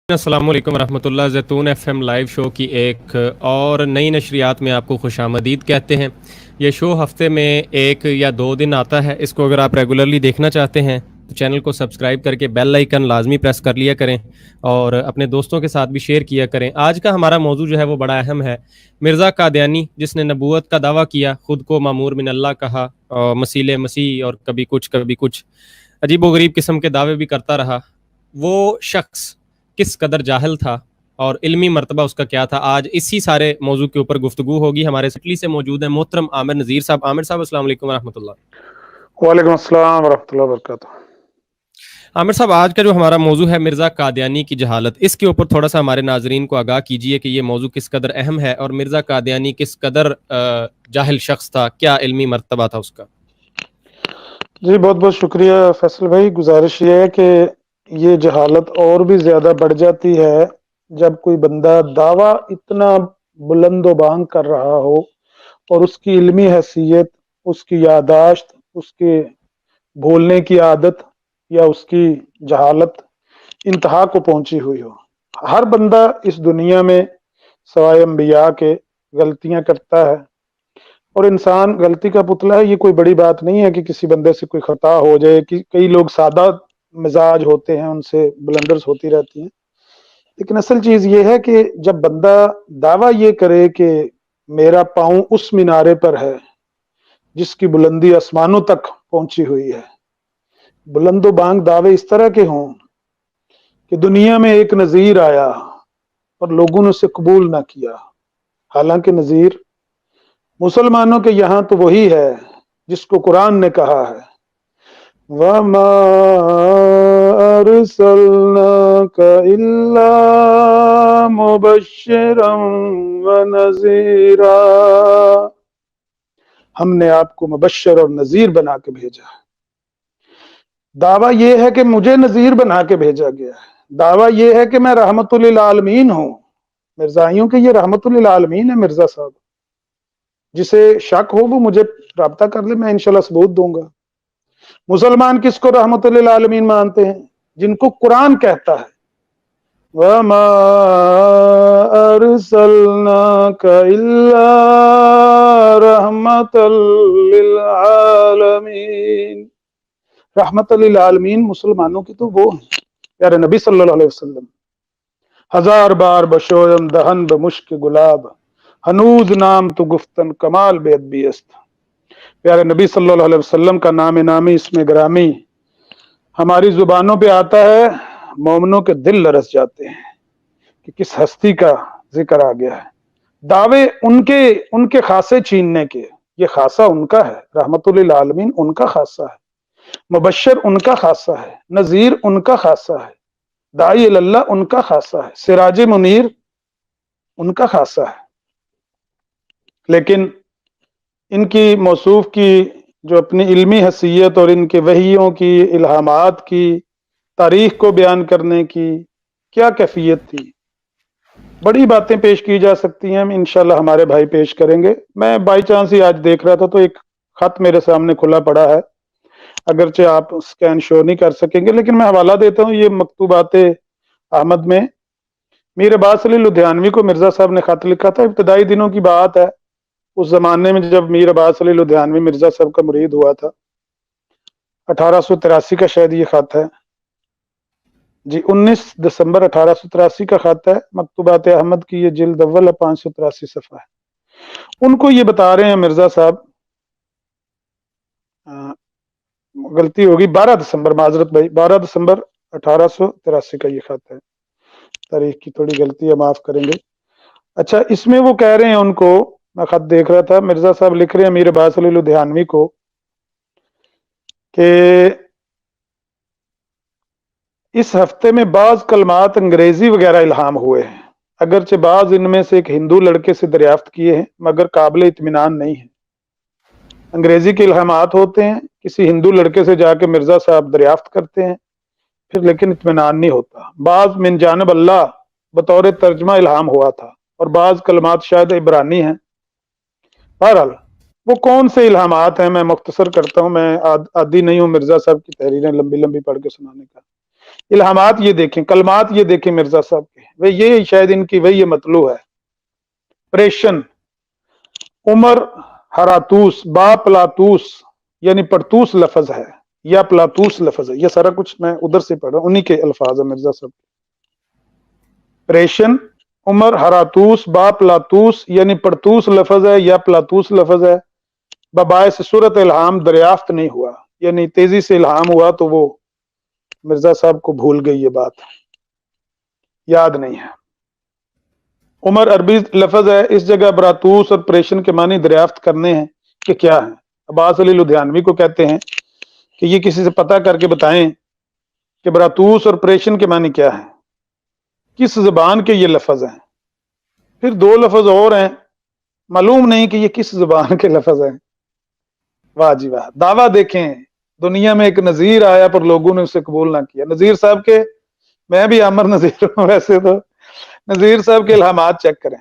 अस्सलाम वालेकुम रहमतुल्लाह। ज़ैतून एफएम लाइव शो की एक और नई नशरियात में आपको खुशामदीद कहते हैं। ये शो हफ्ते में एक या दो दिन आता है। इसको अगर आप रेगुलरली देखना चाहते हैं तो चैनल को सब्सक्राइब करके बेल आइकन लाजमी प्रेस कर लिया करें और अपने दोस्तों के साथ भी शेयर किया करें। आज का हमारा मौजू जो है वो बड़ा अहम है। मिर्ज़ा कादियानी जिसने नबूवत का दावा किया, ख़ुद को मामूर मिन अल्लाह कहा और मसीह मसीह और कभी कुछ अजीब व गरीब किस्म के दावे भी करता रहा। वो शख्स किस कदर जाहिल था और इल्मी मर्तबा उसका क्या था। आज इसी सारे मौजू के ऊपर गुफ्तगू होगी। हमारे इटली से मौजूद है मोहतरम आमिर नज़ीर साहब। आमिर साहब अस्सलाम वालेकुम रहमतुल्लाह। वालेकुम अस्सलाम वरहमतुल्लाहि वबरकातुहू। आमिर साहब, आज का जो हमारा मौजू है मिर्ज़ा कादियानी की जहालत, इसके ऊपर थोड़ा सा हमारे नाजरीन को आगाह कीजिए कि ये मौजू किस कदर अहम है और मिर्ज़ा कादियानी किस कदर जाहिल शख्स था, क्या इल्मी मर्तबा था उसका। जी बहुत बहुत शुक्रिया फैसल भाई। गुजारिश ये है कि ये जहालत और भी ज्यादा बढ़ जाती है जब कोई बंदा दावा इतना बुलंदो बांग कर रहा हो और उसकी इल्मी हैसियत, उसकी यादाश्त, उसके भूलने की आदत या उसकी जहालत इंतहा को पहुंची हुई हो। हर बंदा इस दुनिया में सवाए अंबिया के गलतियां करता है और इंसान गलती का पुतला है। ये कोई बड़ी बात नहीं है कि किसी बंदे से कोई खता हो जाए। कि कई लोग सादा मिजाज होते हैं, उनसे ब्लंडर्स होती रहती हैं। लेकिन असल चीज ये है कि जब बंदा दावा ये करे कि मेरा पांव उस मीनारे पर है जिसकी बुलंदी आसमानों तक पहुंची हुई है, बुलंदो बांग दावे इस तरह के हों कि दुनिया में एक नजीर आया और लोगों ने उसे कबूल ना किया, हालांकि नजीर मुसलमानों के यहाँ तो वही है जिसको कुरान ने कहा है, वमा अरसलनाका इल्ला मुबश्शिरन व नज़ीरा। हमने आपको मुबश्शिर और नजीर बना के भेजा है। दावा यह है कि मुझे नजीर बना के भेजा गया है। दावा यह है कि मैं रहमतुल आलमीन हूं। मिर्जाइयों के ये रहमतुल आलमीन है मिर्जा साहब। जिसे शक हो वो मुझे राब्ता कर ले, मैं इंशाल्लाह सबूत दूंगा। मुसलमान किसको रहमतुल आलमीन मानते हैं? जिनको कुरान कहता है वमा अरसलनाका इल्ला रहमतल लिल आलमीन। रहमतुल आलमीन मुसलमानों की तो वो है प्यारे नबी सल्लल्लाहु अलैहि वसल्लम। हजार बार बशोयम दहन ब मुश्क गुलाब, हनूज नाम तो गुफ्तन कमाल बेअदबी अस्त। प्यारे नबी सल्लल्लाहु अलैहि वसल्लम का नाम नामी इसमें ग्रामी हमारी जुबानों पे आता है, मोमनों के दिल लरस जाते हैं कि किस हस्ती का जिक्र आ गया है। दावे उनके उनके खासे छीनने के, ये खासा उनका है। रहमतुल आलमीन उनका खासा है, मुबश्शिर उनका खासा है, नजीर उनका खासा है, दाई अल्लाह उनका खासा है, सिराज मुनीर उनका खासा है। लेकिन इनकी मौसूफ की जो अपनी इल्मी हैसियत और इनके वहियों की, इल्हामात की, तारीख को बयान करने की क्या कैफियत थी। बड़ी बातें पेश की जा सकती हैं, इंशाल्लाह हमारे भाई पेश करेंगे। मैं बाई चांस ही आज देख रहा था तो एक खत मेरे सामने खुला पड़ा है, अगरचे आप स्कैन शो नहीं कर सकेंगे लेकिन मैं हवाला देता हूँ। ये मकतूबात अहमद में मीर अब्बास अली लुधियानवी को मिर्जा साहब ने खत लिखा था। इब्तदाई दिनों की बात है, उस जमाने में जब मीर अब्बास अली लुधियानवी मिर्जा साहब का मुरीद हुआ था। 1883 का शायद ये खत है जी, 19 दिसंबर 1883 का खत है। मकतूबात अहमद की ये जिल्द अव्वल है, 583 सफ़ा है। उनको ये बता रहे हैं मिर्जा साहब, गलती होगी, 12 दिसंबर, माजरत भाई, 12 दिसंबर 1883 का ये खत है। तारीख की थोड़ी गलती है, माफ करेंगे। अच्छा, इसमें वो कह रहे हैं उनको, मैं खत देख रहा था, मिर्जा साहब लिख रहे हैं मीर अब्बास अली लुधियानवी को कि इस हफ्ते में बाज कलमात अंग्रेजी वगैरह इल्हाम हुए हैं, अगरचे बाज इनमें से एक हिंदू लड़के से दरियाफ्त किए हैं मगर काबिल इत्मीनान नहीं है। अंग्रेजी के इल्हामात होते हैं, किसी हिंदू लड़के से जाके मिर्जा साहब दरियाफ्त करते हैं फिर, लेकिन इत्मीनान नहीं होता। बाज मिन जानब अल्लाह बतौर तर्जमा इल्हाम हुआ था और बाज कलमात शायद इब्रानी हैं। बहरहाल वो कौन से इल्हामात हैं मैं मुख्तसर करता हूँ। मैं आदी नहीं हूँ मिर्जा साहब की तहरीरें लंबी लंबी पढ़ के सुनाने का। इल्हामात ये देखें, कलमात ये देखें मिर्जा साहब के, वे ये शायद इनकी वही ये मतलू है। प्रेशन, उमर हरातूस बा प्लातूस यानी परतूस लफज है या प्लातूस लफज है, ये सारा कुछ मैं उधर से पढ़ रहा हूं, उन्हीं के अल्फाज है मिर्जा साहब। प्रेशन, उमर हरातूस बा प्लातूस यानी परतूस लफज है या प्लातूस लफज है। बबाए से सूरत इल्हाम दरियाफ्त नहीं हुआ, यानी तेजी से इल्हाम हुआ तो वो मिर्जा साहब को भूल गई, ये बात याद नहीं है। उमर अरबी लफज है, इस जगह बरातूस और प्रेशन के मानी दरियाफ्त करने हैं कि क्या है। अब्बास अली लुधियानवी को कहते हैं कि ये किसी से पता करके बताएं कि बरातूस और प्रेशन के मानी क्या है, किस जबान के ये लफज हैं। फिर दो लफज और हैं, मालूम नहीं कि ये किस जबान के लफज हैं। वाह जी वाह, दावा देखें, दुनिया में एक नजीर आया पर लोगों ने उसे कबूल ना किया। नजीर साहब के, मैं भी आमर नजीर हूं वैसे तो, नजीर साहब के इल्हामात चेक करें।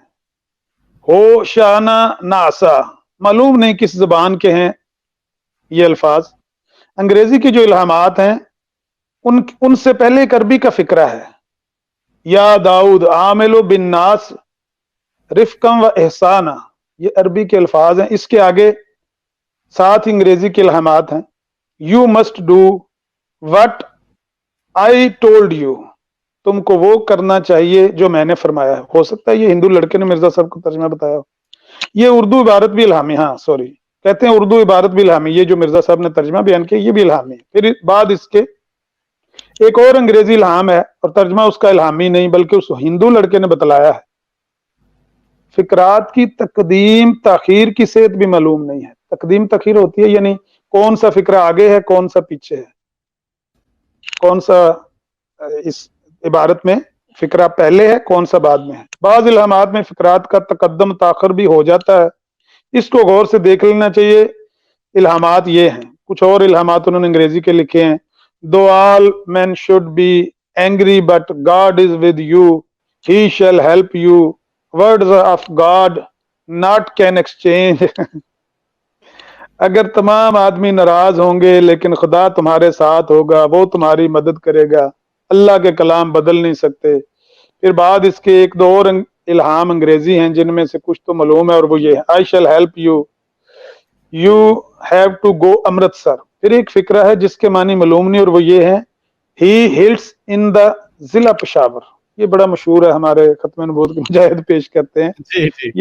हो शाना नासा, मालूम नहीं किस जबान के हैं ये अल्फाज। अंग्रेजी के जो इल्हामात हैं उनसे पहले एक अरबी का फिक्रा है, या दाऊद आमिलो बिन नास रिफकम व एहसाना, ये अरबी के अल्फाज हैं। इसके आगे साथ ही अंग्रेजी के इल्हामात हैं। You must do what I told you, तुमको वो करना चाहिए जो मैंने फरमाया है। हो सकता है ये हिंदू लड़के ने मिर्जा साहब को तर्जमा बताया हो। ये उर्दू इबारत भी इल्हामी, हाँ सॉरी, कहते हैं उर्दू इबारत भी इल्हामी, ये जो मिर्जा साहब ने तर्जमा बयान किया ये भी इल्हामी है। फिर बाद इसके एक और अंग्रेजी इल्हाम है और तर्जमा उसका इल्हामी नहीं बल्कि उस हिंदू लड़के ने बतलाया है। फिक्रात की तकदीम ताखीर की सेहत भी मालूम नहीं है। तकदीम तखीर होती है यानी कौन सा फिक्रा आगे है कौन सा पीछे है, कौन सा इस इबारत में फिक्रा पहले है कौन सा बाद में है। बाज़ इल्हामात में फिक्रात का तकद्दम ताखिर भी हो जाता है, इसको गौर से देख लेना चाहिए। इल्हामात ये हैं, कुछ और इल्हामात उन्होंने अंग्रेजी के लिखे हैं। दो all man should be angry but God is with you, he shell help you, words of God not can exchange. अगर तमाम आदमी नाराज होंगे लेकिन खुदा तुम्हारे साथ होगा, वो तुम्हारी मदद करेगा। अल्लाह के कलाम बदल नहीं सकते। फिर बाद इसके एक दो और इल्हाम अंग्रेजी हैं जिनमें से कुछ तो मालूम है और वो ये है, I shall help you, you have to go Amritsar. फिर एक फिक्रा है जिसके मानी मालूम नहीं और वो ये है, ही हिल्स इन द जिला पेशावर। ये बड़ा मशहूर है, हमारे खत्म नबूवत के मुजाहिद पेश करते हैं। जी जी।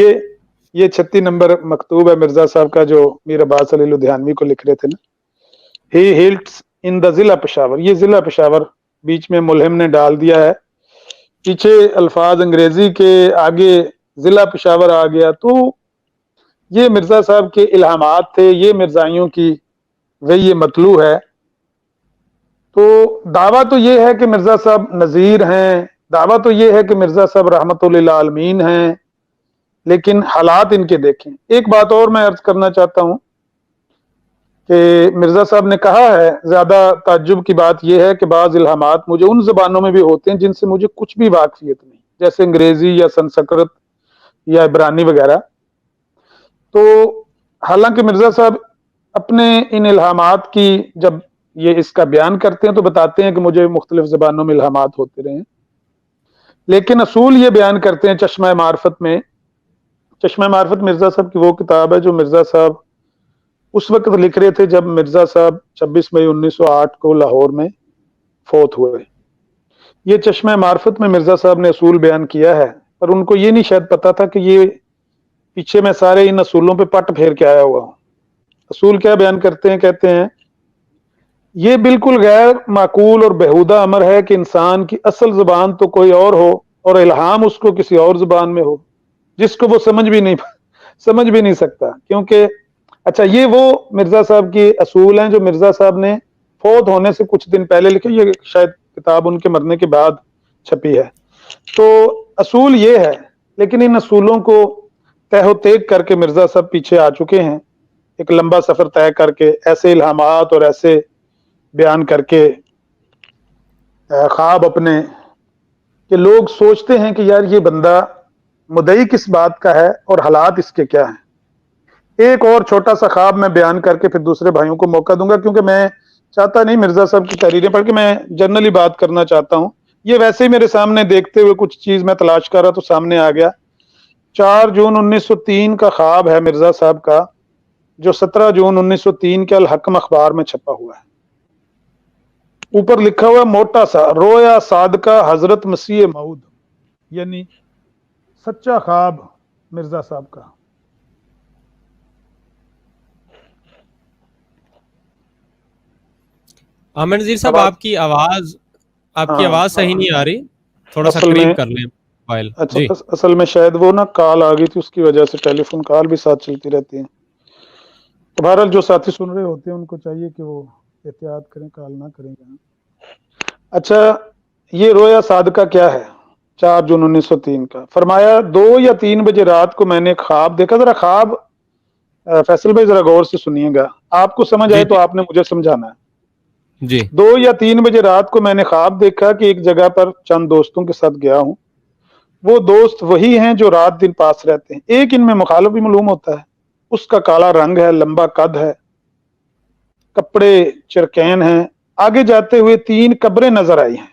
ये 36 नंबर मकतूब है मिर्जा साहब का जो मीर अब्बास अली लुधियानवी को लिख रहे थे ना। ही हिल्स इन द जिला पेशावर, ये जिला पेशावर बीच में मुलहिम ने डाल दिया है, पीछे अल्फाज अंग्रेजी के आगे जिला पेशावर आ गया। तो ये मिर्जा साहब के इल्हामात थे, ये मिर्जाइयों की वही ये मतलू है। तो दावा तो ये है कि मिर्जा साहब नजीर हैं, दावा तो ये है कि मिर्जा साहब रहमतुल आलमीन हैं, लेकिन हालात इनके देखें। एक बात और मैं अर्ज करना चाहता हूं कि मिर्जा साहब ने कहा है, ज्यादा ताज्जुब की बात यह है कि बाज इल्हामात मुझे उन जबानों में भी होते हैं जिनसे मुझे कुछ भी वाकफियत नहीं, जैसे अंग्रेजी या संस्कृत या इब्रानी वगैरह। तो हालांकि मिर्जा साहब अपने इन इल्हामात की जब ये इसका बयान करते हैं तो बताते हैं कि मुझे मुख्तलिफ जबानों में इल्हामात होते रहे, लेकिन असूल ये बयान करते हैं चश्मा मार्फत में। चश्मा मार्फत मिर्जा साहब की वो किताब है जो मिर्जा साहब उस वक्त लिख रहे थे जब मिर्जा साहब 26 मई 1908 को लाहौर में फौत हुए। ये चश्मा मार्फत में मिर्जा साहब ने असूल बयान किया है, पर उनको ये नहीं शायद पता था कि ये पीछे मैं सारे इन असूलों पे पट फेर के आया हुआ हूं। असूल क्या बयान करते हैं, कहते हैं ये बिल्कुल गैर माकूल और बेहुदा अमर है कि इंसान की असल जुबान तो कोई और हो और इल्हाम उसको किसी और जुबान में हो जिसको वो समझ भी नहीं सकता। क्योंकि अच्छा, ये वो मिर्जा साहब की असूल हैं जो मिर्जा साहब ने फौत होने से कुछ दिन पहले लिखे, ये शायद किताब उनके मरने के बाद छपी है। तो असूल ये है, लेकिन इन असूलों को तहतेक करके मिर्जा साहब पीछे आ चुके हैं, एक लंबा सफर तय करके ऐसे इल्हामात और ऐसे बयान करके ख्वाब अपने कि लोग सोचते हैं कि यार ये बंदा मुदई किस बात का है और हालात इसके क्या हैं। एक और छोटा सा ख्वाब मैं बयान करके फिर दूसरे भाइयों को मौका दूंगा, क्योंकि मैं चाहता नहीं मिर्जा साहब की तहरीरें पढ़ के, मैं जनरली बात करना चाहता हूँ। ये वैसे ही मेरे सामने देखते हुए कुछ चीज मैं तलाश कर रहा तो सामने आ गया। 4 जून 1903 का ख्वाब है मिर्जा साहब का, जो 17 जून 1903 के अल हकम अखबार में छपा हुआ है। ऊपर लिखा हुआ मोटा सा, रोया सादका हजरत मसीह मऊद, यानी सच्चा ख्वाब मिर्जा साहब का। आमिर नज़ीर साहब, अब आपकी हाँ आवाज सही नहीं आ रही, थोड़ा सा असल करीब में कर लें मोबाइल अच्छा जी। असल में शायद वो ना कॉल आ गई थी, उसकी वजह से टेलीफोन कॉल भी साथ चलती रहती है। तो बहरहाल जो साथी सुन रहे होते हैं उनको चाहिए कि वो एहतियात करें, कॉल ना करें। अच्छा, ये रोया सादका क्या है? 4 जून 1903 का। फरमाया 2 या 3 बजे रात को मैंने ख्वाब देखा। जरा ख्वाब फैसल भाई जरा गौर से सुनिएगा, आपको समझ जी आए तो जी आपने मुझे समझाना है। जी 2 या 3 बजे रात को मैंने ख्वाब देखा कि एक जगह पर चंद दोस्तों के साथ गया हूं। वो दोस्त वही हैं जो रात दिन पास रहते हैं। एक इनमें मुखालिफ भी मालूम होता है। उसका काला रंग है, लंबा कद है, कपड़े चरकैन हैं। आगे जाते हुए 3 कब्रें नजर आई हैं।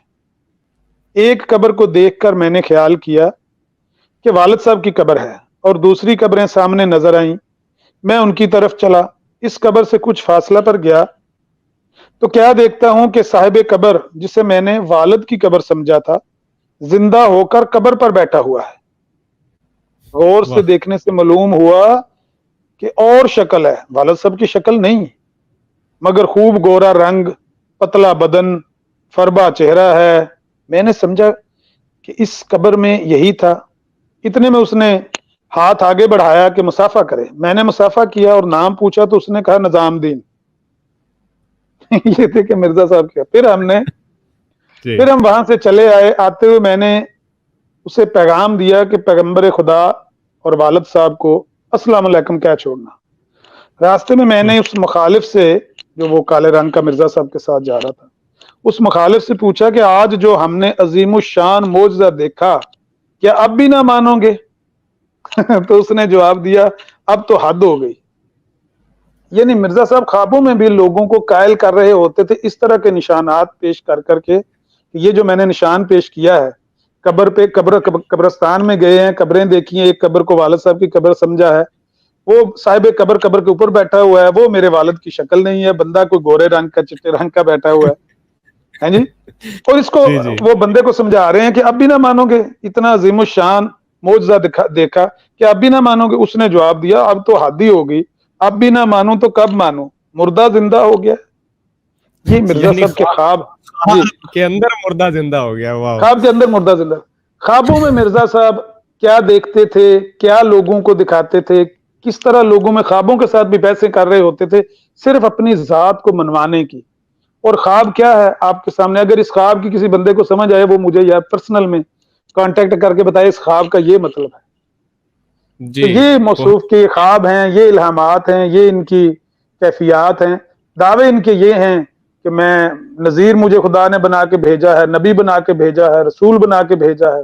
एक कब्र को देखकर मैंने ख्याल किया कि वालिद साहब की कब्र है, और दूसरी कब्रें सामने नजर आईं। मैं उनकी तरफ चला। इस कब्र से कुछ फासला पर गया तो क्या देखता हूं कि साहिब कब्र, जिसे मैंने वालिद की कब्र समझा था, जिंदा होकर कब्र पर बैठा हुआ है। गौर से वाह देखने से मालूम हुआ कि और शक्ल है, वालिद साहब की शक्ल नहीं, मगर खूब गोरा रंग, पतला बदन, फरबा चेहरा है। मैंने समझा कि इस कब्र में यही था। इतने में उसने हाथ आगे बढ़ाया कि मुसाफा करे। मैंने मुसाफा किया और नाम पूछा तो उसने कहा निजामुद्दीन। ये थे कि मिर्जा साहब क्या। जी फिर हम वहां से चले आए। आते हुए मैंने उसे पैगाम दिया कि पैगंबर खुदा और वालिद साहब को अस्सलाम वालेकुम कह छोड़ना। रास्ते में हम्म, मैंने उस मुखालिफ से, जो वो काले रंग का मिर्जा साहब के साथ जा रहा था, उस मुखालिफ से पूछा कि आज जो हमने अजीम शान मोजजा देखा, क्या अब भी ना मानोगे? तो उसने जवाब दिया, अब तो हद हो गई। यानी मिर्जा साहब ख्वाबों में भी लोगों को कायल कर रहे होते थे, इस तरह के निशानात पेश कर करके। ये जो मैंने निशान पेश किया है, कब्र पे कब्रस्तान में गए हैं, कब्रें देखी हैं, एक कब्र को वालिद साहब की कब्र समझा है, वो साहिब कब्र कब्र के ऊपर बैठा हुआ है, वो मेरे वालिद की शक्ल नहीं है, बंदा कोई गोरे रंग का चिट्टे रंग का बैठा हुआ है जी। और इसको जी जी वो बंदे को समझा रहे हैं कि अब भी ना मानोगे, इतना अजीम शान मोजजा देखा कि अब भी ना मानोगे। उसने जवाब दिया, अब तो हद ही हो गई, अब भी ना मानूं तो कब मानूं, मुर्दा जिंदा हो गया। ये मिर्जा यानी साहब के ख्वाब। जी, ख्वाब के अंदर मुर्दा जिंदा हो गया, वाह। ख्वाब के अंदर मुर्दा जिंदा। ख्वाबों में मिर्जा साहब क्या देखते थे, क्या लोगों को दिखाते थे, किस तरह लोगों में ख्वाबों के साथ भी बहसें कर रहे होते थे, सिर्फ अपनी जात को मनवाने की। और ख्वाब क्या है आपके सामने, अगर इस ख्वाब की किसी बंदे को समझ आए, वो मुझे या पर्सनल में कांटेक्ट करके बताए इस ख्वाब का ये मतलब है। जी तो ये बहुत मौसूफ के ख्वाब हैं, ये इल्हामात हैं, ये इनकी कैफियात हैं। दावे इनके ये हैं कि मैं नज़ीर, मुझे खुदा ने बना के भेजा है, नबी बना के भेजा है, रसूल बना के भेजा है।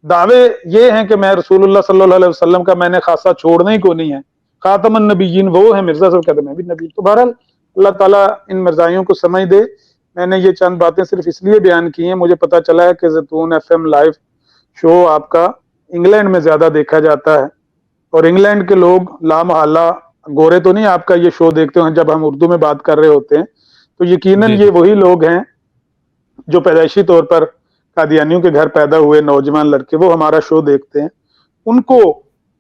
दावे ये हैं कि मैं रसूलुल्लाह सल्लल्लाहु अलैहि वसल्लम का मैंने खासा छोड़ना ही को नहीं है, खातमुन नबीयीन वो है मिर्जा साहब, कहते मैं भी नबी। तो बहरहाल अल्लाह ताला इन मिर्जाइयों को समझ दे। मैंने ये चंद बातें सिर्फ इसलिए बयान की हैं, मुझे पता चला है कि ज़ैतून FM लाइव शो आपका इंग्लैंड में ज्यादा देखा जाता है, और इंग्लैंड के लोग लामहल्ला गोरे तो नहीं आपका ये शो देखते हैं जब हम उर्दू में बात कर रहे होते हैं। तो यकीनन जी ये जी वही लोग हैं जो पैदाइशी तौर पर कादियानियों के घर पैदा हुए नौजवान लड़के, वो हमारा शो देखते हैं। उनको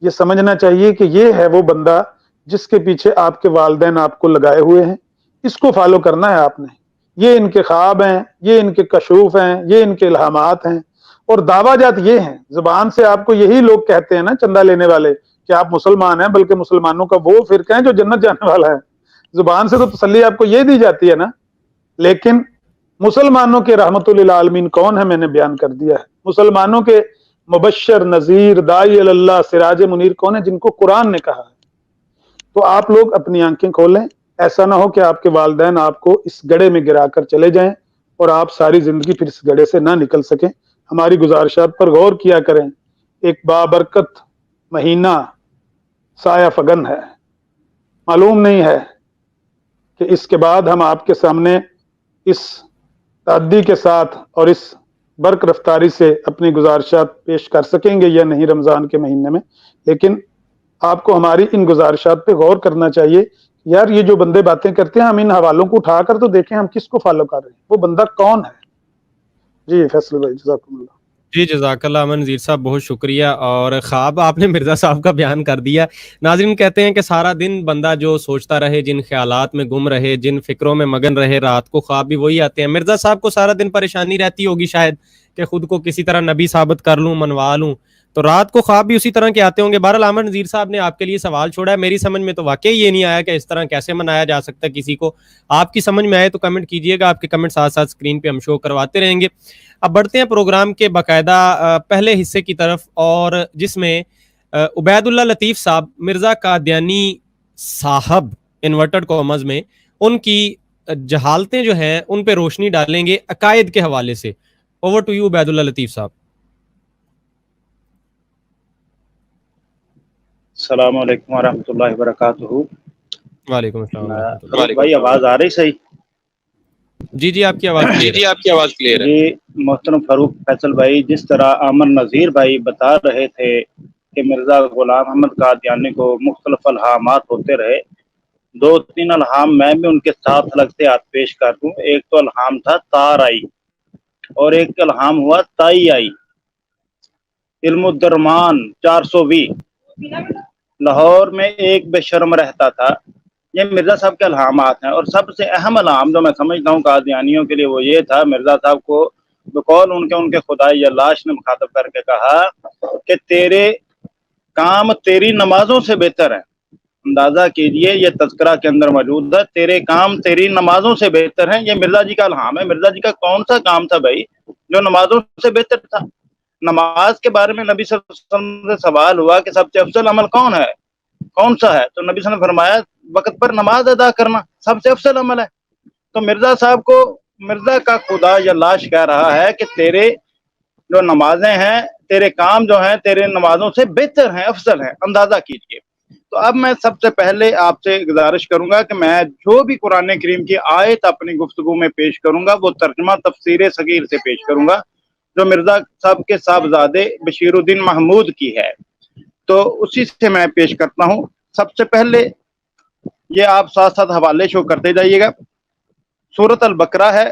ये समझना चाहिए कि ये है वो बंदा जिसके पीछे आपके वालिदैन आपको लगाए हुए हैं, इसको फॉलो करना है आपने। ये इनके ख्वाब हैं, ये इनके कशूफ हैं, ये इनके इल्हामात हैं, और दावाजात ये हैं। जुबान से आपको यही लोग कहते हैं ना, चंदा लेने वाले, कि आप मुसलमान हैं, बल्कि मुसलमानों का वो फिरका है जो जन्नत जाने वाला है। जुबान से तो तसल्ली आपको ये दी जाती है ना, लेकिन मुसलमानों के रहमतुल आलमीन कौन है, मैंने बयान कर दिया है। मुसलमानों के मुबश्शिर, नजीर, दाई अल्लाह, सिराज मुनीर कौन है, जिनको कुरान ने कहा है। तो आप लोग अपनी आंखें खोलें। ऐसा ना हो कि आपके वालिदैन आपको इस गड्ढे में गिरा कर चले जाएं और आप सारी जिंदगी फिर इस गड्ढे से ना निकल सकें। हमारी गुजारिशात पर गौर किया करें। एक बाबरकत महीना साया फगन है, मालूम नहीं है कि इसके बाद हम आपके सामने اس تعدی کے ساتھ اور اس برق رفتاری سے اپنی گزارشات پیش کر سکیں گے یا نہیں رمضان کے مہینے میں، لیکن آپ کو ہماری ان گزارشات پہ غور کرنا چاہیے. یار یہ جو بندے باتیں کرتے ہیں، ہم ان حوالوں کو اٹھا کر تو دیکھیں ہم کس کو فالو کر رہے ہیں، وہ بندہ کون ہے. جی فیصل بھائی جزاکم اللہ. جی جزاک اللہ امن نذیر صاحب، بہت شکریہ. اور خواب آپ نے مرزا صاحب کا بیان کر دیا. ناظرین کہتے ہیں کہ سارا دن بندہ جو سوچتا رہے، جن خیالات میں گم رہے، جن فکروں میں مگن رہے، رات کو خواب بھی وہی آتے ہیں. مرزا صاحب کو سارا دن پریشانی رہتی ہوگی شاید کہ خود کو کسی طرح نبی ثابت کر لوں، منوا لوں، تو رات کو خواب بھی اسی طرح کے آتے ہوں گے. بہرحال امن نذیر صاحب نے آپ کے لیے سوال چھوڑا ہے. میری سمجھ میں تو واقعی یہ نہیں آیا کہ اس طرح کیسے منایا جا سکتا ہے کسی کو. آپ کی سمجھ میں آئے تو کمنٹ کیجئے گا، آپ کے کمنٹ ساتھ ساتھ اسکرین پہ ہم شو کرواتے رہیں گے. اب بڑھتے ہیں پروگرام کے باقاعدہ پہلے حصے کی طرف، اور جس میں عبید اللہ لطیف صاحب، مرزا قادیانی صاحب انورٹڈ کامز میں، ان کی جہالتیں جو ہیں ان پہ روشنی ڈالیں گے عقائد کے حوالے سے. اوور ٹو یو عبید اللہ لطیف صاحب. السلام علیکم ورحمۃ اللہ وبرکاتہ. وعلیکم السلام ورحمۃ اللہ. فاروق بھائی آواز آ رہی صحیح؟ جی جی آپ کی آواز کلیئر ہے. جی آپ کی آواز کلیئر ہے. جی محترم فاروق فیصل بھائی، جس طرح امن نذیر بھائی بتا رہے تھے کہ مرزا غلام احمد قادیانی کو مختلف الہامات ہوتے رہے، دو تین الہام میں بھی ان کے ساتھ لگتے ہاتھ پیش کر دوں. ایک تو الہام تھا تار آئی، اور ایک الہام ہوا تائی آئی. علم الدرمان 420 لاہور میں ایک بے شرم رہتا تھا. یہ مرزا صاحب کے الہامات ہیں، اور سب سے اہم الہام جو میں سمجھتا ہوں قادیانیوں کے لیے وہ یہ تھا، مرزا صاحب کو بقول ان کے خدائی لاش نے مخاطب کر کے کہا کہ تیرے کام تیری نمازوں سے بہتر ہیں. اندازہ کیجئے، یہ تذکرہ کے اندر موجود ہے، تیرے کام تیری نمازوں سے بہتر ہیں. یہ مرزا جی کا الہام ہے. مرزا جی کا کون سا کام تھا بھائی جو نمازوں سے بہتر تھا؟ نماز کے بارے میں نبی صلی اللہ علیہ وسلم سے سوال ہوا کہ سب سے افضل عمل کون ہے، کون سا ہے؟ تو نبی صلی اللہ علیہ وسلم نے فرمایا وقت پر نماز ادا کرنا سب سے افضل عمل ہے. تو مرزا صاحب کو مرزا کا خدا یا لاش کہہ رہا ہے کہ تیرے جو نمازیں ہیں، تیرے کام جو ہیں تیرے نمازوں سے بہتر ہیں، افضل ہیں. اندازہ کیجئے. تو اب میں سب سے پہلے آپ سے گزارش کروں گا کہ میں جو بھی قرآن کریم کی آیت اپنی گفتگو میں پیش کروں گا وہ ترجمہ تفسیر صغیر سے پیش کروں گا، جو مرزا صاحب کے صاحبزادے بشیر الدین محمود کی ہے. تو اسی سے میں پیش کرتا ہوں. سب سے پہلے یہ آپ ساتھ ساتھ حوالے شو کرتے جائیے گا. سورۃ البقرہ ہے،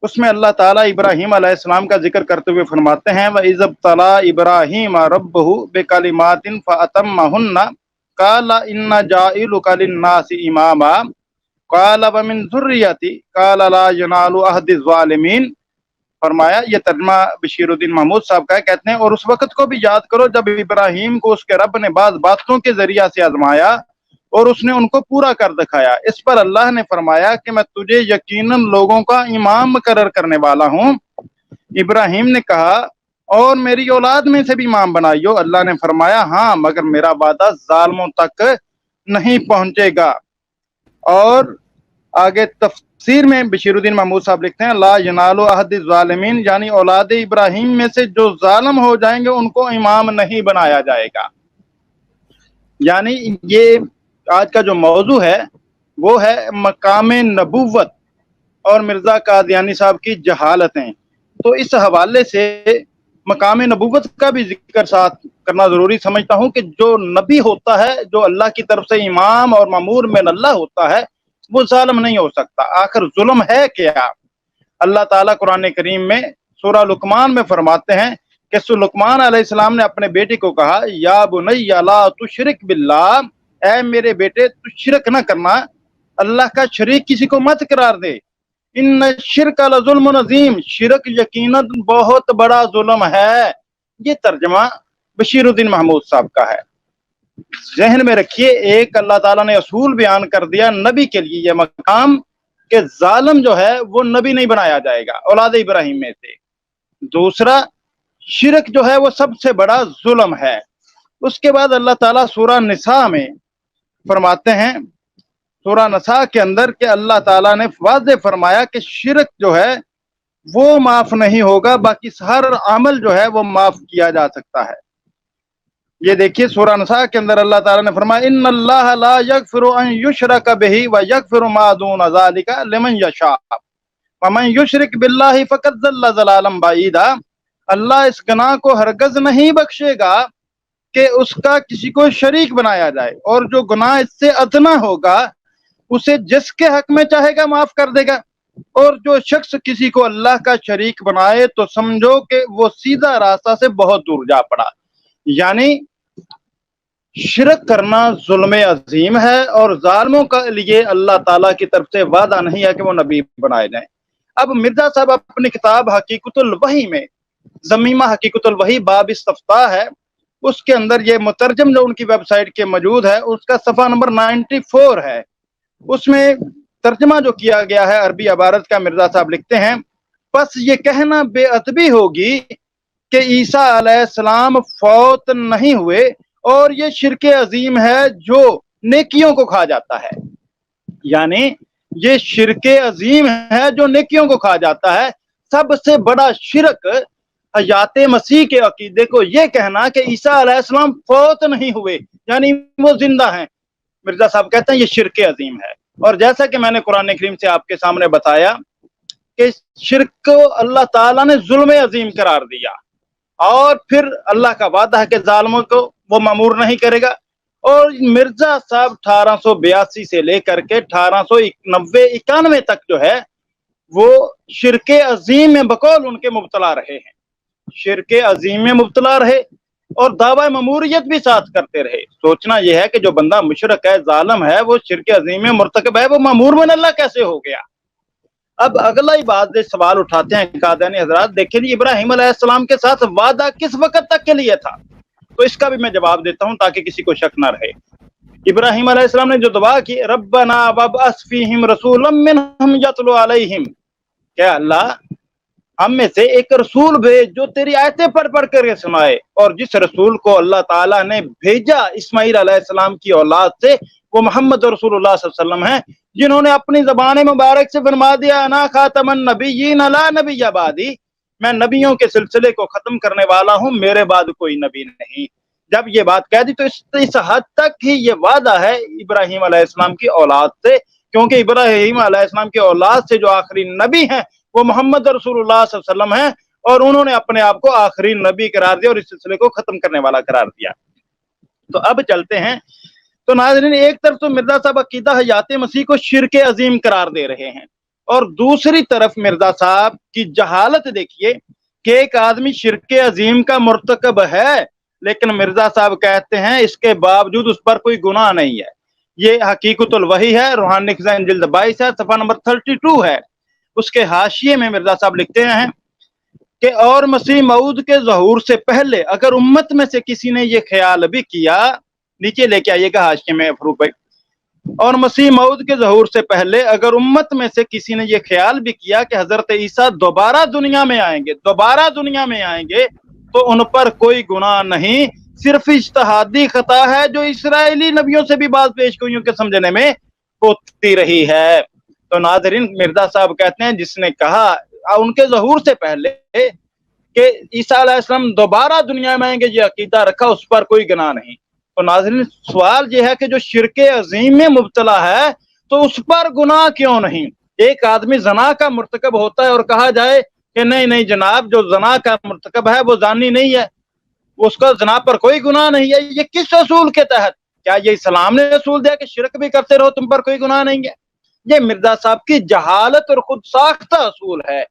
اس میں اللہ تعالیٰ ابراہیم علیہ السلام کا ذکر کرتے ہوئے فرماتے ہیں وَإِذِ ابْتَلَىٰ إِبْرَاهِيمَ رَبُّهُ بِكَلِمَاتٍ فَأَتَمَّهُنَّ قَالَ إِنَّ جَاعِلُكَ لِلنَّاسِ إِمَامًا قَالَ وَمِن ذُرِّيَّتِي قَالَ لَا يَنَالُ عَهْدِ الظَّالِمِينَ. فرمایا، یہ ترجمہ بشیر الدین محمود صاحب کا ہے. کہتے ہیں اور اس وقت کو بھی یاد کرو جب ابراہیم کو اس کے رب نے بعض باتوں کے ذریعہ سے آزمایا اور اس نے ان کو پورا کر دکھایا. اس پر اللہ نے فرمایا کہ میں تجھے یقیناً لوگوں کا امام مقرر کرنے والا ہوں. ابراہیم نے کہا اور میری اولاد میں سے بھی امام بنائیو. اللہ نے فرمایا ہاں، مگر میرا وعدہ ظالموں تک نہیں پہنچے گا. اور آگے تفسیر میں بشیر الدین محمود صاحب لکھتے ہیں لا ینال عہد الظالمین، یعنی اولاد ابراہیم میں سے جو ظالم ہو جائیں گے ان کو امام نہیں بنایا جائے گا. یعنی یہ آج کا جو موضوع ہے وہ ہے مقام نبوت اور مرزا قادیانی صاحب کی جہالتیں. تو اس حوالے سے مقام نبوت کا بھی ذکر ساتھ کرنا ضروری سمجھتا ہوں کہ جو نبی ہوتا ہے، جو اللہ کی طرف سے امام اور مامور من اللہ ہوتا ہے، وہ ظالم نہیں ہو سکتا. آخر ظلم ہے کیا؟ اللہ تعالیٰ قرآن کریم میں سورہ لقمان میں فرماتے ہیں کہ لقمان علیہ السلام نے اپنے بیٹے کو کہا یا بنی لا تشرک باللہ، اے میرے بیٹے تو شرک نہ کرنا، اللہ کا شریک کسی کو مت قرار دے. ان شرک لظلم عظیم، شرک یقیناً بہت بڑا ظلم ہے. یہ ترجمہ بشیر الدین محمود صاحب کا ہے. ذہن میں رکھیے، ایک اللہ تعالیٰ نے اصول بیان کر دیا نبی کے لیے یہ مقام کہ ظالم جو ہے وہ نبی نہیں بنایا جائے گا اولاد ابراہیم میں سے. دوسرا، شرک جو ہے وہ سب سے بڑا ظلم ہے. اس کے بعد اللہ تعالیٰ سورہ نساء میں فرماتے ہیں، سورہ نساء کے اندر کہ اللہ تعالیٰ نے واضح فرمایا کہ شرک جو ہے وہ معاف نہیں ہوگا، باقی ہر عمل جو ہے وہ معاف کیا جا سکتا ہے. یہ دیکھیے سورہ نساء کے اندر اللہ تعالیٰ نے فرمایا ان اللہ لا یغفر ان یشرک بہ ویغفر ما دون ذلک لمن یشاء. वमन युशरिक बिल्लाहि फकद ज़ल्ल ज़लालन बईदा, अल्लाह इस गुनाह को हरगज नहीं बख्शेगा कि उसका किसी को शरीक बनाया जाए, और जो गुनाह इससे अदना होगा उसे जिसके हक में चाहेगा माफ कर देगा, और जो शख्स किसी को अल्लाह का शरीक बनाए तो समझो कि वो सीधा रास्ता से बहुत दूर जा पड़ा। यानी शिरक करना जुल्म अजीम है, और जालिमों के लिए अल्लाह ताला की तरफ से वादा नहीं है कि वो नबी बनाए जाएं। अब मिर्जा साहब अपनी किताब हकीकतुल वही में, ज़मीमा हकीकतुल वही बाब इस्तफ्ता है, उसके अंदर ये मुतरजम जो उनकी वेबसाइट के मौजूद है उसका सफ़ा नंबर 94 है, उसमें तर्जमा जो किया गया है अरबी अबारत का, मिर्जा साहब लिखते हैं, बस ये कहना बेअदबी होगी कि ईसा अलैहिस्सलाम फौत नहीं हुए, और ये शिरके अजीम है जो नेकियों को खा जाता है। यानी ये शिरके अजीम है जो नेकियों को खा जाता है। सबसे बड़ा शिरक हयात मसीह के अकीदे को ये कहना कि ईसा अलैहिस्सलाम फौत नहीं हुए, यानी वो जिंदा हैं। मिर्जा साहब कहते हैं ये शिरके अजीम है। और जैसा कि मैंने कुरान करीम से आपके सामने बताया कि शिरक को अल्लाह ताला ने जुल्म अजीम करार दिया, और फिर अल्लाह का वादा है कि जालिमों को वो मामूर नहीं करेगा। और मिर्जा साहब 1882 से लेकर के 1890-91 तक जो है वो शिरके अजीम में बकौल उनके मुब्तला रहे हैं, शिरके अजीम में मुब्तला रहे और दावा ममूरियत भी साथ करते रहे। सोचना यह है कि जो बंदा मुशरक है, जालिम है, वो शिरके अजीम में मुर्तकब है, वो मामूर में अल्लाह कैसे हो गया। अब अगला ही बात सवाल उठाते हैं कादयानी हजरात, देखिए जी इब्राहिम अलैहिस्सलाम के साथ वादा किस वक्त तक के लिए था, तो इसका भी मैं जवाब देता हूं ताकि किसी को शक ना रहे। इब्राहिम अलैहिस्सलाम ने जो दुआ की, रब्बना वबअस फीहिम रसूलन मिनहुम यतलू अलैहिम, क्या अल्लाह हम में से एक रसूल भेज जो तेरी आयतें पढ़ पढ़ कर सुनाए। और जिस रसूल को अल्लाह ताला ने भेजा इस्माइल अलैहिस्सलाम की औलाद से, वो मोहम्मद रसूलुल्लाह सल्लल्लाहु अलैहि वसल्लम हैं, जिन्होंने अपनी ज़बान मुबारक से फरमा दिया अना खातमन नबिय्यीन ला नबिय्य बादी, मैं नबियों के सिलसिले को खत्म करने वाला हूं, मेरे बाद कोई नबी नहीं। जब ये बात कह दी तो इस हद तक ही ये वादा है इब्राहिम अलैहिस्सलाम की औलाद से, क्योंकि इब्राहिम अलैहिस्सलाम की औलाद से जो आखिरी नबी हैं वो मोहम्मद रसूलुल्लाह सल्लल्लाहु अलैहि वसल्लम हैं, और उन्होंने अपने आप को आखिरी नबी करार दिया और इस सिलसिले को खत्म करने वाला करार दिया। तो अब चलते हैं। तो नाज़रीन, एक तरफ तो मिर्जा साहब अकीदा हयात मसीह को शिरके अजीम करार दे रहे हैं, और दूसरी तरफ मिर्जा साहब की जहालत देखिए कि एक आदमी शिरके अजीम का मुर्तकब है, लेकिन मिर्जा साहब कहते हैं इसके बावजूद उस पर कोई गुनाह नहीं है। ये हकीकतुल वही है, रूहानी खज़ाइन जिल्द 22 है, सफ़ा नंबर 32 है। उसके हाशिए में मिर्जा साहब लिखते हैं कि और मसीह मऊद के ज़हूर से पहले अगर उम्मत में से किसी ने ये ख्याल भी किया, नीचे लेके आइएगा हाशिए में फरूक भाई, और मसीह मऊद के ज़हूर से पहले अगर उम्मत में से किसी ने ये ख्याल भी किया कि हजरत ईसा दोबारा दुनिया में आएंगे, तो उन पर कोई गुनाह नहीं, सिर्फ इज्तिहादी खता है जो इसराइली नबियों से भी बात पेशगोइयों के समझने में होती रही है। तो नाज़रीन, मिर्जा साहब कहते हैं जिसने कहा उनके ज़हूर से पहले कि ईसा अलैहिस्सलाम दोबारा दुनिया में आएंगे, ये अकीदा रखा, उस पर कोई गुनाह नहीं। तो नाज़रीन, सवाल ये है कि जो शिरके अजीम में मुब्तला है तो उस पर गुनाह क्यों नहीं। एक आदमी जना का मुर्तकब होता है और कहा जाए कि नहीं जनाब, जो जना का मुर्तकब है वो जानी नहीं है, उसका जना पर कोई गुनाह नहीं है, ये किस असूल के तहत? क्या ये इस्लाम ने असूल दिया कि शिरक भी करते रहो, तुम पर कोई गुनाह नहीं है? ये मिर्जा साहब की जहालत और खुद साख्ता असूल है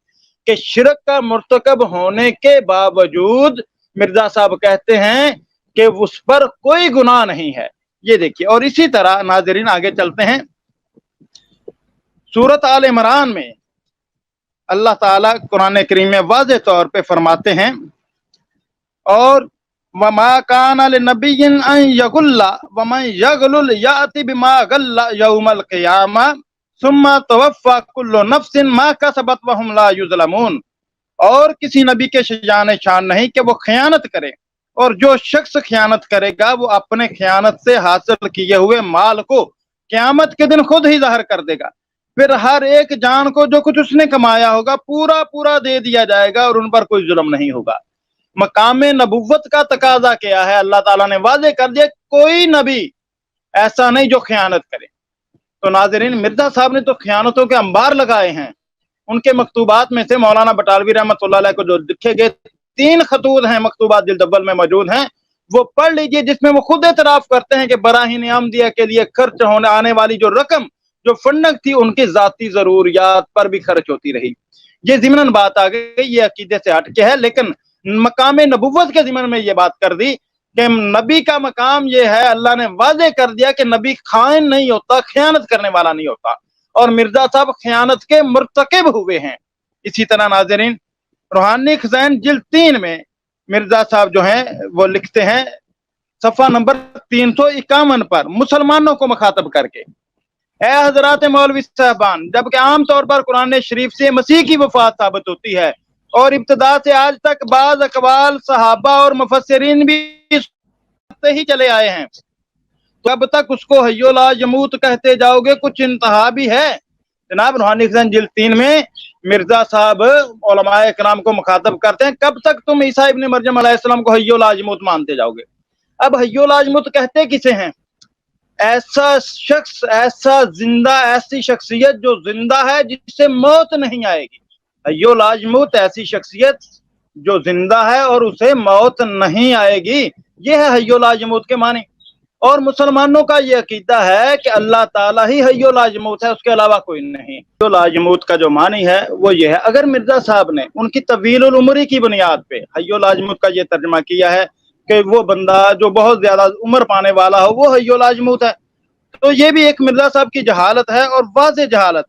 कि शिरक का मुर्तकब होने के बावजूद मिर्जा साहब कहते हैं कि उस पर कोई गुनाह नहीं है। ये देखिए, और इसी तरह नाज़रीन आगे चलते हैं। सूरत आल इमरान में अल्लाह ताला कुरान करीम में वाज़ेह तौर पे फरमाते हैं, और वमा काना लिनबिय्यिन अन यगुल्ला वमन यगलुल याति बिमा गल्ला यौमल क़ियामा सुम्मा तवफ़्फ़ा कुल्लु नफ्सिन मा कसबत व हुम ला युज़लमून। और किसी नबी के शान शान नहीं कि वो खयानत करे, और जो शख्स खयानत करेगा वो अपने खयानत से हासिल किए हुए माल को क़यामत के दिन खुद ही ज़ाहिर कर देगा। फिर हर एक जान को जो कुछ उसने कमाया होगा पूरा पूरा दे दिया जाएगा, और उन पर कोई जुल्म नहीं होगा। मकाम नबुव्वत का तकाजा क्या है, अल्लाह ताला ने वाज़ेह कर दिया, कोई नबी ऐसा नहीं जो खयानत करे। तो नाज़रीन, मिर्जा साहब ने तो खयानतों के अंबार लगाए हैं, उनके मकतूबात में से मौलाना बटालवी रहमतुल्लाह अलैह को जो लिखे गए 3 खतूत हैं, मकतूबात जिल्द अव्वल में मौजूद हैं, वो पढ़ लीजिए, जिसमें वो खुद एतराफ करते हैं कि बराहीन अहमदिया के लिए खर्च होने आने वाली जो रकम, जो फंडक थी, उनकी जाती जरूरियात पर भी खर्च होती रही। ये ज़िमनन बात आ गई, ये अकीदे से हट के है, लेकिन मकाम नबुव्वत के ज़िमन में ये बात कर दी कि नबी का मकाम ये है, अल्लाह ने वाज़े कर दिया कि नबी खाइन नहीं होता, खयानत करने वाला नहीं होता, और मिर्जा साहब खयानत के मुर्तकिब हुए हैं। इसी तरह नाज़रीन, रूहानी खज़ाइन जिल्द 3 में मिर्जा साहब जो हैं वो लिखते हैं सफ़ा नंबर 351 पर, मुसलमानों को मुखातब करके, ए हजरात मौलवी साहबान, जबकि आम तौर पर कुरान शरीफ से मसीह की वफात साबित होती है और इब्तदा से आज तक बाज़ अक़वाल सहाबा और मुफस्सिरीन भी ही चले आए हैं, तो अब तक उसको हय्यो ला यमूत कहते जाओगे, कुछ इंतहा भी है। जनाब रूहानी खज़ाइन जिल्द 3 में मिर्जा साहब उलमाए किराम को मुखातब करते हैं, कब तक तुम ईसा इब्न मरयम अलैहिस्सलाम को हय्यो ला यमूत मानते जाओगे। अब हय्यो ला यमूत कहते किसे हैं? ऐसा शख्स, ऐसा जिंदा, ऐसी शख्सियत जो जिंदा है जिससे मौत नहीं आएगी। हय्यो ला यमूत, ऐसी शख्सियत जो जिंदा है और उसे मौत नहीं आएगी, ये है हय्यो ला यमूत के मानी। और मुसलमानों का ये अकीदा है कि अल्लाह ताला ही हय्यो ला यमूत है, उसके अलावा कोई नहीं। हय्यो ला यमूत का जो मानी है वो ये है, अगर मिर्जा साहब ने उनकी तवीलुल उम्री की बुनियाद पे हय्यो ला यमूत का ये तर्जुमा किया है कि वो बंदा जो बहुत ज्यादा उम्र पाने वाला हो वो हय्यो ला यमूत है, तो ये भी एक मिर्जा साहब की जहालत है और वाज़े जहालत।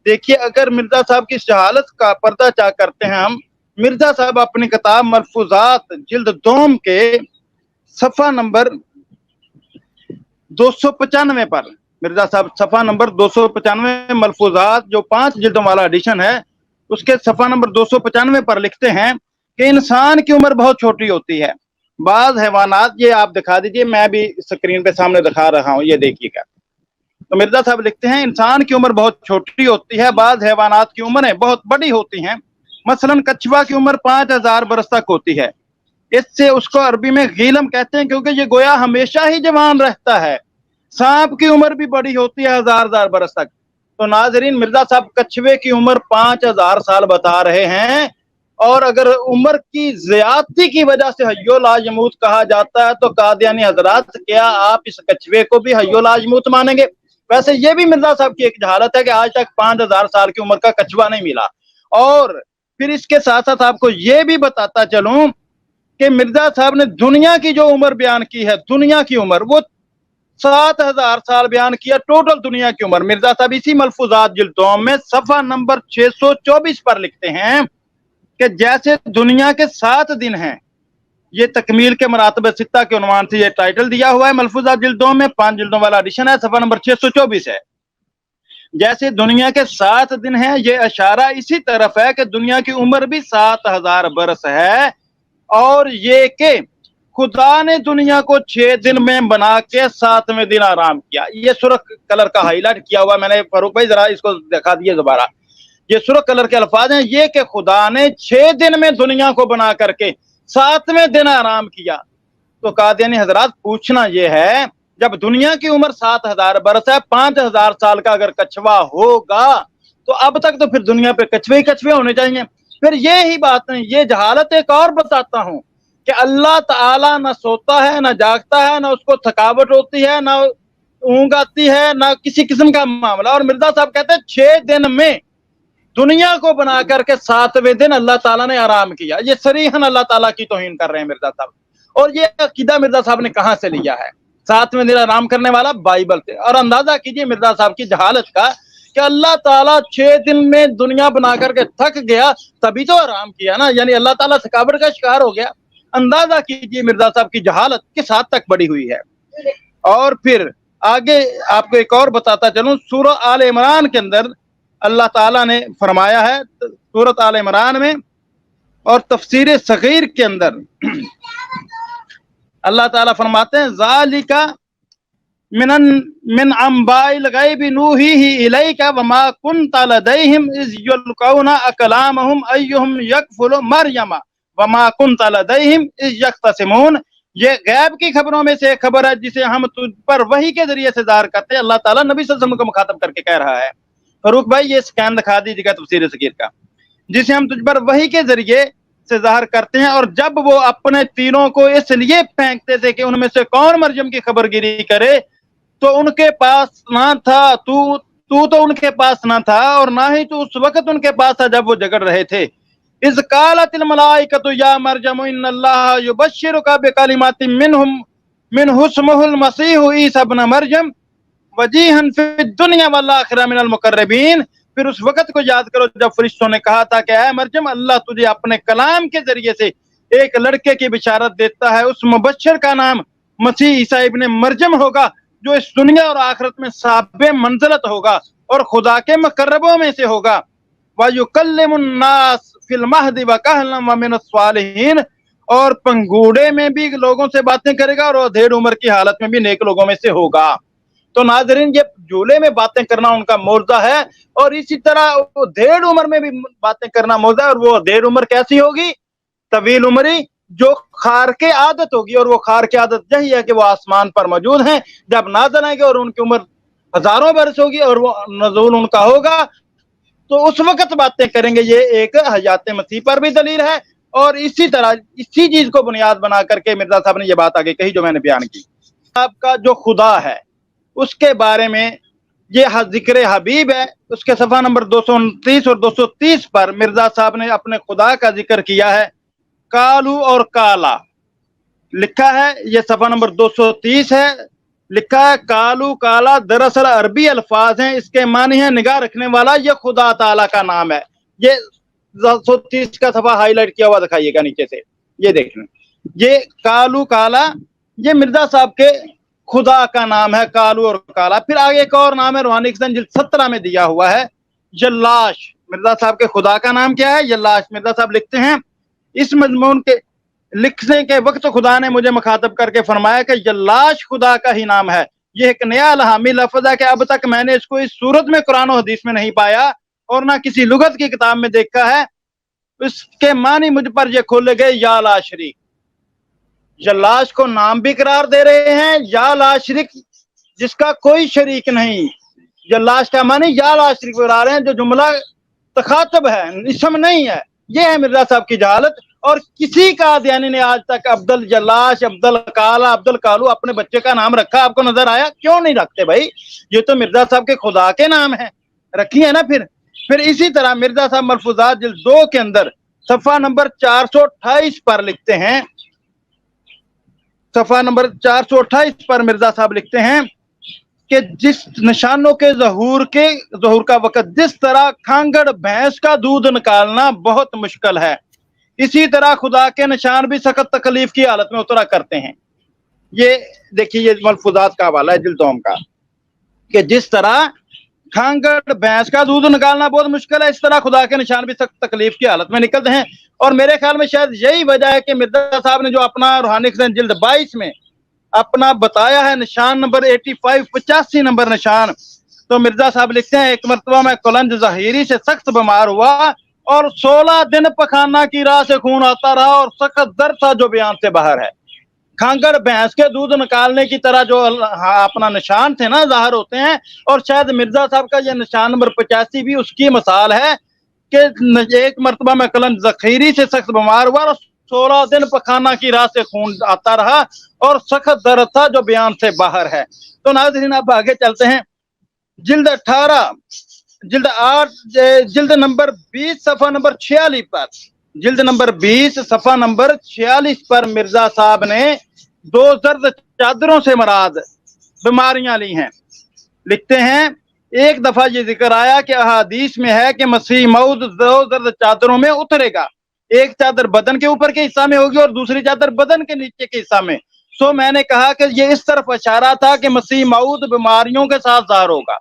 देखिए, अगर मिर्जा साहब की इस जहालत का पर्दा चाक करते हैं हम, मिर्जा साहब अपनी किताब मलफूजात जिल्द 2 के सफ़ा नंबर 295 पर, मिर्जा साहब सफ़ा नंबर 295 मलफूजात जो 5 जिल्दों वाला एडिशन है, उसके सफ़ा नंबर 295 पर लिखते हैं कि इंसान की उम्र बहुत छोटी होती है, बाज़ हैवानात, ये आप दिखा दीजिए, मैं भी स्क्रीन पे सामने दिखा रहा हूँ, ये देखिएगा। तो मिर्जा साहब लिखते हैं इंसान की उम्र बहुत छोटी होती है, बाज़ हैवानात की उम्रें बहुत बड़ी होती हैं। मसलन कछुआ की उम्र 5000 बरस तक होती है, इससे उसको अरबी में गीलम कहते हैं क्योंकि ये गोया हमेशा ही जवान रहता है। सांप की उम्र भी बड़ी होती है, हजार बरस तक। तो नाजरीन, मिर्जा साहब कछुए की उम्र 5000 साल बता रहे हैं, और अगर उम्र की ज्यादती की वजह से हय्यो ला यमूत कहा जाता है तो कादियानी हजरात, क्या आप इस कछुए को भी हय्यो ला यमूत मानेंगे? वैसे ये भी मिर्जा साहब की एक जहालत है कि आज तक 5000 साल की उम्र का कछुआ नहीं मिला। और फिर इसके साथ साथ आपको ये भी बताता चलूं कि मिर्जा साहब ने दुनिया की जो उम्र बयान की है, दुनिया की उम्र वो 7000 साल बयान किया, टोटल दुनिया की उम्र। मिर्जा साहब इसी मलफूजात जिल्द 2 में सफ़ा नंबर 624 पर लिखते हैं कि जैसे दुनिया के 7 दिन हैं, ये तकमील के मरातब सित्ता के उन्वान से ये टाइटल दिया हुआ है, मलफूजात जिल्द 2 में 5 जिल्दों वाला एडिशन है, सफ़ा नंबर 624 है। जैसे दुनिया के 7 दिन हैं, ये इशारा इसी तरफ है कि दुनिया की उम्र भी 7000 बरस है, और ये कि खुदा ने दुनिया को 6 दिन में बना के 7वें दिन आराम किया। ये सुर्ख कलर का हाईलाइट किया हुआ मैंने, फारूक भाई जरा इसको दिखा दिए दोबारा। ये सुर्ख कलर के अल्फाज हैं, ये कि खुदा ने 6 दिन में दुनिया को बना करके 7वें दिन आराम किया। तो कादियानी हजरात, पूछना ये है, जब दुनिया की उम्र 7000 बरस है, 5000 साल का अगर कछुआ होगा तो अब तक तो फिर दुनिया पे कछुए ही कछुए होने चाहिए। फिर ये ही बात नहीं, ये जहालत एक और बताता हूं कि अल्लाह ताला न सोता है, न जागता है, न उसको थकावट होती है, न ऊँग आती है, न किसी किस्म का मामला। और मिर्जा साहब कहते हैं 6 दिन में दुनिया को बना करके 7वें दिन अल्लाह ताला ने आराम किया। ये सरीहन अल्लाह ताला की तौहीन कर रहे हैं मिर्जा साहब। और ये अकीदा मिर्जा साहब ने कहां से लिया है? 7वें दिन आराम करने वाला बाइबल से। और अंदाजा कीजिए मिर्जा साहब की जहालत का कि अल्लाह ताला 6 दिन में दुनिया बना करके थक गया, तभी तो आराम किया ना, यानी अल्लाह ताला थकावट का शिकार हो गया। अंदाजा कीजिए मिर्जा साहब की जहालत किस हद तक बढ़ी हुई है। और फिर आगे आपको एक और बताता चलूं, सूरह आल इमरान के अंदर अल्लाह ताला ने फरमाया है, सूरत आल इमरान में और तफसीर सगीर के अंदर अल्लाह ताला फरमाते हैं, ज़ालिका मिन अंबाइल गैबि नूहीही इलैका वमा कुन्ता लदैहिम इज़ युल्कौना अकलामहुम अय्युहुम यकफुलु मरयमा वमा कुन्ता लदैहिम इज़ यख्तसिमून। ये गैब की खबरों में से एक खबर है जिसे हम तुझ पर वही के जरिए से ज़ाहिर करते हैं। अल्लाह ताला नबी सल्लल्लाहु अलैहि वसल्लम को मुखातब करके कह रहा है। फरूक भाई ये स्कैन दिखा दीजिएगा तफसीर सगीर का, जिसे हम तुझ पर वही के जरिए से ज़ाहिर करते हैं। और जब वो अपने तीरों को इसलिए फेंकते थे कि उनमें से कौन मरयम की खबरगिरी करे, तो उनके पास ना था, तू तो उनके पास ना था, और ना ही तू उस वक्त उनके पास था जब वो झगड़ रहे थे। इज़ क़ालतिल मलाइकतु या मरयम इन्नल्लाह युबश्शिरुका बिकलिमातिन मिन्हु इस्मुहुल मसीहु ईसा इब्न मरयम वजीहन फिद दुनिया वल आखिरह मिनल मुकर्रबीन। फिर उस वक्त को याद करो जब फरिश्तों ने कहा था कि ऐ मरयम, अल्लाह तुझे अपने कलाम के जरिए से एक लड़के की बिशारत देता है, उस मुबश्शिर का नाम मसीह ईसा इब्न मरयम होगा, जो इस दुनिया और आखिरत में साहिब मंज़िलत होगा और खुदा के मुकर्रबों में से होगा। व युकल्लिमुन नास फिल महदी व कहलन व मिनस सालिहीन, और पंगूड़े में भी लोगों से बातें करेगा और अधेड़ उम्र की हालत में भी नेक लोगों में से होगा। तो नाज़रीन, ये झूले में बातें करना उनका मौजज़ा है, और इसी तरह अधेड़ उम्र में भी बातें करना मौजज़ा है। और वो अधेड़ उम्र कैसी होगी? तवील उम्री, जो खार के आदत होगी, और वो खार की आदत यही है कि वो आसमान पर मौजूद हैं। जब नाज़िल आएंगे और उनकी उम्र हजारों बरस होगी और वो नज़ूल उनका होगा, तो उस वक्त बातें करेंगे। ये एक हयात मसीह पर भी दलील है, और इसी तरह इसी चीज को बुनियाद बना करके मिर्जा साहब ने ये बात आगे कही जो मैंने बयान की। आपका जो खुदा है उसके बारे में ये जिक्र हबीब है, उसके सफ़ा नंबर 229 और 230 पर मिर्जा साहब ने अपने खुदा का जिक्र किया है। कालू और काला लिखा है, ये सफ़ा नंबर 230 है। लिखा है कालू काला दरअसल अरबी अल्फाज हैं, इसके मानी है निगाह रखने वाला। ये खुदा ताला का नाम है। ये 230 का सफ़ा हाईलाइट किया हुआ दिखाइएगा नीचे से, ये देख लें। ये कालू काला ये मिर्जा साहब के खुदा का नाम है, कालू और काला। फिर आगे एक और नाम है रूहानी जिल्द 17 में दिया हुआ है, यल्लाश। मिर्जा साहब के खुदा का नाम क्या है? यल्लाश। मिर्जा साहब लिखते हैं, इस मजमून के लिखने के वक्त खुदा ने मुझे मुखातब करके फरमाया कि यल्लाश खुदा का ही नाम है। ये एक नया लहामी लफ्ज़ है कि अब तक मैंने इसको इस सूरत में कुरान और हदीस में नहीं पाया और ना किसी लुगत की किताब में देखा है। इसके मानी मुझ पर ये खोले गए या ला शरीक। यल्लाश को नाम भी करार दे रहे हैं, या ला शरीक, जिसका कोई शरीक नहीं। यल्लाश का मानी या ला शरीक बता रहे हैं, जो जुमला तखातब है, इसम नहीं है। ये है मिर्जा साहब की जहालत। और किसी कादियानी ने आज तक अब्दुल यल्लाश, अब्दुल काला, अब्दुल कालू अपने बच्चे का नाम रखा आपको नजर आया? क्यों नहीं रखते भाई? ये तो मिर्जा साहब के खुदा के नाम है, रखिए ना। फिर इसी तरह मिर्जा साहब मलफूजात जिल्द 2 के अंदर सफ़ा नंबर 428 पर लिखते हैं, सफ़ा नंबर 428 पर मिर्जा साहब लिखते हैं कि जिस निशानों के ज़हूर का वक़्त जिस तरह खांगड़ भैंस का दूध निकालना बहुत मुश्किल है, इसी तरह खुदा के निशान भी सख्त तकलीफ की हालत में उतरा करते हैं। ये देखिए, ये मलफूजात का हवाला है जिल्द 2 का, कि जिस तरह खांगड़ भैंस का दूध निकालना बहुत मुश्किल है, इस तरह खुदा के निशान भी सख्त तकलीफ की हालत में निकलते हैं। और मेरे ख्याल में शायद यही वजह है कि मिर्जा साहब ने जो अपना रूहानी जिल्द 22 में अपना बताया है निशान नंबर 85 नंबर निशान, तो मिर्जा साहब लिखते हैं, एक मरतबा मैं कुलंज ज़हीरी से सख्त बीमार हुआ और 16 दिन पखाना की राह से खून आता रहा और सख्त दर्द था जो बयान से बाहर है। खांगड़ भैंस के दूध निकालने की तरह जो अपना निशान थे ना जाहिर होते हैं, और शायद मिर्जा साहब का यह निशान नंबर 85 भी उसकी मिसाल है कि एक मरतबा मैं कुलंज ज़हीरी से सख्त बीमार हुआ और 16 दिन पखाना की राह से खून आता रहा और सख्त दर्द था जो बयान से बाहर है। तो नाज़रीन, अब आगे चलते हैं जिल्द 18, जिल्द 8, जिल्द नंबर 20 सफ़ा नंबर 46 पर, जिल्द नंबर 20 सफ़ा नंबर 46 पर मिर्जा साहब ने 2 जर्द चादरों से मराद बीमारियां ली हैं। लिखते हैं, एक दफा ये जिक्र आया कि अहादीस में है कि मसीह मऊद 2 जर्द चादरों में उतरेगा, एक चादर बदन के ऊपर के हिस्सा में होगी और दूसरी चादर बदन के नीचे के हिस्सा में। सो मैंने कहा कि ये इस तरफ इशारा था कि मसीह मऊद बीमारियों के साथ ज़ाहिर होगा,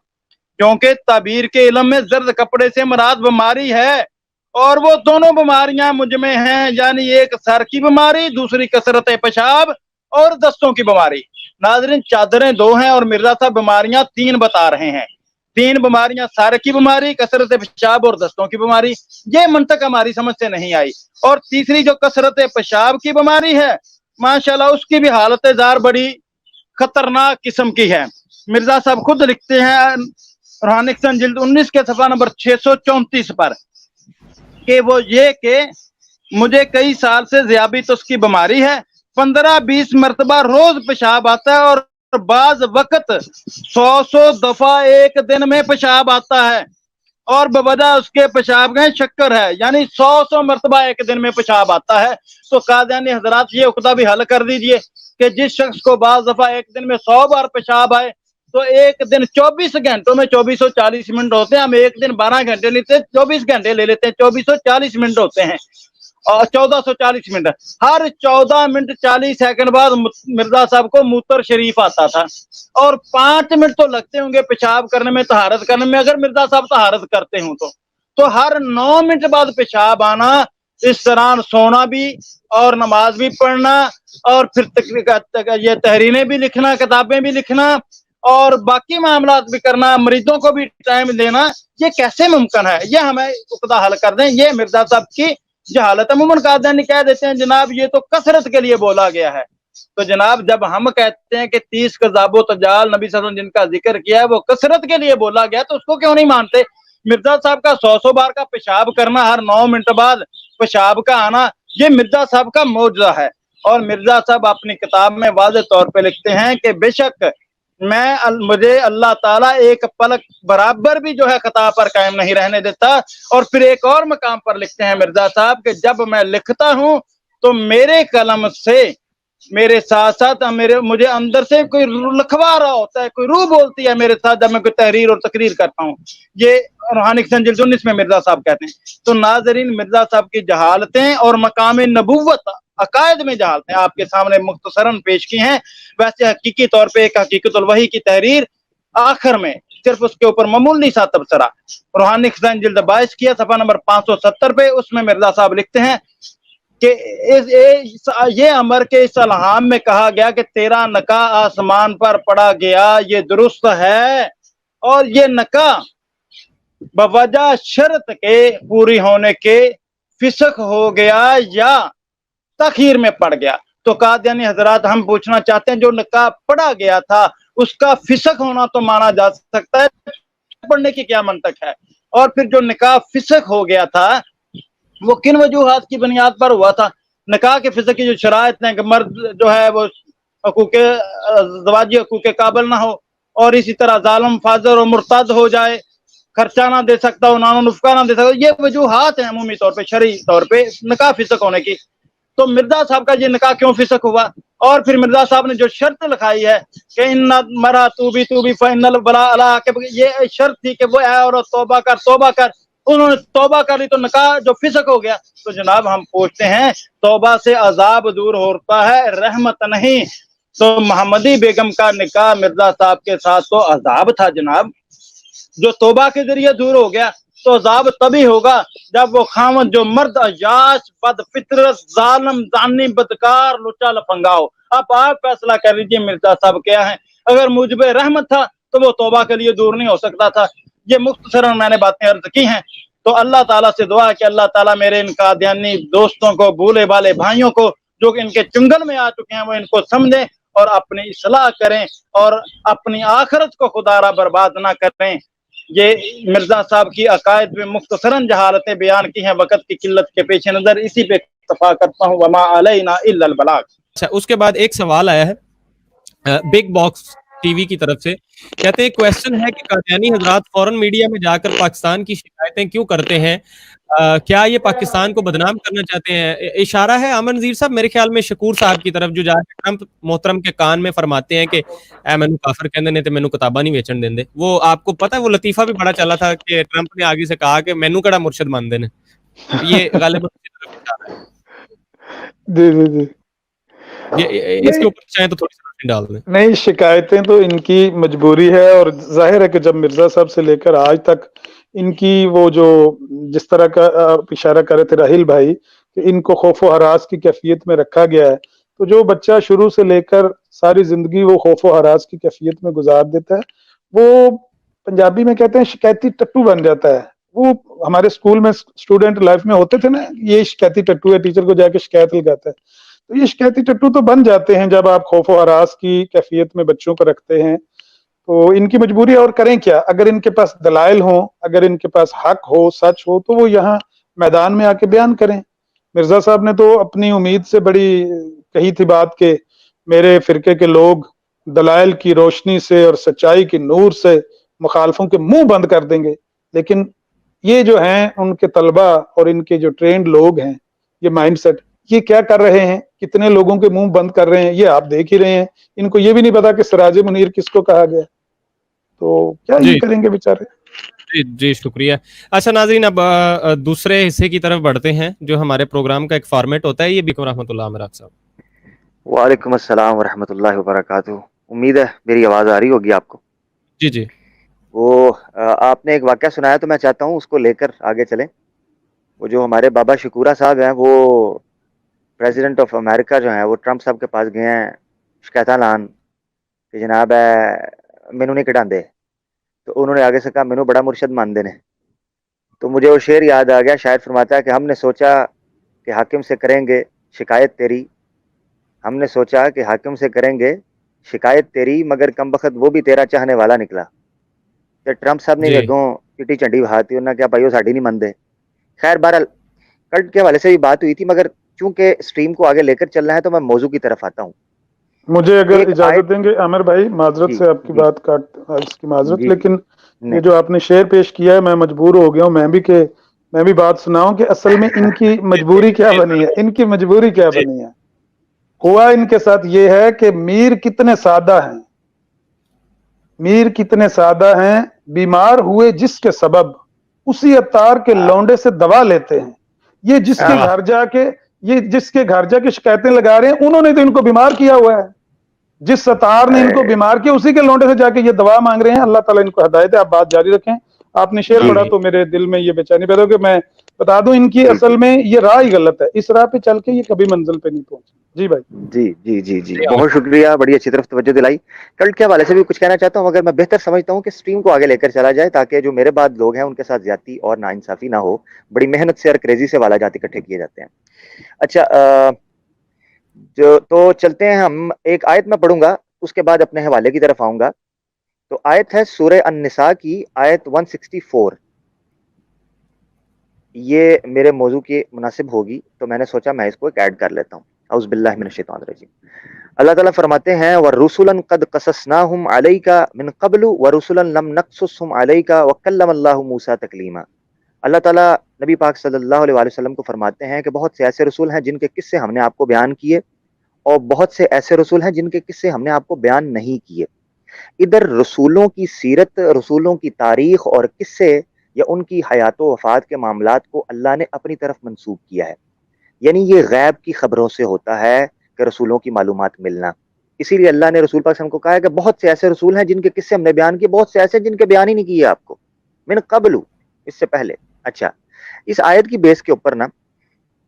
क्योंकि ताबीर के इल्म में जर्द कपड़े से मुराद बीमारी है, और वो दोनों बीमारियां मुझ में हैं, यानी एक सर की बीमारी, दूसरी कसरत पेशाब और दस्तों की बीमारी। नाज़रीन, चादरें 2 हैं और मिर्जा साहब बीमारियां 3 बता रहे हैं। 3 बीमारियां, सर की बीमारी, कसरत पेशाब और दस्तों की बीमारी। ये मंतक हमारी समझ से नहीं आई। और तीसरी जो कसरत पेशाब की बीमारी है, माशाल्लाह उसकी भी हालत जार बड़ी खतरनाक किस्म की है। मिर्जा साहब खुद लिखते हैं रूहानिक सन जिल्द 19 के सफा नंबर 634 पर, कि वो ये कि मुझे कई साल से ज़ियाबितस की बीमारी है, 15-20 मरतबा रोज पेशाब आता है और बाज वक्त 100 दफा एक दिन में पेशाब आता है, और बवजह उसके पेशाब में शक्कर है, यानी 100 मरतबा एक दिन में पेशाब आता है। तो कादियानी हजरात ये उकदा भी हल कर दीजिए कि जिस शख्स को बाज दफा एक दिन में 100 बार पेशाब आए तो एक दिन 24 घंटों में 2440 मिनट होते हैं। हम एक दिन 12 घंटे लेते हैं, 24 घंटे ले लेते हैं, 2440 मिनट होते हैं, और 1440 मिनट। हर 14 मिनट 40 सेकंड बाद मिर्जा साहब को मूत्र शरीफ आता था, और 5 मिनट तो लगते होंगे पेशाब करने में, तहारत करने में, अगर मिर्जा साहब तहारत करते हों तो हर 9 मिनट बाद पेशाब आना, इस तरह सोना भी और नमाज भी पढ़ना और फिर ये तहरीरें भी लिखना, किताबें भी लिखना और बाकी मामलात भी करना, मरीजों को भी टाइम देना, ये कैसे मुमकिन है? ये हमें उकदा हल कर दें। ये मिर्जा साहब की जहालत। अमूमन कादियानी कह देते हैं जनाब ये तो कसरत के लिए बोला गया है। तो जनाब जब हम कहते हैं कि 30 कज़ाबो तजाल नबी सल्लल्लाहु अलैहि वसल्लम जिनका जिक्र किया है वो कसरत के लिए बोला गया, तो उसको क्यों नहीं मानते? मिर्जा साहब का 100 बार का पेशाब करना, हर 9 मिनट बाद पेशाब का आना, ये मिर्जा साहब का मौजज़ा है। और मिर्जा साहब अपनी किताब में वाज़ेह तौर पे लिखते हैं कि बेशक मुझे अल्लाह ताला एक पलक बराबर भी जो है खता पर कायम नहीं रहने देता। और फिर एक और मकाम पर लिखते हैं मिर्जा साहब कि जब मैं लिखता हूँ तो मेरे कलम से मेरे साथ साथ मुझे अंदर से कोई लिखवा रहा होता है, कोई रूह बोलती है मेरे साथ जब मैं कोई तहरीर और तकरीर करता हूँ। ये रूहानिक सन जिल्द 19 में मिर्जा साहब कहते हैं। तो नाजरीन, मिर्जा साहब की जहालतें और मकाम नबुव्वत अकायद में जहालतें आपके सामने मुख्तसरन पेश की हैं। वैसे हकीकी तौर पे एक हकीकतुल वही की तहरीर आखिर में सिर्फ उसके ऊपर मामूली सा तबसरा रूहानिक सन जिल्द 22 किया सफा नंबर 570 पे, उसमें मिर्जा साहब लिखते हैं कि ये अमर के इस अलहाम में कहा गया कि तेरा नका आसमान पर पड़ा गया, ये दुरुस्त है, और ये नका बवजह शर्त के पूरी होने के फिसक हो गया या तखीर में पड़ गया। तो कादियानी हजरात हम पूछना चाहते हैं, जो नका पड़ा गया था उसका फिसक होना तो माना जा सकता है, पढ़ने की क्या मंतक है? और फिर जो निकाह फिसक हो गया था वो किन वजूहात की बुनियाद पर हुआ था? निकाह के फिसक की जो शराइत हैं कि मर्द जो है वो हकूके ज़वाजी हकूके काबिल ना हो, और इसी तरह जालिम फाजर और मुर्तद हो जाए, खर्चा ना दे सकता हो, नानो नुफका ना दे सकता, ये वजूहात हैं अमूमी तौर पे शरई तौर पे निकाह फिसक होने की। तो मिर्जा साहब का ये निकाह क्यों फिसक हुआ? और फिर मिर्जा साहब ने जो शर्त लिखाई है कि इन्ना मरा तू भी फाइनल बला अला, ये शर्त थी कि वो ऐ और तौबा कर, उन्होंने तौबा करी तो निकाह जो फिसक हो गया। तो जनाब हम पूछते हैं, तौबा से अजाब दूर होता है, रहमत नहीं। तो मोहम्मदी बेगम का निकाह मिर्जा साहब के साथ तो अजाब था जनाब, जो तौबा के जरिए दूर हो गया। तो अजाब तभी होगा जब वो खामद जो मर्द अयाश बद फितरत जालिम जानी बदकार लुचा लफंगा हो। अब आप फैसला कर लीजिए मिर्जा साहब क्या है। अगर मुजबे रहमत था तो वो तौबा के लिए दूर नहीं हो सकता था। ये मुख्तसरन मैंने बातें अर्ज की हैं। तो अल्लाह ताला से दुआ है कि अल्लाह ताला मेरे इन कादियानी दोस्तों को, भूले वाले भाइयों को जो इनके चुंगल में आ चुके हैं, वो इनको समझें और अपनी इस्लाह करें और अपनी आखिरत को खुदारा बर्बाद ना करें। ये मिर्जा साहब की अकायद में मुख्तसरन जहालतें बयान की हैं वक़्त की किल्लत के पेश नज़र। इसी पे इत्तफा करता हूँ, वमा अलैना इल्लल बलाग। अच्छा, उसके बाद एक सवाल आया है बिग बॉक्स टीवी की तरफ से। कहते हैं क्वेश्चन है कि कादियानी हजरात फौरन मीडिया में जाकर पाकिस्तान की शिकायतें क्यों करते हैं? क्या ये पाकिस्तान को बदनाम करना चाहते हैं? इशारा है अमन नज़ीर साहब मेरे ख्याल में शकूर साहब की तरफ, जो जाके ट्रंप मोहतरम के कान में फरमाते हैं कि ऐ मैनू काफिर कहंदे ने ते मैनू किताबा नहीं वेचन देंदे। वो आपको पता है वो लतीफा भी बड़ा चला था कि ट्रंप ने आगे से कहा कि मैनू कड़ा मुर्शद मानदे ने। ये गालिबन उसी तरफ इशारा है। जी ये इसके ऊपर चाहे तो थोड़ी सी रोशनी डाल दें। नहीं, शिकायतें तो इनकी मजबूरी है, और जाहिर है कि जब मिर्जा साहब से लेकर आज तक इनकी वो जो जिस तरह का इशारा कर रहे थे राहिल भाई कि इनको खौफ व हरास की कैफियत में रखा गया है, तो जो बच्चा शुरू से लेकर सारी जिंदगी वो खौफ व हरास की कैफियत में गुजार देता है, वो पंजाबी में कहते हैं शिकायती टट्टू बन जाता है। वो हमारे स्कूल में स्टूडेंट लाइफ में होते थे ना, ये शिकायती टट्टू है, टीचर को जाके शिकायत लगाता है। तो ये शिकायती टट्टू तो बन जाते हैं जब आप खौफ व हरास की कैफियत में बच्चों को रखते हैं। तो इनकी मजबूरी है, और करें क्या? अगर इनके पास दलाइल हो, अगर इनके पास हक हो, सच हो, तो वो यहाँ मैदान में आके बयान करें। मिर्जा साहब ने तो अपनी उम्मीद से बड़ी कही थी बात के मेरे फिरके के लोग दलाइल की रोशनी से और सच्चाई की नूर से मुखालफों के मुंह बंद कर देंगे। लेकिन ये जो हैं उनके तलबा और इनके जो ट्रेंड लोग हैं, ये माइंडसेट, ये क्या कर रहे हैं, कितने लोगों के मुंह बंद कर रहे हैं, ये आप देख ही रहे हैं। इनको ये भी नहीं पता कि सिराज मुनीर किसको कहा गया, तो क्या ये जी करेंगे बेचारे। जी जी, शुक्रिया। अच्छा नाज़रीन, अब दूसरे हिस्से की तरफ बढ़ते हैं, जो हमारे प्रोग्राम का एक फॉर्मेट होता है। ये बिकम रहमतुल्लाह अमरात साहब। वालेकुम अस्सलाम वरहमतुल्लाहि वबरकातुहू। उम्मीद है मेरी आवाज़ आ रही होगी आपको। जी जी वो आपने एक वाक़या सुनाया तो मैं चाहता हूँ उसको लेकर आगे चलें। वो जो हमारे बाबा शकूरा साहब हैं, वो प्रेसिडेंट ऑफ अमेरिका जो हैं, वो ट्रंप साहब के पास गए हैं शिकायतां लान कि जनाब मैनू नहीं कढ़ांदे। तो उन्होंने आगे से कहा मैनू बड़ा मुर्शद मानते ने। तो मुझे वो शेर याद आ गया, शायद फरमाता है कि हमने सोचा कि हाकिम से करेंगे शिकायत तेरी, हमने सोचा कि हाकिम से करेंगे शिकायत तेरी, मगर कमबख्त वो भी तेरा चाहने वाला निकला। तो ट्रंप साहब ने जी अगों चिट्टी झंडी बहाती, उन्होंने क्या भाई वो साड़ी नहीं मानते। खैर बहरहाल कल्ट के हवाले से भी बात हुई थी, मगर चूंकि स्ट्रीम को आगे लेकर चलना है तो मैं मौजू की तरफ आता हूँ। मुझे अगर एक इजाजत आयत, देंगे आमिर भाई, माजरत जी से आपकी जी बात काट इसकी माजरत, जी लेकिन नहीं ये जो आपने शेर पेश किया है, मैं मजबूर हो गया हूँ मैं भी बात सुनाऊं कि असल में इनकी मजबूरी क्या बनी है, इनकी मजबूरी क्या जी बनी है। हुआ इनके साथ ये है कि मीर कितने सादा हैं, मीर कितने सादा हैं, बीमार हुए जिसके सबब उसी अतार के लौंडे से दवा लेते हैं। ये जिसके वाह घर जाके ये जिसके घर जाके शिकायतें लगा रहे हैं, उन्होंने तो इनको बीमार किया हुआ है। जिस सतार ने इनको बीमार किया, उसी के लौंडे से जाके ये दवा मांग रहे हैं। अल्लाह ताला इनको हदायत है। आप बात जारी रखें। आपने शेर जी पढ़ा जी तो मेरे दिल में ये बेचैनी पैदा हो कि मैं बता दूं, इनकी जी असल में ये राह ही गलत है। इस राह पे चल के ये कभी मंजिल पे नहीं पहुंचे। जी भाई। जी जी जी जी, जी बहुत शुक्रिया, बड़ी अच्छी तरफ तवज्जो दिलाई। कल्ट के हवाले से भी कुछ कहना चाहता हूँ, मगर मैं बेहतर समझता हूँ कि स्ट्रीम को आगे लेकर चला जाए, ताकि जो मेरे बाद लोग हैं उनके साथ ज्यादती और नाइंसाफी ना हो। बड़ी मेहनत से और क्रेजी से वाला जात इकट्ठे किए जाते हैं। अच्छा, जो तो चलते हैं हम, एक आयत मैं पढ़ूंगा, उसके बाद अपने हवाले की तरफ आऊंगा। तो आयत है सूरह अन-निसा की आयत 164। ये मेरे मौजू के मुनासिब होगी, तो मैंने सोचा मैं इसको एक ऐड कर लेता हूँ। औज़ु बिल्लाहि मिनश शैतानिर रजीम। अल्लाह ताला फरमाते हैं व रुसुलन क़द क़ससनाहुम अलैका मिन क़ब्लु व रुसुलन लम नक़्सुसहुम अलैका व कल्लमल्लाहु मूसा तकलीमा। अल्लाह ताला नबी पाक सल्लल्लाहु अलैहि वसल्लम को फरमाते हैं कि बहुत से ऐसे रसूल हैं जिनके किस्से हमने आपको बयान किए, और बहुत से ऐसे रसूल हैं जिनके किस्से हमने आपको बयान नहीं किए। इधर रसूलों की सीरत, रसूलों की तारीख और किस्से या उनकी हयात व वफ़ात के मामलात को अल्लाह ने अपनी तरफ मंसूब किया है। यानी ये गैब की खबरों से होता है कि रसूलों की मालूमात मिलना। इसीलिए अल्लाह ने रसूल पाक सल्लल्लाहु अलैहि वसल्लम को कहा है कि बहुत से ऐसे रसूल हैं जिनके किस्से हमने बयान किए, बहुत से ऐसे जिनके बयान ही नहीं किए आपको, मिन क़ब्लु, इससे पहले। अच्छा, इस आयत की बेस के ऊपर ना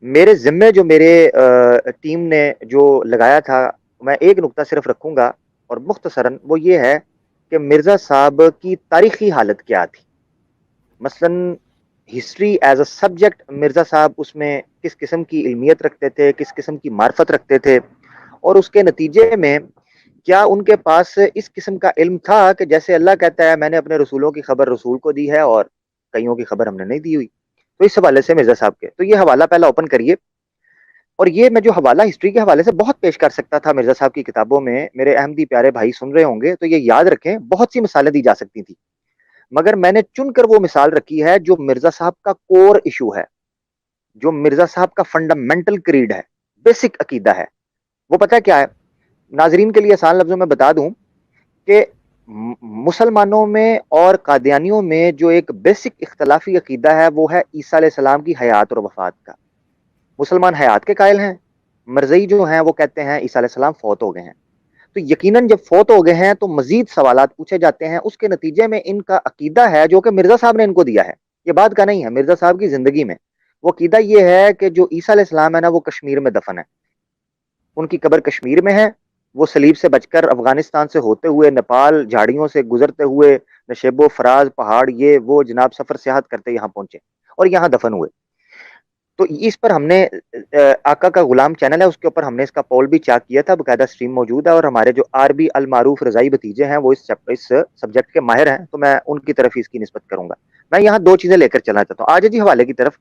मेरे ज़िम्मे जो मेरे टीम ने जो लगाया था, मैं एक नुक्ता सिर्फ रखूंगा और मुख्तसरन वो ये है कि मिर्ज़ा साहब की तारीखी हालत क्या थी। मसलन history as a subject, Mirza Sahab उसमें किस किस्म की इल्मियत रखते थे, किस किस्म की मार्फत रखते थे, और उसके नतीजे में क्या उनके पास इस किस्म का इल्म था कि जैसे अल्लाह कहता है मैंने अपने रसूलों की खबर रसूल को दी है और कईयों की खबर हमने नहीं दी हुई। तो इस हवाले से मिर्ज़ा साहब के, तो ये हवाला पहला ओपन करिए। और ये मैं जो हवाला हिस्ट्री के हवाले से बहुत पेश कर सकता था मिर्ज़ा साहब की किताबों में, मेरे अहमदी प्यारे भाई सुन रहे होंगे तो ये याद रखें, बहुत सी मिसालें दी जा सकती थी, मगर मैंने चुनकर वो मिसाल रखी है जो मिर्ज़ा साहब का कोर इशू है, जो मिर्ज़ा साहब का फंडामेंटल क्रीड है, बेसिक अकीदा है। वो पता क्या है, नाजरीन के लिए आसान लफ्जों में बता दूं कि मुसलमानों में और कादियानियों में जो एक बेसिक इख्तलाफी अकीदा है वो है ईसा अलैहिस्सलाम की हयात और वफात का। मुसलमान हयात के कायल हैं, मरज़ई जो हैं वो कहते हैं ईसा अलैहिस्सलाम फौत हो गए हैं। तो यकीनन जब फौत हो गए हैं तो मजीद सवालात पूछे जाते हैं, उसके नतीजे में इनका अकीदा है जो कि मिर्ज़ा साहब ने इनको दिया है, ये बात का नहीं है, मिर्ज़ा साहब की ज़िंदगी में वो अकीदा ये है कि जो ईसा अलैहिस्सलाम है ना वो कश्मीर में दफन है, उनकी कब्र कश्मीर में है। वो सलीब से बचकर अफगानिस्तान से होते हुए, नेपाल झाड़ियों से गुजरते हुए, नशेबो फराज पहाड़ ये वो जनाब सफ़र सियाहत करते यहाँ पहुंचे और यहाँ दफन हुए। تو اس پر ہم نے آقا کا غلام چینل ہے، اس کے اوپر ہم نے اس کا پول بھی چیک کیا تھا، باقاعدہ اسٹریم موجود ہے، اور ہمارے جو عربی المعروف رضائی بھتیجے ہیں وہ اس سبجیکٹ کے ماہر ہیں، تو میں ان کی طرف اس کی نسبت کروں گا۔ میں یہاں دو چیزیں لے کر چلنا چاہتا ہوں۔ آج جی حوالے کی طرف،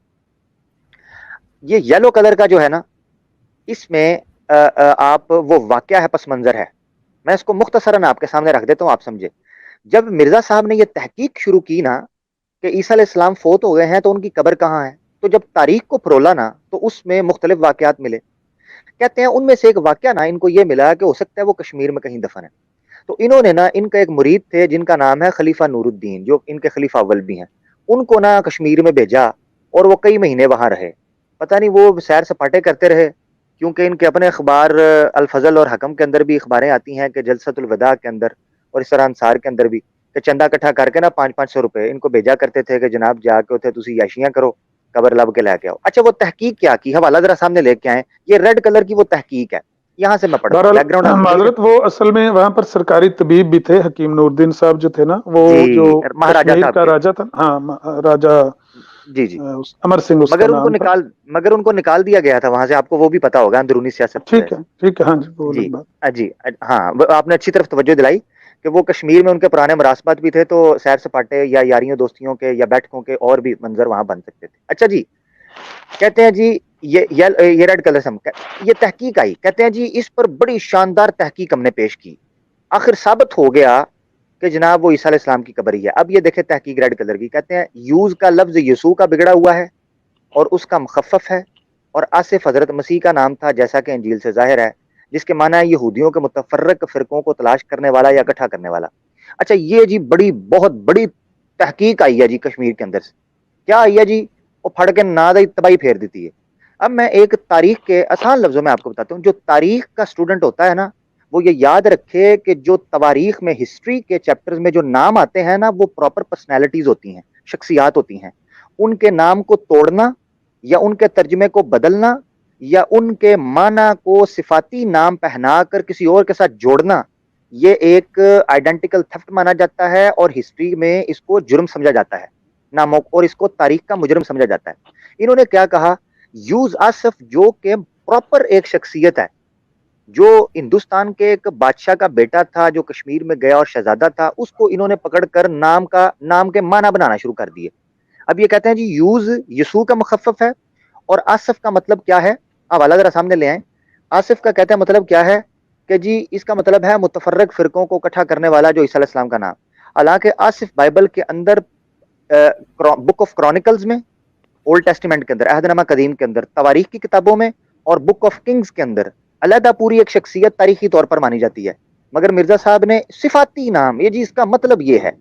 یہ یلو کلر کا جو ہے نا، اس میں آپ وہ واقعہ ہے، پس منظر ہے، میں اس کو مختصراً آپ کے سامنے رکھ دیتا ہوں، آپ سمجھے۔ جب مرزا صاحب نے یہ تحقیق شروع کی نا کہ عیسیٰ علیہ السلام فوت ہو گئے ہیں تو ان کی قبر کہاں ہے، تو جب تاریخ کو پرولا نا تو اس میں مختلف واقعات ملے۔ کہتے ہیں ان میں سے ایک واقعہ نا ان کو یہ ملا کہ ہو سکتا ہے وہ کشمیر میں کہیں دفن ہے۔ تو انہوں نے نا، ان کا ایک مرید تھے جن کا نام ہے خلیفہ نور الدین، جو ان کے خلیفہ اول بھی ہیں، ان کو نا کشمیر میں بھیجا اور وہ کئی مہینے وہاں رہے۔ پتہ نہیں وہ سیر سپاٹے کرتے رہے، کیونکہ ان کے اپنے اخبار الفضل اور حکم کے اندر بھی اخباریں آتی ہیں کہ جلسۃ الوداع کے اندر اور اس طرح انصار کے اندر بھی، کہ چندہ اکٹھا کر کے نا 500 روپے ان کو بھیجا کرتے تھے کہ جناب جا کے اتنے تسی یاشیاں کرو، قبر لب کے لے کے آؤ۔ اچھا وہ تحقیق کیا کی، حوالہ ذرا سامنے لے کے آئیں، یہ ریڈ کلر کی وہ تحقیق ہے، یہاں سے میں پڑھتا ہوں، بیک گراؤنڈ بہرحال معذرت، وہ اصل میں وہاں پر سرکاری طبیب بھی تھے، حکیم نور الدین صاحب جو تھے نا، وہ جی جو مہاراجہ کشمیر صاحب کا کے، راجا تھا، ہاں راجا جی جی، امر سنگھ اس کا نام تھا۔ مگر ان کو نکال دیا گیا تھا وہاں سے، آپ کو وہ بھی پتا ہوگا اندرونی سیاست ٹھیک ہے ٹھیک ہے، ہاں جی وہ جی الگ بات۔ جی ہاں، آپ نے اچھی طرف توجہ دلائی کہ وہ کشمیر میں ان کے پرانے مراسمات بھی تھے، تو سیر سپاٹے یا یاریوں دوستیوں کے یا بیٹھکوں کے اور بھی منظر وہاں بن سکتے تھے۔ اچھا جی، کہتے ہیں جی یہ ریڈ کلر سے یہ تحقیق آئی، کہتے ہیں جی اس پر بڑی شاندار تحقیق ہم نے پیش کی، آخر ثابت ہو گیا کہ جناب وہ عیسیٰ علیہ السلام کی قبر ہی ہے۔ اب یہ دیکھیں تحقیق ریڈ کلر کی، کہتے ہیں یوز کا لفظ یسوع کا بگڑا ہوا ہے اور اس کا مخفف ہے، اور آصف حضرت مسیح کا نام تھا جیسا کہ انجیل سے ظاہر ہے، جس کے معنی ہے یہودیوں کے متفرق فرقوں کو تلاش کرنے والا یا اکٹھا کرنے والا۔ اچھا یہ جی بہت بڑی تحقیق آئی ہے جی کشمیر کے اندر سے، کیا آئی ہے جی، وہ پھڑ کے نادئی تباہی پھیر دیتی ہے۔ اب میں ایک تاریخ کے آسان لفظوں میں آپ کو بتاتا ہوں، جو تاریخ کا اسٹوڈنٹ ہوتا ہے نا، وہ یہ یاد رکھے کہ جو تواریخ میں ہسٹری کے چیپٹرز میں جو نام آتے ہیں نا، وہ پراپر پرسنالٹیز ہوتی ہیں، شخصیات ہوتی ہیں، ان کے نام کو توڑنا یا ان کے ترجمے کو بدلنا یا ان کے معنی کو صفاتی نام پہنا کر کسی اور کے ساتھ جوڑنا، یہ ایک آئیڈینٹیکل تھفٹ مانا جاتا ہے، اور ہسٹری میں اس کو جرم سمجھا جاتا ہے ناموں، اور اس کو تاریخ کا مجرم سمجھا جاتا ہے۔ انہوں نے کیا کہا، یوز آصف جو کہ پراپر ایک شخصیت ہے، جو ہندوستان کے ایک بادشاہ کا بیٹا تھا جو کشمیر میں گیا اور شہزادہ تھا، اس کو انہوں نے پکڑ کر نام کے معنی بنانا شروع کر دیے۔ اب یہ کہتے ہیں جی یوز یسوع کا مخفف ہے، اور آصف کا مطلب کیا ہے، حوالہ ذرا سامنے لے آئیں۔ آصف کا کہتے ہیں مطلب کیا ہے کہ جی اس کا مطلب ہے متفرق فرقوں کو اکٹھا کرنے والا، جو عیسیٰ علیہ السلام کا نام۔ حالانکہ آصف بائبل کے اندر بک آف کرونیکلز میں، اولڈ ٹیسٹیمنٹ کے اندر، عہد نامہ قدیم کے اندر، تواریخ کی کتابوں میں، اور بک آف کنگز کے اندر علیحدہ پوری ایک شخصیت تاریخی طور پر مانی جاتی ہے، مگر مرزا صاحب نے صفاتی نام، یہ جی اس کا مطلب یہ ہے،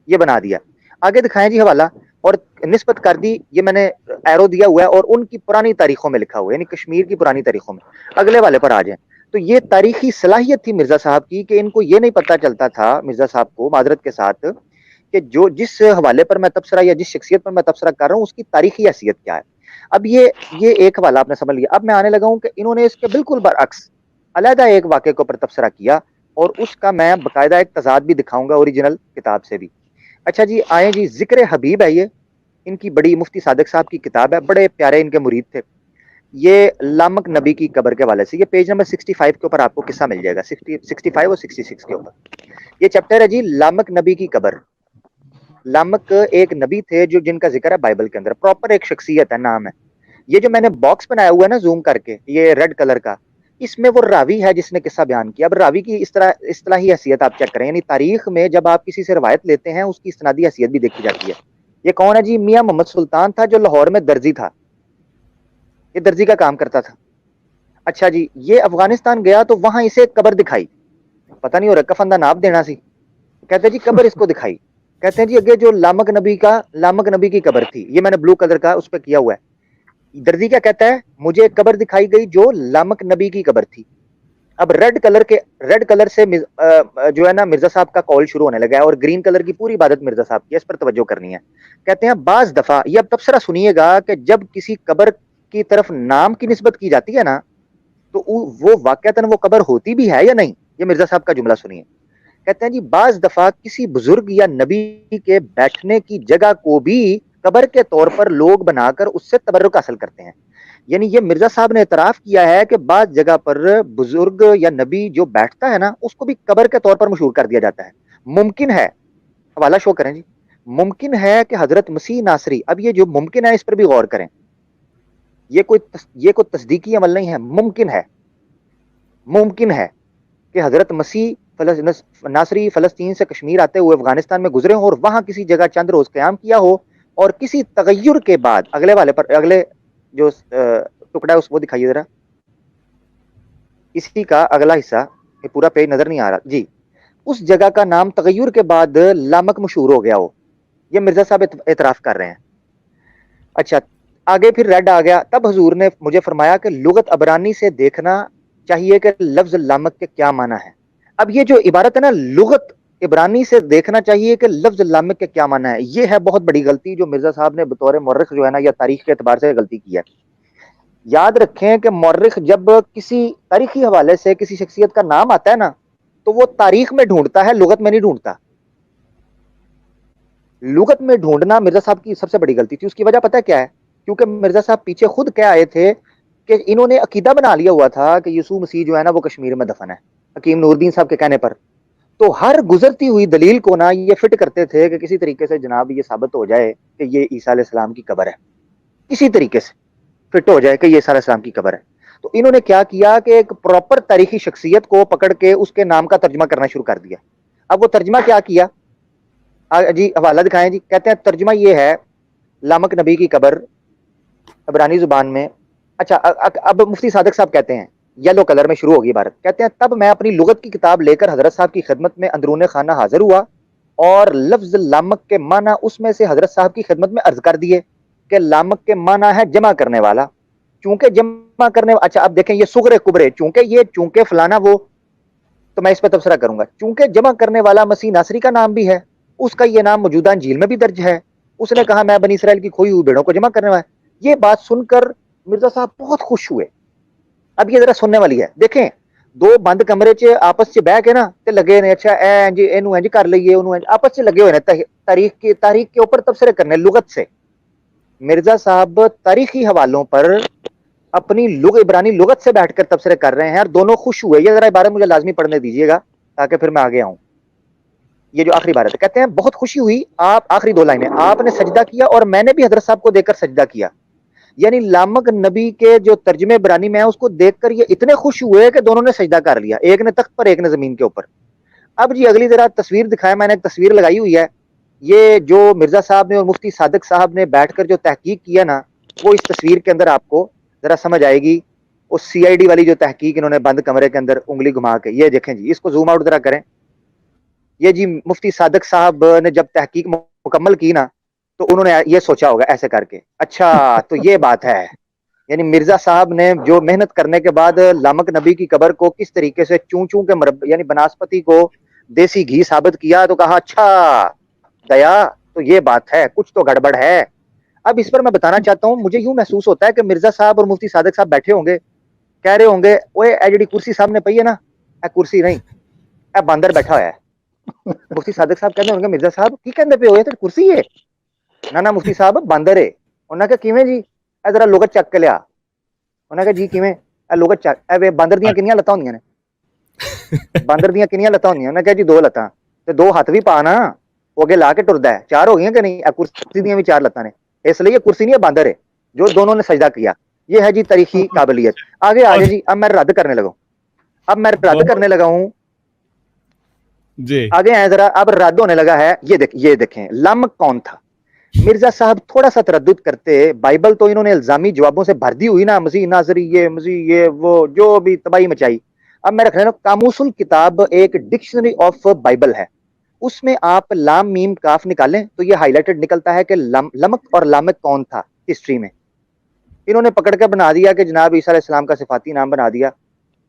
یہ بنا دیا۔ آگے دکھائیں جی حوالہ، اور نسبت کر دی، یہ میں نے ایرو دیا ہوا ہے، اور ان کی پرانی تاریخوں میں لکھا ہوا ہے، یعنی کشمیر کی پرانی تاریخوں میں۔ اگلے والے پر آ جائیں، تو یہ تاریخی صلاحیت تھی مرزا صاحب کی کہ ان کو یہ نہیں پتا چلتا تھا، مرزا صاحب کو معذرت کے ساتھ، کہ جس حوالے پر میں تبصرہ یا جس شخصیت پر میں تبصرہ کر رہا ہوں اس کی تاریخی حیثیت کیا ہے۔ اب یہ ایک حوالہ آپ نے سمجھ لیا۔ اب میں آنے لگا ہوں کہ انہوں نے اس کے بالکل برعکس علیحدہ ایک واقعے کے اوپر تبصرہ کیا، اور اس کا میں باقاعدہ ایک تضاد بھی دکھاؤں گا اوریجنل کتاب سے بھی۔ اچھا جی آئیں جی، ذکر حبیب ہے، یہ ان کی بڑی مفتی صادق صاحب کی کتاب ہے، بڑے پیارے ان کے مرید تھے۔ یہ لامک نبی کی قبر کے والے سے، یہ پیج نمبر 65 کے اوپر آپ کو قصہ مل جائے گا، 65 اور 66 کے اوپر یہ چیپٹر ہے جی، لامک نبی کی قبر۔ لامک ایک نبی تھے جن کا ذکر ہے بائبل کے اندر، پراپر ایک شخصیت ہے، نام ہے۔ یہ جو میں نے باکس بنایا ہوا ہے نا زوم کر کے، یہ ریڈ کلر کا، اس میں وہ راوی ہے جس نے قصہ بیان کیا۔ اب راوی کی اصطلاحی حیثیت آپ چیک کریں، یعنی تاریخ میں جب آپ کسی سے روایت لیتے ہیں اس کی اسنادی حیثیت بھی دیکھی جاتی ہے۔ یہ کون ہے جی، میاں محمد سلطان تھا جو لاہور میں درزی تھا، یہ درزی کا کام کرتا تھا۔ اچھا جی، یہ افغانستان گیا تو وہاں اسے ایک قبر دکھائی، پتہ نہیں ہو رہا کفن دا ناپ دینا سی، کہتے ہیں جی قبر اس کو دکھائی، کہتے ہیں جی اگے جو لامک نبی کی قبر تھی، یہ میں نے بلو کلر کا اس پہ کیا ہوا ہے۔ درزی کیا کہتا ہے، مجھے ایک قبر دکھائی گئی جو لامک نبی کی قبر تھی۔ اب ریڈ کلر سے جو ہے نا مرزا صاحب کا کال شروع ہونے لگا ہے، اور گرین کلر کی پوری عبادت مرزا صاحب کی، اس پر توجہ کرنی ہے۔ کہتے ہیں بعض دفعہ، یہ اب تبصرہ سنیے گا، کہ جب کسی قبر کی طرف نام کی نسبت کی جاتی ہے نا، تو وہ واقعتاً وہ قبر ہوتی بھی ہے یا نہیں، یہ مرزا صاحب کا جملہ سنیے۔ کہتے ہیں جی بعض دفعہ کسی بزرگ یا نبی کے بیٹھنے کی جگہ کو بھی قبر کے طور پر لوگ بنا کر اس سے تبرک حاصل کرتے ہیں. یعنی یہ مرزا صاحب نے اعتراف کیا ہے کہ بعض جگہ پر بزرگ یا نبی جو بیٹھتا ہے نا اس کو بھی قبر کے طور پر مشہور کر دیا جاتا ہے. ممکن ہے، حوالہ شو کریں جی، ممکن ہے کہ حضرت مسیح ناصری، اب یہ جو ممکن ہے اس پر بھی غور کریں، یہ کوئی تصدیقی عمل نہیں ہے، ممکن ہے کہ حضرت مسیح ناصری فلسطین سے کشمیر آتے ہوئے افغانستان میں گزرے ہوں اور وہاں کسی جگہ چند روز قیام کیا ہو، اور کسی تغیر کے بعد اگلے والے پر، اگلے جو ٹکڑا ہے اس وہ دکھائیے ذرا، اسی کا اگلا حصہ، یہ پورا پیج نظر نہیں آ رہا جی، اس جگہ کا نام تغیر کے بعد لامک مشہور ہو گیا ہو. یہ مرزا صاحب اعتراف کر رہے ہیں. اچھا آگے پھر ریڈ آ گیا. تب حضور نے مجھے فرمایا کہ لغت عبرانی سے دیکھنا چاہیے کہ لفظ لامک کے کیا معنی ہے. اب یہ جو عبارت ہے نا، لغت عبرانی سے دیکھنا چاہیے کہ لفظ لامک کے کیا معنی ہے، یہ ہے بہت بڑی غلطی جو مرزا صاحب نے بطور مورخ جو ہے نا یا تاریخ کے اعتبار سے غلطی کی ہے. یاد رکھیں کہ مورخ جب کسی تاریخی حوالے سے کسی شخصیت کا نام آتا ہے نا تو وہ تاریخ میں ڈھونڈتا ہے، لغت میں نہیں ڈھونڈتا. لغت میں ڈھونڈنا مرزا صاحب کی سب سے بڑی غلطی تھی. اس کی وجہ پتہ کیا ہے؟ کیونکہ مرزا صاحب پیچھے خود کہہ آئے تھے کہ انہوں نے عقیدہ بنا لیا ہوا تھا کہ یسوع مسیح جو ہے نا وہ کشمیر میں دفن ہے، حکیم نور الدین صاحب کے کہنے پر. تو ہر گزرتی ہوئی دلیل کو نا یہ فٹ کرتے تھے کہ کسی طریقے سے جناب یہ ثابت ہو جائے کہ یہ عیسیٰ علیہ السلام کی قبر ہے، کسی طریقے سے فٹ ہو جائے کہ یہ عیسیٰ علیہ السلام کی قبر ہے. تو انہوں نے کیا کیا کہ ایک پراپر تاریخی شخصیت کو پکڑ کے اس کے نام کا ترجمہ کرنا شروع کر دیا. اب وہ ترجمہ کیا کیا جی، حوالہ دکھائیں جی. کہتے ہیں ترجمہ یہ ہے، لامک نبی کی قبر عبرانی زبان میں. اچھا اب مفتی صادق صاحب کہتے ہیں، یلو کلر میں شروع ہوگی عبارت، کہتے ہیں تب میں اپنی لغت کی کتاب لے کر حضرت صاحب کی خدمت میں اندرون خانہ حاضر ہوا اور لفظ لامک کے معنی اس میں سے حضرت صاحب کی خدمت میں عرض کر دیے کہ لامک کے معنی ہے جمع کرنے والا. چونکہ جمع کرنے، اچھا اب دیکھیں یہ صغرے کبرے، چونکہ فلانا وہ، تو میں اس پہ تبصرہ کروں گا. چونکہ جمع کرنے والا مسیح ناصری کا نام بھی ہے، اس کا یہ نام موجودہ انجیل میں بھی درج ہے. اس نے کہا میں بنی اسرائیل کی کھوئی ہوئی بھیڑوں کو جمع کرنے والا. یہ بات سن کر مرزا صاحب بہت خوش ہوئے. اب یہ ذرا سننے والی ہے، دیکھیں دو بند کمرے چ آپس چ بہ کے نا تے لگے نے، اچھا اے جی اینو انج کر لئیے، اونوں آپس چ لگے ہوئے نے تاریخ کے اوپر تبصرے کرنے لغت سے. مرزا صاحب تاریخی حوالوں پر اپنی عبرانی لغت سے بیٹھ کر تبصرے کر رہے ہیں اور دونوں خوش ہوئے. یہ ذرا عبارت مجھے لازمی پڑھنے دیجیے گا تاکہ پھر میں آگے آؤں. یہ جو آخری عبارت ہے، کہتے ہیں بہت خوشی ہوئی، آپ آخری دو لائنیں، آپ نے سجدہ کیا اور میں نے بھی حضرت صاحب کو دیکھ کر سجدہ کیا. یعنی لامک نبی کے جو ترجمے عبرانی میں اس کو دیکھ کر یہ اتنے خوش ہوئے کہ دونوں نے سجدہ کر لیا، ایک نے تخت پر ایک نے زمین کے اوپر. اب جی اگلی ذرا تصویر دکھائے، میں نے ایک تصویر لگائی ہوئی ہے. یہ جو مرزا صاحب نے اور مفتی صادق صاحب نے بیٹھ کر جو تحقیق کیا نا وہ اس تصویر کے اندر آپ کو ذرا سمجھ آئے گی. اس سی آئی ڈی والی جو تحقیق انہوں نے بند کمرے کے اندر انگلی گھما کے، یہ دیکھیں جی، اس کو زوم آؤٹ ذرا کریں. یہ جی مفتی صادق صاحب نے جب تحقیق مکمل کی نا تو انہوں نے یہ سوچا ہوگا ایسے کر کے، اچھا تو یہ بات ہے. یعنی مرزا صاحب نے جو محنت کرنے کے بعد لامک نبی کی قبر کو کس طریقے سے چون چون کے یعنی بناسپتی کو دیسی گھی ثابت کیا تو کہا اچھا دیا تو یہ بات ہے، کچھ تو گڑبڑ ہے. اب اس پر میں بتانا چاہتا ہوں، مجھے یوں محسوس ہوتا ہے کہ مرزا صاحب اور مفتی صادق صاحب بیٹھے ہوں گے، کہہ رہے ہوں گے اوے اے جڑی کرسی سامنے پئی ہے نا، اے کرسی نہیں، اے باندر بیٹھا ہوا ہے. مفتی صادق صاحب کہتے ہوں گے مرزا صاحب کی کہندے پے ہوئے تے کرسی ہے نا مفتی صاحب باندر ہے. انہاں کہ کیویں جی؟ اے ذرا لغت چک کے لیا. انہاں کہ جی کیویں؟ اے لغت چک، اے باندر دیاں کنیاں لتاں ہوندیاں نے؟ باندر دیاں کنیاں لتاں ہوندیاں؟ انہاں کہ جی دو لتاں تے دو ہاتھ بھی پا نا، وہ اگے لا کے ٹردا ہے، چار ہو گئیاں کہ نہیں؟ اے کرسی دیاں بھی چار لتاں نے، اس لیے یہ کرسی نہیں ہے باندر ہے جو دونوں نے سجدہ کیا. یہ ہے جی تاریخی قابلیت. آگے آگے جی اب میں رد کرنے لگا ہوں جی آگے آئے ذرا. اب رد ہونے لگا ہے. یہ دیکھیں لامک کون تھا. مرزا صاحب تھوڑا سا تردد کرتے، بائبل تو انہوں نے الزامی جوابوں سے بھر دی ہوئی نا، مسیح ناصری یہ مسیح یہ وہ جو بھی تباہی مچائی. اب میں رکھ لینا قاموس الکتاب ایک ڈکشنری آف بائبل ہے، اس میں آپ لام میم کاف نکالیں تو یہ ہائی لائٹڈ نکلتا ہے کہ لمک اور لامک کون تھا ہسٹری میں. انہوں نے پکڑ کر بنا دیا کہ جناب عیسیٰ علیہ السلام کا صفاتی نام بنا دیا،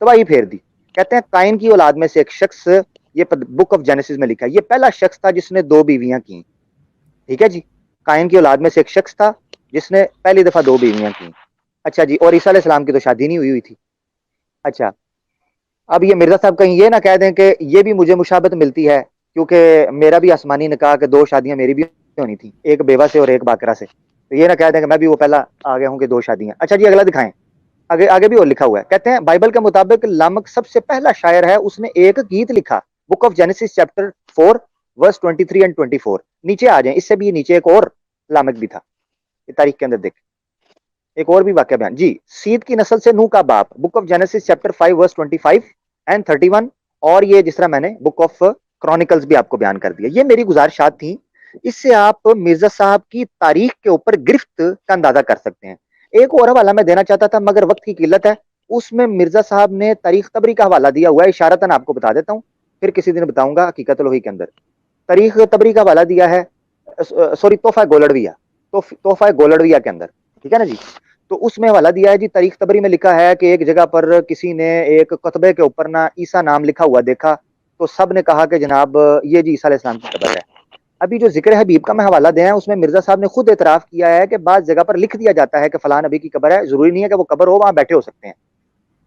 تباہی پھیر دی. کہتے ہیں قائن کی اولاد میں سے ایک شخص، یہ بک آف جینیسس میں لکھا ہے، یہ پہلا شخص تھا جس نے 2 بیویاں کی. ٹھیک ہے جی، قائن کی اولاد میں سے ایک شخص تھا جس نے پہلی دفعہ 2 بیویاں کی. اچھا جی، اور عیسیٰ علیہ السلام کی تو شادی نہیں ہوئی تھی. اچھا اب یہ مرزا صاحب کہیں یہ نہ کہہ دیں کہ یہ بھی مجھے مشابہت ملتی ہے کیونکہ میرا بھی آسمانی نکاح کہ 2 شادیاں میری بھی होनी थी, एक बेवा से और एक बाकरा से, तो ये ना कह दें कि मैं भी वो पहला आ गया हूँ कि 2 शादियां। अच्छा जी अगला दिखाएं, आगे आगे भी और लिखा हुआ है, कहते हैं बाइबल के मुताबिक लामक सबसे पहला शायर है, उसने एक गीत लिखा, Book of Genesis chapter 4 verse 23 and 24। नीचे आ जाएं, इससे भी नीचे एक और लामक भी था, ये तारीख के अंदर देख एक और भी वाक्य बयान जी, सीद की नस्ल से नूह का बाप, Book of Genesis chapter 5 verse 25 and 31। और ये जिस तरह मैंने बुक ऑफ क्रॉनिकल्स भी आपको बयान कर दिया। ये मेरी गुजारिशात थी, इससे आप मिर्जा साहब की तारीख के ऊपर गिरफ्त का अंदाजा कर सकते हैं। एक और हवाला मैं देना चाहता था मगर वक्त की किल्लत है, उसमें मिर्जा साहब ने तारीख तबरी का हवाला दिया हुआ है, इशारतन आपको बता देता हूँ, फिर किसी दिन बताऊंगा हकीकतुल वही के अंदर। तारीख तबरी का हवाला दिया है, सॉरी तोहफा गोलड़विया, तोहफा गोलड़विया के अंदर, ठीक है ना जी। तो उसमें हवाला दिया है जी, तारीख तबरी में लिखा है कि एक जगह पर किसी ने एक कतबे के ऊपर ना ईसा नाम लिखा हुआ देखा, तो सब ने कहा कि जनाब ये जी ईसा अलैहिस्सलाम की कब्र है। अभी जो जिक्र हबीब का मैं हवाला दिया है उसमें मिर्जा साहब ने खुद एतराफ किया है कि बाज़ जगह पर लिख दिया जाता है कि फलां नबी की कब्र है, जरूरी नहीं है कि वो कब्र हो, वहां बैठे हो सकते हैं।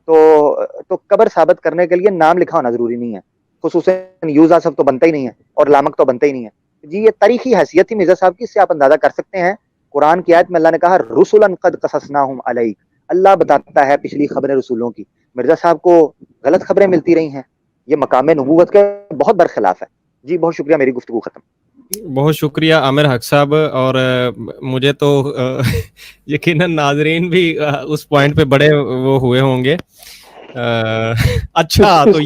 तो कब्र साबित करने के लिए नाम लिखा होना जरूरी नहीं है, खुसूसन यूज़ा सब तो बनता ही नहीं है और लामक तो बनता ही नहीं है जी। ये तारीखी हैसियत थी मिर्जा साहब की, इससे आप अंदाजा कर सकते हैं। कुरान की आयत में अल्लाह ने कहा रुसुलन कद कससनाहुम अलैक, अल्लाह बताता है पिछली खबरें रसूलों की। मिर्जा साहब को गलत खबरें मिलती रही हैं, ये मकाम नबूवत के बहुत बरखिलाफ है जी। बहुत शुक्रिया, मेरी गुफ्तगू खत्म। बहुत शुक्रिया आमिर हक साहब। और मुझे तो यकीनन नाजरीन भी उस पॉइंट पे बड़े वो हुए होंगे। अच्छा तो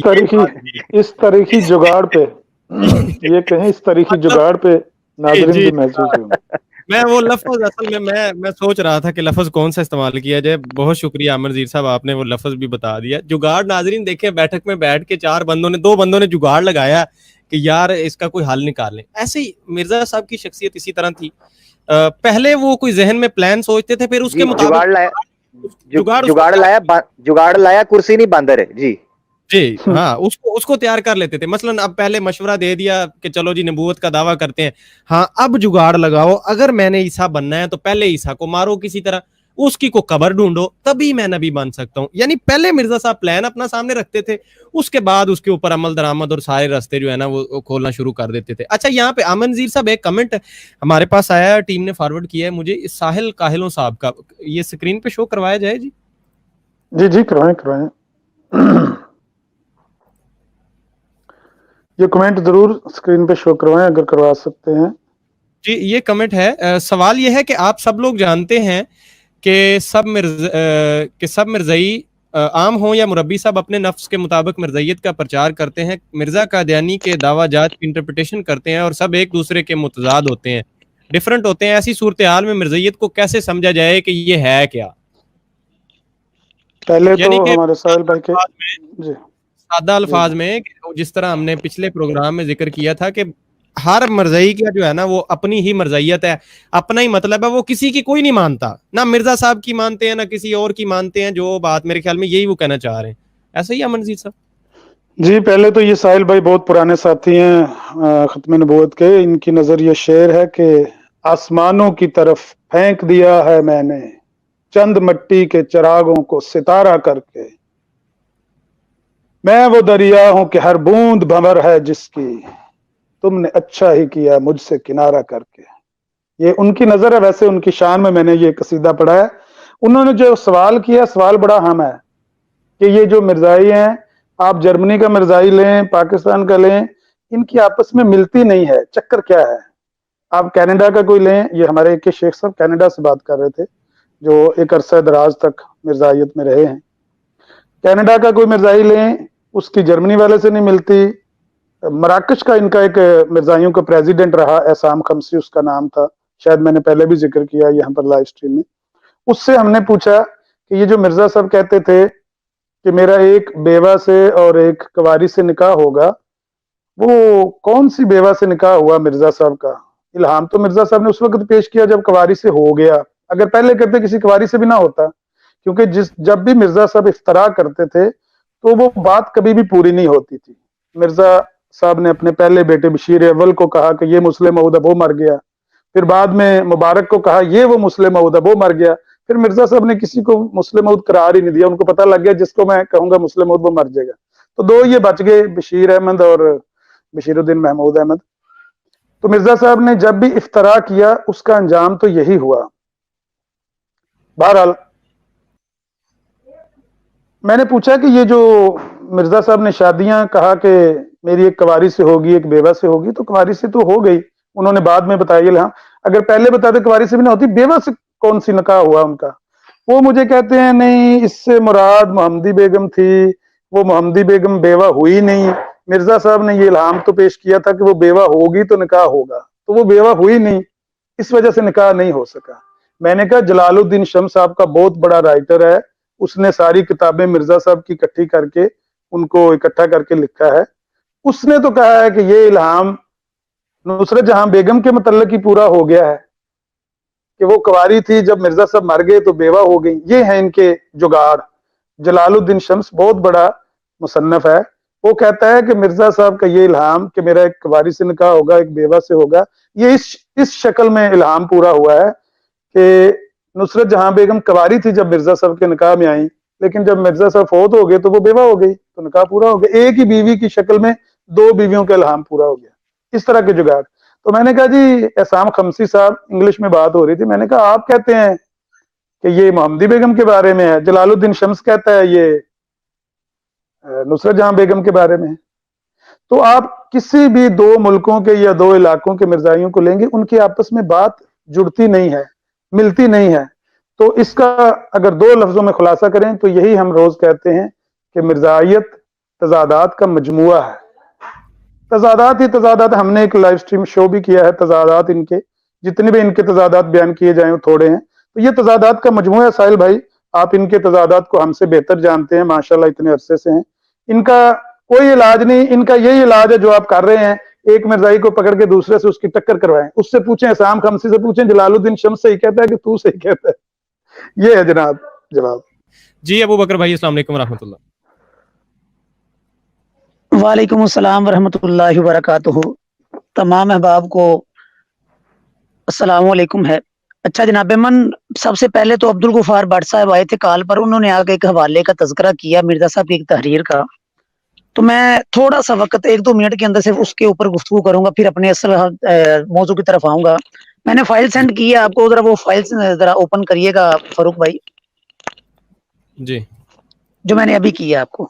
इस तरीकी जुगाड़ पे ये कहें, इस तरीकी जुगाड़ पे नाजरीन जी भी महसूस होंगे। मैं वो लफ्ज असल में मैं सोच रहा था कि लफ्ज कौन सा इस्तेमाल किया जाए। बहुत शुक्रिया आमिर ज़ीर साहब, आपने वो लफ्ज भी बता दिया। जुगाड़ नाजरीन देखें, बैठक में बैठ के 2 बंदों ने जुगाड़ लगाया कि यार इसका कोई हल निकालें। ऐसे ही मिर्जा साहब की शख्सियत इसी तरह थी। पहले वो कोई जहन में प्लान सोचते थे, फिर उसके मुताबिक जुगाड़ लाया कुर्सी नहीं बंदर है जी। जी हाँ, उसको तैयार कर लेते थे। मसलन अब पहले मशवरा दे दिया कि चलो जी नबूवत का दावा करते हैं, हाँ अब जुगाड़ लगाओ, अगर मैंने ईसा बनना है तो पहले ईसा को मारो किसी तरह, उसकी को कब्र ढूंढो, तभी मैं नबी बन सकता हूँ। यानी पहले मिर्जा साहब प्लान अपना सामने रखते थे, उसके बाद उसके ऊपर अमल दरामद और सारे रास्ते जो है ना वो खोलना शुरू कर देते थे। अच्छा यहाँ पे आमिर ज़ीर साहब एक कमेंट हमारे पास आया है, टीम ने फॉरवर्ड किया है मुझे, साहिल काहिलों साहब का, ये स्क्रीन पे शो करवाया जाए जी। जी करवाएं ये कमेंट जरूर स्क्रीन पे शो करवाएं अगर करवा सकते हैं जी। ये कमेंट है, सवाल ये है कि आप सब लोग जानते हैं कि सब मिर्ज़ई आम हो या मुरब्बी साहब अपने नफ्स के मुताबिक मिर्ज़ैयत का प्रचार करते हैं, मिर्ज़ा कादियानी के दावा जात की इंटरप्रिटेशन करते हैं और सब एक दूसरे के मुतजाद होते हैं, डिफरेंट होते हैं। ऐसी सूरत हाल में मिर्ज़ैयत को कैसे समझा जाए कि ये है क्या? पहले तो हमारे साहिल भाई के जी सादा अल्फाज में, जिस तरह हमने पिछले प्रोग्राम में जिक्र किया था कि हर मर्ज़ई का जो है ना वो अपनी ही मर्ज़ैयत है, अपना ही मतलब है, वो किसी की कोई नहीं मानता, ना मिर्जा साहब की मानते हैं ना किसी और की मानते हैं। जो बात मेरे ख्याल में यही वो कहना चाह रहे हैं, ऐसा ही अमन जी साहब? जी पहले तो ये साहिल भाई बहुत पुराने साथी हैं खत्म नबूवत के। इनकी नजर ये शेर है कि आसमानों की तरफ फेंक दिया है मैंने चंद मिट्टी के चिरागों को सितारा करके, मैं वो दरिया हूं कि हर बूंद भंवर है जिसकी, तुमने अच्छा ही किया मुझसे किनारा करके। ये उनकी नजर है। वैसे उनकी शान में मैंने ये कसीदा पढ़ा है। उन्होंने जो सवाल किया, सवाल बड़ा अहम है कि ये जो मिर्जाई हैं, आप जर्मनी का मिर्जाई लें, पाकिस्तान का लें, इनकी आपस में मिलती नहीं है। चक्कर क्या है? आप कनाडा का कोई लें, ये हमारे एक शेख साहब कनाडा से बात कर रहे थे जो एक अरसा दराज तक मिर्जाइयत में रहे हैं। कनाडा का कोई मिर्जाई लें, उसकी जर्मनी वाले से नहीं मिलती। मराकश का इनका एक मिर्जाइयों का प्रेसिडेंट रहा, एहसाम खमसी उसका नाम था, शायद मैंने पहले भी जिक्र किया यहाँ पर लाइव स्ट्रीम में। उससे हमने पूछा कि ये जो मिर्जा साहब कहते थे कि मेरा एक बेवा से और एक कवारी से निकाह होगा, वो कौन सी बेवा से निकाह हुआ मिर्जा साहब का? इल्हाम तो मिर्जा साहब ने उस वक्त पेश किया जब कवारी से हो गया, अगर पहले करते किसी कवारी से भी ना होता। क्योंकि जब भी मिर्जा साहब इफ्तरा करते थे तो वो बात कभी भी पूरी नहीं होती थी। मिर्जा साहब ने अपने पहले बेटे बशीर अव्वल को कहा कि ये मुस्लिम मऊद अब वो मर गया, फिर बाद में मुबारक को कहा ये वो मुस्लिम मऊद अब वो मर गया, फिर मिर्जा साहब ने किसी को मुस्लिम मऊद करार ही नहीं दिया। उनको पता लग गया जिसको मैं कहूंगा मुस्लिम मऊद वो मर जाएगा। तो 2 ये बच गए, बशीर अहमद और बशीरुद्दीन महमूद अहमद। تو مرزا صاحب نے جب بھی افترا کیا اس کا انجام تو یہی ہوا. بہرحال میں نے پوچھا کہ یہ جو مرزا صاحب نے شادیاں کہا کہ میری ایک کنواری سے ہوگی ایک بیوہ سے ہوگی، تو کنواری سے تو ہو گئی، انہوں نے بعد میں بتایا. ہاں اگر پہلے بتاتے کنواری سے بھی نہ ہوتی، بیوہ سے کون سی نکاح ہوا ان کا؟ وہ مجھے کہتے ہیں نہیں، اس سے مراد محمدی بیگم تھی، وہ محمدی بیگم بیوہ ہوئی نہیں. مرزا صاحب نے یہ الہام تو پیش کیا تھا کہ وہ بیوہ ہوگی تو نکاح ہوگا، تو وہ بیوہ ہوئی نہیں، اس وجہ سے نکاح نہیں ہو سکا. میں نے کہا جلال الدین شمس صاحب کا بہت بڑا رائٹر ہے، اس نے ساری کتابیں مرزا صاحب کی اکٹھی کر کے ان کو اکٹھا کر کے لکھا ہے. اس نے تو کہا ہے کہ یہ الہام نصرت جہاں بیگم کے متعلق ہی پورا ہو گیا ہے کہ وہ کنواری تھی، جب مرزا صاحب مر گئے تو بیوہ ہو گئی. یہ ہیں ان کے جگاڑ. جلال الدین شمس بہت بڑا مصنف ہے، وہ کہتا ہے کہ مرزا صاحب کا یہ الہام کہ میرا ایک کنواری سے نکاح ہوگا ایک بیوہ سے ہوگا، یہ اس شکل میں الہام پورا ہوا ہے کہ نصرت جہاں بیگم کنواری تھی جب مرزا صاحب کے نکاح میں آئیں، لیکن جب مرزا صاحب فوت ہو گئے تو وہ بیوہ ہو گئی، تو نکاح پورا ہو گیا. ایک ہی بیوی کی شکل میں دو بیویوں کا الہام پورا ہو گیا. اس طرح کے جگاڑ. تو میں نے کہا جی احسان خمسی صاحب، انگلش میں بات ہو رہی تھی، میں نے کہا آپ کہتے ہیں کہ یہ محمدی بیگم کے بارے میں ہے، جلال الدین شمس کہتا ہے یہ نصرت جہاں بیگم کے بارے میں ہے. تو آپ کسی بھی دو ملکوں کے یا دو علاقوں کے مرزائیوں کو لیں گے، ان کی آپس میں بات جڑتی نہیں ہے، ملتی نہیں ہے. تو اس کا اگر دو لفظوں میں خلاصہ کریں تو یہی ہم روز کہتے ہیں کہ مرزائیت تضادات کا مجموعہ ہے. تضادات ہی تضادات. ہم نے ایک لائیو سٹریم شو بھی کیا ہے، تضادات ان کے جتنے بھی ان کے تضادات بیان کیے جائیں وہ تھوڑے ہیں. تو یہ تضادات کا مجموعہ ہے. ساحل بھائی آپ ان کے تضادات کو ہم سے بہتر جانتے ہیں، ماشاءاللہ اتنے عرصے سے ہیں. ان کا کوئی علاج نہیں، ان کا یہی علاج ہے جو آپ کر رہے ہیں، ایک مرزائی کو پکڑ کے دوسرے سے اس کی ٹکر کروائیں. اس سے پوچھیں، احسان خمسی سے پوچھیں، جلال الدین شمس صحیح کہتا ہے کہ تو صحیح کہتا ہے. یہ ہے جناب جواب. جی ابو بکر بھائی السلام علیکم ورحمۃ اللہ. وعلیکم السلام ورحمۃ اللہ وبرکاتہ. تمام احباب کو السلام علیکم ہے. اچھا جناب من، سب سے پہلے تو عبدالغفار بٹ صاحب آئے تھے کال پر، انہوں نے آگے ایک حوالے کا تذکرہ کیا مرزا صاحب کی ایک تحریر کا. تو میں تھوڑا سا وقت 1-2 منٹ کے اندر سے اس کے اوپر گفتگو کروں گا، پھر اپنے اصل موضوع کی طرف آؤں گا. میں نے فائل سینڈ کی ہے آپ کو، ذرا وہ فائل ذرا اوپن کریے گا فاروق بھائی، جی جو میں نے ابھی کی ہے آپ کو.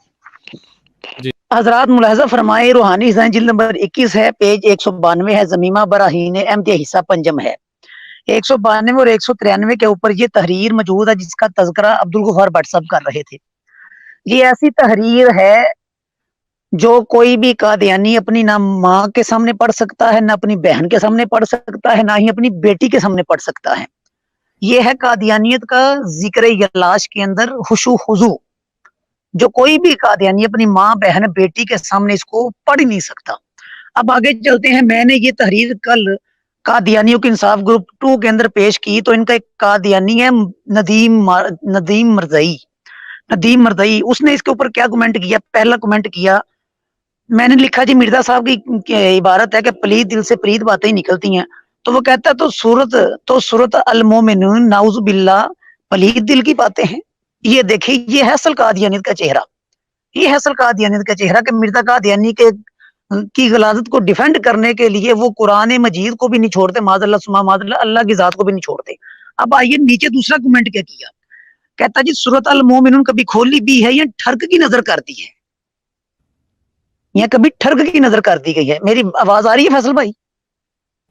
جی حضرات ملاحظہ فرمائے، روحانی حصائیں جلد نمبر 21 ہے، پیج 192 ہے، زمیمہ براہین احمدیہ حصہ پنجم ہے. 192 اور 193 کے اوپر یہ تحریر موجود ہے جس کا تذکرہ عبدالغفار بٹ صاحب کر رہے تھے. یہ ایسی تحریر ہے جو کوئی بھی قادیانی اپنی نہ ماں کے سامنے پڑھ سکتا ہے، نہ اپنی بہن کے سامنے پڑھ سکتا ہے، نہ ہی اپنی بیٹی کے سامنے پڑھ سکتا ہے. یہ ہے قادیانیت کا ذکر یلاش کے اندر خشوع خضوع، جو کوئی بھی قادیانی اپنی ماں بہن بیٹی کے سامنے اس کو پڑھ ہی نہیں سکتا. اب آگے چلتے ہیں. میں نے یہ تحریر کل قادیانیوں کے انصاف گروپ 2 کے اندر پیش کی، تو ان کا ایک قادیانی ہے ندیم مرزائی. اس نے اس کے اوپر کیا کمنٹ کیا؟ پہلا کمنٹ کیا، میں نے لکھا جی مرزا صاحب کی عبارت ہے کہ پلید دل سے پلید باتیں ہی نکلتی ہیں. تو وہ کہتا ہے تو صورت المومنون نعوذ باللہ پلید دل کی باتیں ہیں. یہ دیکھیں، یہ ہے اصل قادیانیت کا چہرہ. یہ ہے اصل قادیانیت کا چہرہ کہ مرزا قادیانی کی غلاظت کو ڈیفینڈ کرنے کے لیے وہ قرآن مجید کو بھی نہیں چھوڑتے، معاذ اللہ ثم معاذ اللہ، اللہ کی ذات کو بھی نہیں چھوڑتے. اب آئیے نیچے دوسرا کمنٹ کیا کیا. کہتا جی سورۃ المومنون کبھی کھولی بھی ہے یا ٹھرک کی نظر کر دی ہے، یا کبھی ٹھرک کی نظر کر دی گئی ہے. میری آواز آ رہی ہے فیصل بھائی؟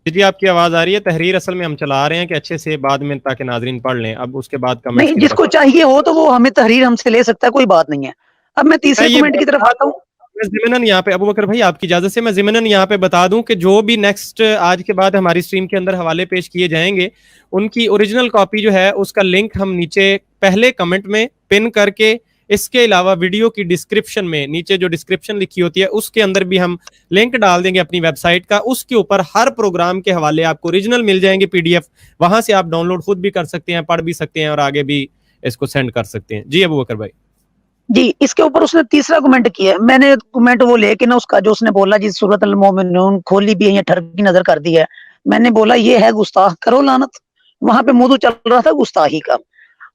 جی آپ کی آواز آ رہی ہے. تحریر اصل میں ہم چلا رہے ہیں کہ اچھے سے بعد میں تاکہ ناظرین پڑھ لیں، اب اس کے بعد کمنٹس نہیں، کی جس طرف کو چاہیے ہو تو وہ ہمیں تحریر ہم سے لے سکتا ہے، کوئی بات نہیں ہے. اب میں تیسرے یہ کمنٹ کی طرف آتا ہوں. میں ضمناً یہاں پہ ابو بکر بھائی آپ کی اجازت سے میں ضمناً یہاں پہ بتا دوں کہ جو بھی نیکسٹ آج کے بعد ہماری سٹریم کے اندر حوالے پیش کیے جائیں گے، ان کی اوریجنل کاپی جو ہے اس کا لنک ہم نیچے پہلے کمنٹ میں پن کر کے، اس کے علاوہ ویڈیو کی ڈسکرپشن میں نیچے جو ڈسکرپشن لکھی ہوتی ہے اس کے اندر بھی ہم لنک ڈال دیں گے اپنی ویب سائٹ کا. اس کے اوپر ہر پروگرام کے حوالے آپ کو اوریجنل مل جائیں گے PDF، وہاں سے آپ ڈاؤن لوڈ خود بھی کر سکتے ہیں، پڑھ بھی سکتے ہیں اور آگے بھی اس کو سینڈ کر سکتے ہیں. جی ابو بکر بھائی. جی اس کے اوپر اس نے تیسرا کمنٹ کیا. میں نے کمنٹ وہ لے کے نا اس کا جو اس نے بولا جی سورۃ المومنون کھولی بھی ہے یا ٹھرک کی نظر کر دی ہے، میں نے بولا یہ ہے گستاخ کرو لعنت. وہاں پہ موضوع چل رہا تھا گستاخی کا.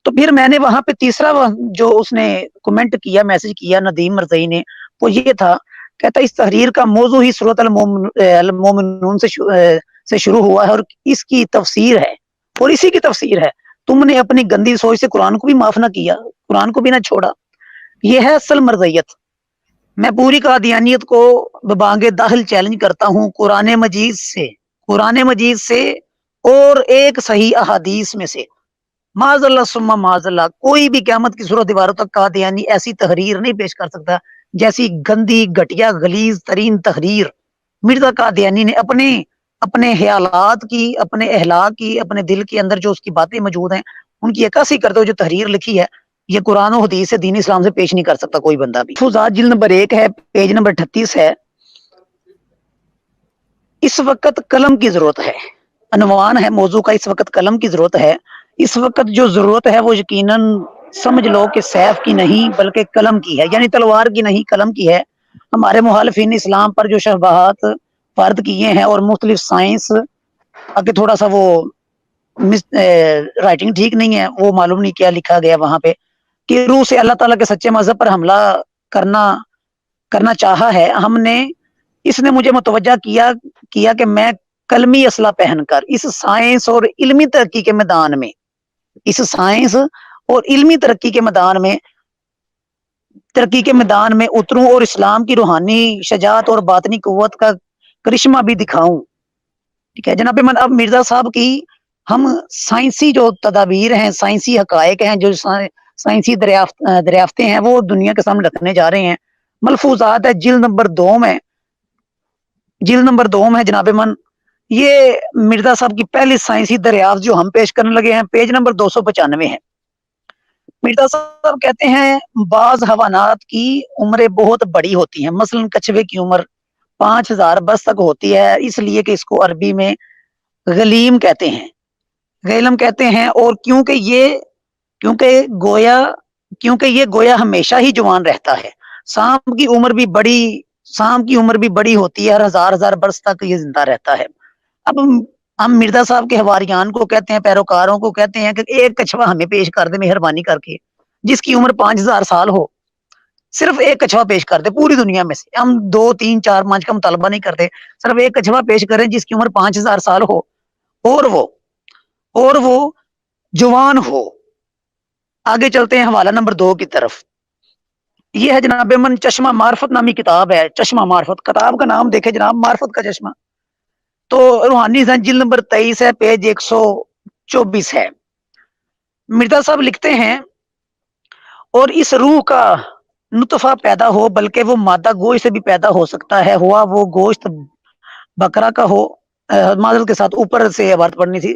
تو پھر میں نے وہاں پہ تیسرا جو اس نے کمنٹ کیا، میسج کیا ندیم مرزائی نے، وہ یہ تھا कहता है इस तहरीर का मौजू ही सूरत अल-मोमिनून से शुरू हुआ है और इसकी तफसीर है, और इसी की तफसीर है। तुमने अपनी गंदी सोच से कुरान को भी माफ ना किया, कुरान को भी ना छोड़ा। ये है असल मर्ज़ियत। मैं पूरी कादियानियत को बबांगे दाखिल चैलेंज करता हूँ कुरान मजीद से और एक सही अहादीस में से। माज़अल्लाह सुम्मा माज़अल्लाह, कोई भी क़यामत की सूरत दीवारों तक कादियानी ऐसी तहरीर नहीं पेश कर सकता जैसी गंदी, घटिया, गलीज तरीन तहरीर मिर्जा कादियानी ने अपने ख्यालात की, अपने अहलाक की, अपने दिल के अंदर जो उसकी बातें मौजूद हैं उनकी अक्कासी करते हुए जो तहरीर लिखी है, ये कुरान और हदीस से, दीन इस्लाम से पेश नहीं कर सकता कोई बंदा भी। फुज़ात जिल्द नंबर 1 है, पेज नंबर 38 है। इस वक्त कलम की जरूरत है, अनवान है मौजू का, इस वक्त कलम की जरूरत है। इस वक्त जो जरूरत है वो यकीनन समझ लो कि सैफ की नहीं बल्कि कलम की है, यानी तलवार की नहीं कलम की है। हमारे मुखालिफिन इस्लाम पर जो शबहात फर्द किए हैं और मुख्तलिफ साइंस, आगे थोड़ा सा वो राइटिंग ठीक नहीं है, वो मालूम नहीं क्या लिखा गया वहां पे, कि रूह से अल्लाह ताला के सच्चे मजहब पर हमला करना चाहा है हमने। इसने मुझे मुतवज्जा किया कि मैं कलमी असला पहनकर इस साइंस और इल्मी तरक्की के मैदान में, इस साइंस और इल्मी तरक्की के मैदान में उतरूं और इस्लाम की रूहानी शजात और बातनी कुव्वत का करिश्मा भी दिखाऊं। ठीक है जनाब, अब मिर्जा साहब की हम साइंसी जो तदाबीर हैं, साइंसी हकायक हैं, जो साइंसी दरियाफ्तें हैं, वो दुनिया के सामने रखने जा रहे हैं। मलफूजात है जिल्द नंबर 2 में, जनाब मन, ये मिर्जा साहब की पहली साइंसी दरियाफ्त जो हम पेश करने लगे हैं, पेज नंबर 295 है। मिर्जा साहब कहते हैं बाज हवानात की उम्रें बहुत बड़ी होती हैं, मसलन कछुए की उम्र 5000 बरस तक होती है, इसलिए कि इसको अरबी में गलीम कहते हैं, गैलम कहते हैं। और क्योंकि ये गोया हमेशा ही जवान रहता है। सांप की उम्र भी बड़ी होती है, हर हजार बरस तक ये जिंदा रहता है। अब हम मिर्जा साहब के हवारियान को कहते हैं, पैरोकारों को कहते हैं कि एक कछुआ हमें पेश कर दे मेहरबानी करके, जिसकी उम्र 5000 साल हो। सिर्फ एक कछुआ पेश कर दे पूरी दुनिया में से, हम 2, 3, 4, 5 का मुतालबा नहीं करते, सिर्फ एक कछुआ पेश करें जिसकी उम्र 5000 साल हो और वो जवान हो। आगे चलते हैं हवाला नंबर 2 की तरफ। ये है जनाब मन चश्मा मार्फत नामी किताब है, चश्मा मार्फत, किताब का नाम देखे जनाब, मार्फत का चश्मा। तो रूहानी जिल्द नंबर 23 है, पेज 124 है। मिर्जा साहब लिखते हैं और इस रूह का नुतफा पैदा हो, बल्कि वो मादा गोश्त से भी पैदा हो सकता है, हुआ वो गोश्त बकरा का हो। माजरत के साथ ऊपर से बात पढ़नी थी,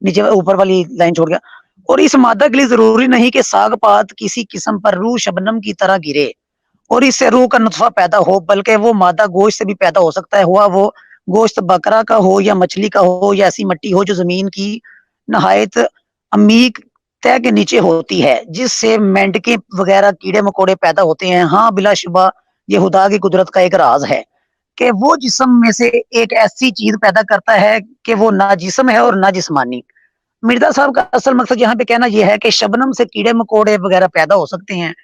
नीचे ऊपर वाली लाइन छोड़ गया। और इस मादा के लिए जरूरी नहीं कि साग पात किसी किस्म पर रूह शबनम की तरह गिरे और इससे रूह का नुतफा पैदा हो, बल्कि वो मादा गोश्त से भी पैदा हो सकता है, हुआ वो गोश्त बकरा का हो या मछली का हो या ऐसी मिट्टी हो जो जमीन की नहायत अमीक तय के नीचे होती है, जिससे मेंढके वगैरह कीड़े मकोड़े पैदा होते हैं। हाँ बिलाशुबा ये खुदा की कुदरत का एक राज है कि वो जिस्म में से एक ऐसी चीज पैदा करता है कि वो ना जिस्म है और ना जिस्मानी। मिर्जा साहब का असल मकसद यहाँ पे कहना यह है कि शबनम से कीड़े मकोड़े वगैरह पैदा हो सकते हैं।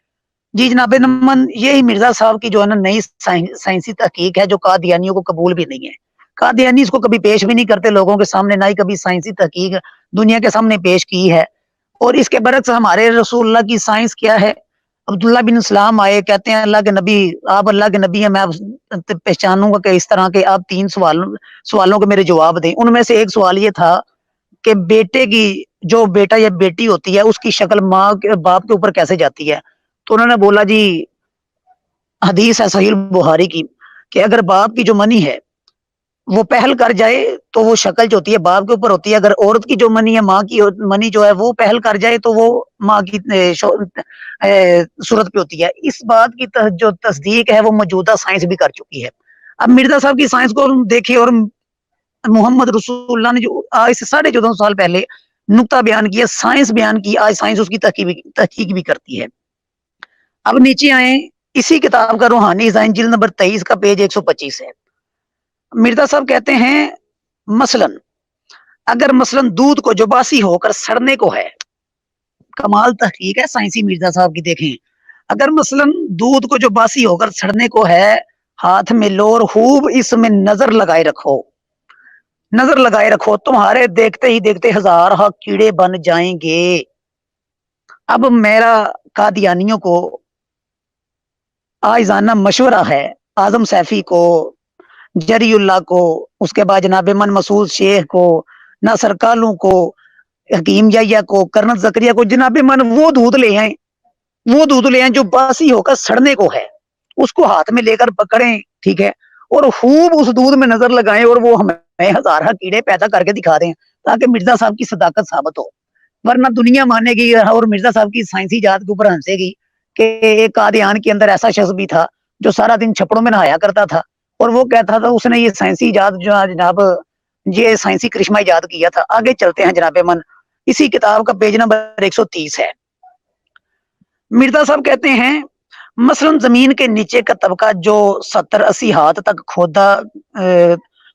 जी जनाब नमन, यही मिर्जा साहब की जो है ना नई साइंसी तहकीक है, जो कादियानियों को कबूल भी नहीं है। कादियानी इसको कभी पेश भी नहीं करते लोगों के सामने, ना ही कभी साइंसी तहकीक दुनिया के सामने पेश की है। और इसके बरक्स हमारे रसूलुल्लाह की साइंस क्या है, अब्दुल्ला बिन सलाम आए, कहते हैं अल्लाह के नबी, आप अल्लाह के नबी हैं, मैं पहचानूंगा कि इस तरह के आप 3 सवालों के मेरे जवाब दें। उनमें से एक सवाल ये था कि बेटे की, जो बेटा या बेटी होती है उसकी शक्ल माँ के बाप के ऊपर कैसे जाती है। तो उन्होंने बोला जी हदीस है सहीह बुखारी की कि अगर बाप की जो मनी है वो पहल कर जाए तो वो शक्ल जो होती है बाप के ऊपर होती है, अगर औरत की जो मनी है, माँ की मनी जो है वो पहल कर जाए तो वो माँ की सूरत पे होती है। इस बात की जो तस्दीक है वो मौजूदा साइंस भी कर चुकी है। अब मिर्जा साहब की साइंस को देखिए और मोहम्मद रसूलुल्लाह ने जो आज से 14.5 साल पहले नुक्ता बयान किया, साइंस बयान की, आज साइंस उसकी तहकीक भी करती है। अब नीचे आए, इसी किताब का रूहानी डिजाइन जिल्द नंबर 23 का पेज 125 है। मिर्जा साहब कहते हैं मसलन अगर मसलन दूध को जो बासी होकर सड़ने को है, कमाल तहकीक है साइंसी मिर्जा साहब की, देखें अगर मसलन दूध को जो बासी होकर सड़ने को है हाथ में लो और खूब इसमें नजर लगाए रखो, नजर लगाए रखो, तुम्हारे देखते ही देखते हजार कीड़े बन जाएंगे। अब मेरा कादियानियों को आइजाना मशवरा है, आजम सैफी को, जरीउल्लाह को, उसके बाद जनाब मन मसूद शेख को, नासर कालू को, हकीम याया को, कर्नल जकरिया को, जनाब मन वो दूध ले आए, वो दूध ले आए जो बासी होकर सड़ने को है, उसको हाथ में लेकर पकड़ें, ठीक है, और खूब उस दूध में नजर लगाएं और वो हमें हजार कीड़े पैदा करके दिखा दें ताकि मिर्जा साहब की सदाकत साबित हो। वरना दुनिया मानेगी और मिर्जा साहब की साइंसी जात के ऊपर हंसेगी कि एक कादियान के अंदर ऐसा शख्स भी था जो सारा दिन छपड़ों में नहाया करता था और वो कहता था उसने ये साइंसी इजाद जो जनाब ये साइंसी करिश्मा इजाद किया था। आगे चलते हैं जनाब मन, इसी किताब का पेज नंबर 130 है। मिर्जा साहब कहते हैं मसलन जमीन के नीचे का तबका जो 70-80 हाथ तक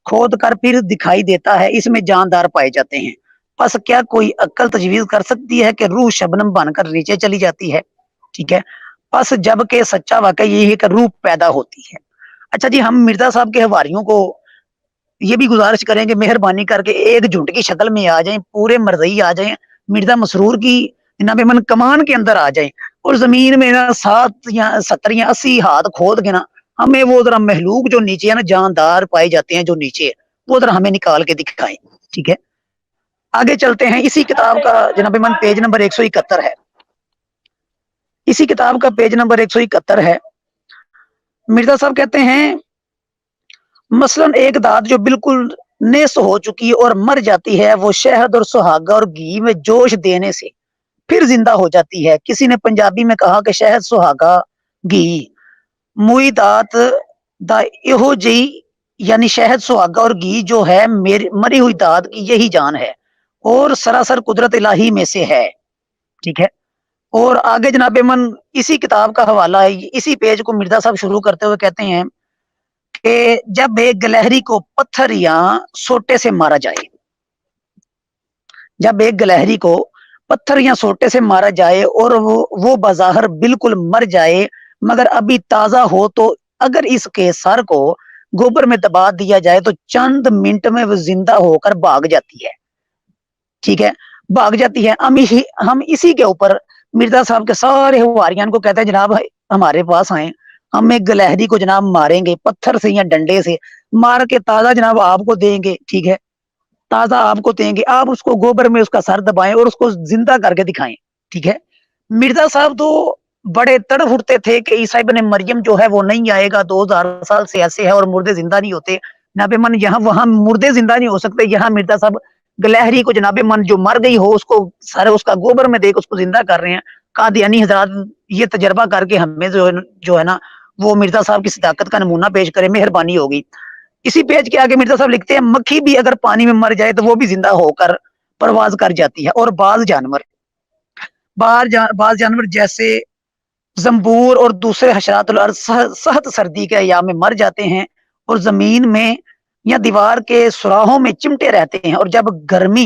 खोद कर फिर दिखाई देता है, इसमें जानदार पाए जाते हैं। बस क्या कोई अक्ल तजवीज कर सकती है कि रूह शबनम बनकर नीचे चली जाती है, ठीक है, बस जबकि सच्चा वाकई यही है कि रूह पैदा होती है। अच्छा जी, हम मिर्जा साहब के हवारियों को ये भी गुजारिश करेंगे मेहरबानी करके एक झुंड की शक्ल में आ जाएं, पूरे मरज़ई आ जाएं, मिर्जा मसरूर की जनाब मन कमान के अंदर आ जाएं और जमीन में ना 7 या 70 या 80 हाथ खोद के ना हमें वो जरा महलूक जो नीचे है ना जानदार पाए जाते हैं जो नीचे है वो जरा हमें निकाल के दिखाएं, ठीक है। आगे चलते हैं, इसी किताब का जनाब मन पेज नंबर 171 है, इसी किताब का पेज नंबर 171 है। मिर्जा साहब कहते हैं मसलन एक दाद जो बिल्कुल नेस हो चुकी है और मर जाती है, वो शहद और सुहागा और घी में जोश देने से फिर जिंदा हो जाती है। किसी ने पंजाबी में कहा कि शहद सुहागा घी मुई दात दा इहो जी, यानी शहद सुहागा और घी जो है मेरी मरी हुई दात की यही जान है और सरासर कुदरत इलाही में से है, ठीक है। और आगे जनाब मन इसी किताब का हवाला है, इसी पेज को मिर्जा साहब शुरू करते हुए कहते हैं कि जब एक गिलहरी को पत्थर या सोटे से मारा जाए, जब एक गिलहरी को पत्थर या सोटे से मारा जाए और वो बाज़ाहिर बिल्कुल मर जाए मगर अभी ताजा हो, तो अगर इसके सर को गोबर में दबा दिया जाए तो चंद मिनट में वो जिंदा होकर भाग जाती है, ठीक है, भाग जाती है। हम इसी के ऊपर मिर्जा साहब के सारे हवारियान को कहते हैं जनाब हमारे पास आए, हम एक गिलहरी को जनाब मारेंगे पत्थर से या डंडे से मार के ताजा जनाब आपको देंगे, ठीक है, ताजा आपको देंगे, आप उसको गोबर में उसका सर दबाएं और उसको जिंदा करके दिखाएं, ठीक है। मिर्जा साहब तो बड़े तड़फ उठते थे कि ईसा इब्न मरियम जो है वो नहीं आएगा, 2000 साल से ऐसे है और मुर्दे जिंदा नहीं होते। जनाब मन यहाँ वहां मुर्दे जिंदा नहीं हो सकते, यहाँ मिर्जा साहब गिलहरी को जनाब मन जो मर गई हो उसको सारे उसका गोबर में देख उसको जिंदा कर रहे हैं। कादियानी हजरात ये तजर्बा करके हमें जो है ना वो मिर्जा साहब की सदाकत का नमूना पेश करे, मेहरबानी होगी। इसी पेज के आगे मिर्जा साहब लिखते हैं मक्खी भी अगर पानी में मर जाए तो वो भी जिंदा होकर परवाज कर जाती है और बाज जानवर जैसे जंबूर और दूसरे हशरातुल अर्ज सहत सर्दी के अय्याम में मर जाते हैं और जमीन में या दीवार के सुराहों में चिमटे रहते हैं और जब गर्मी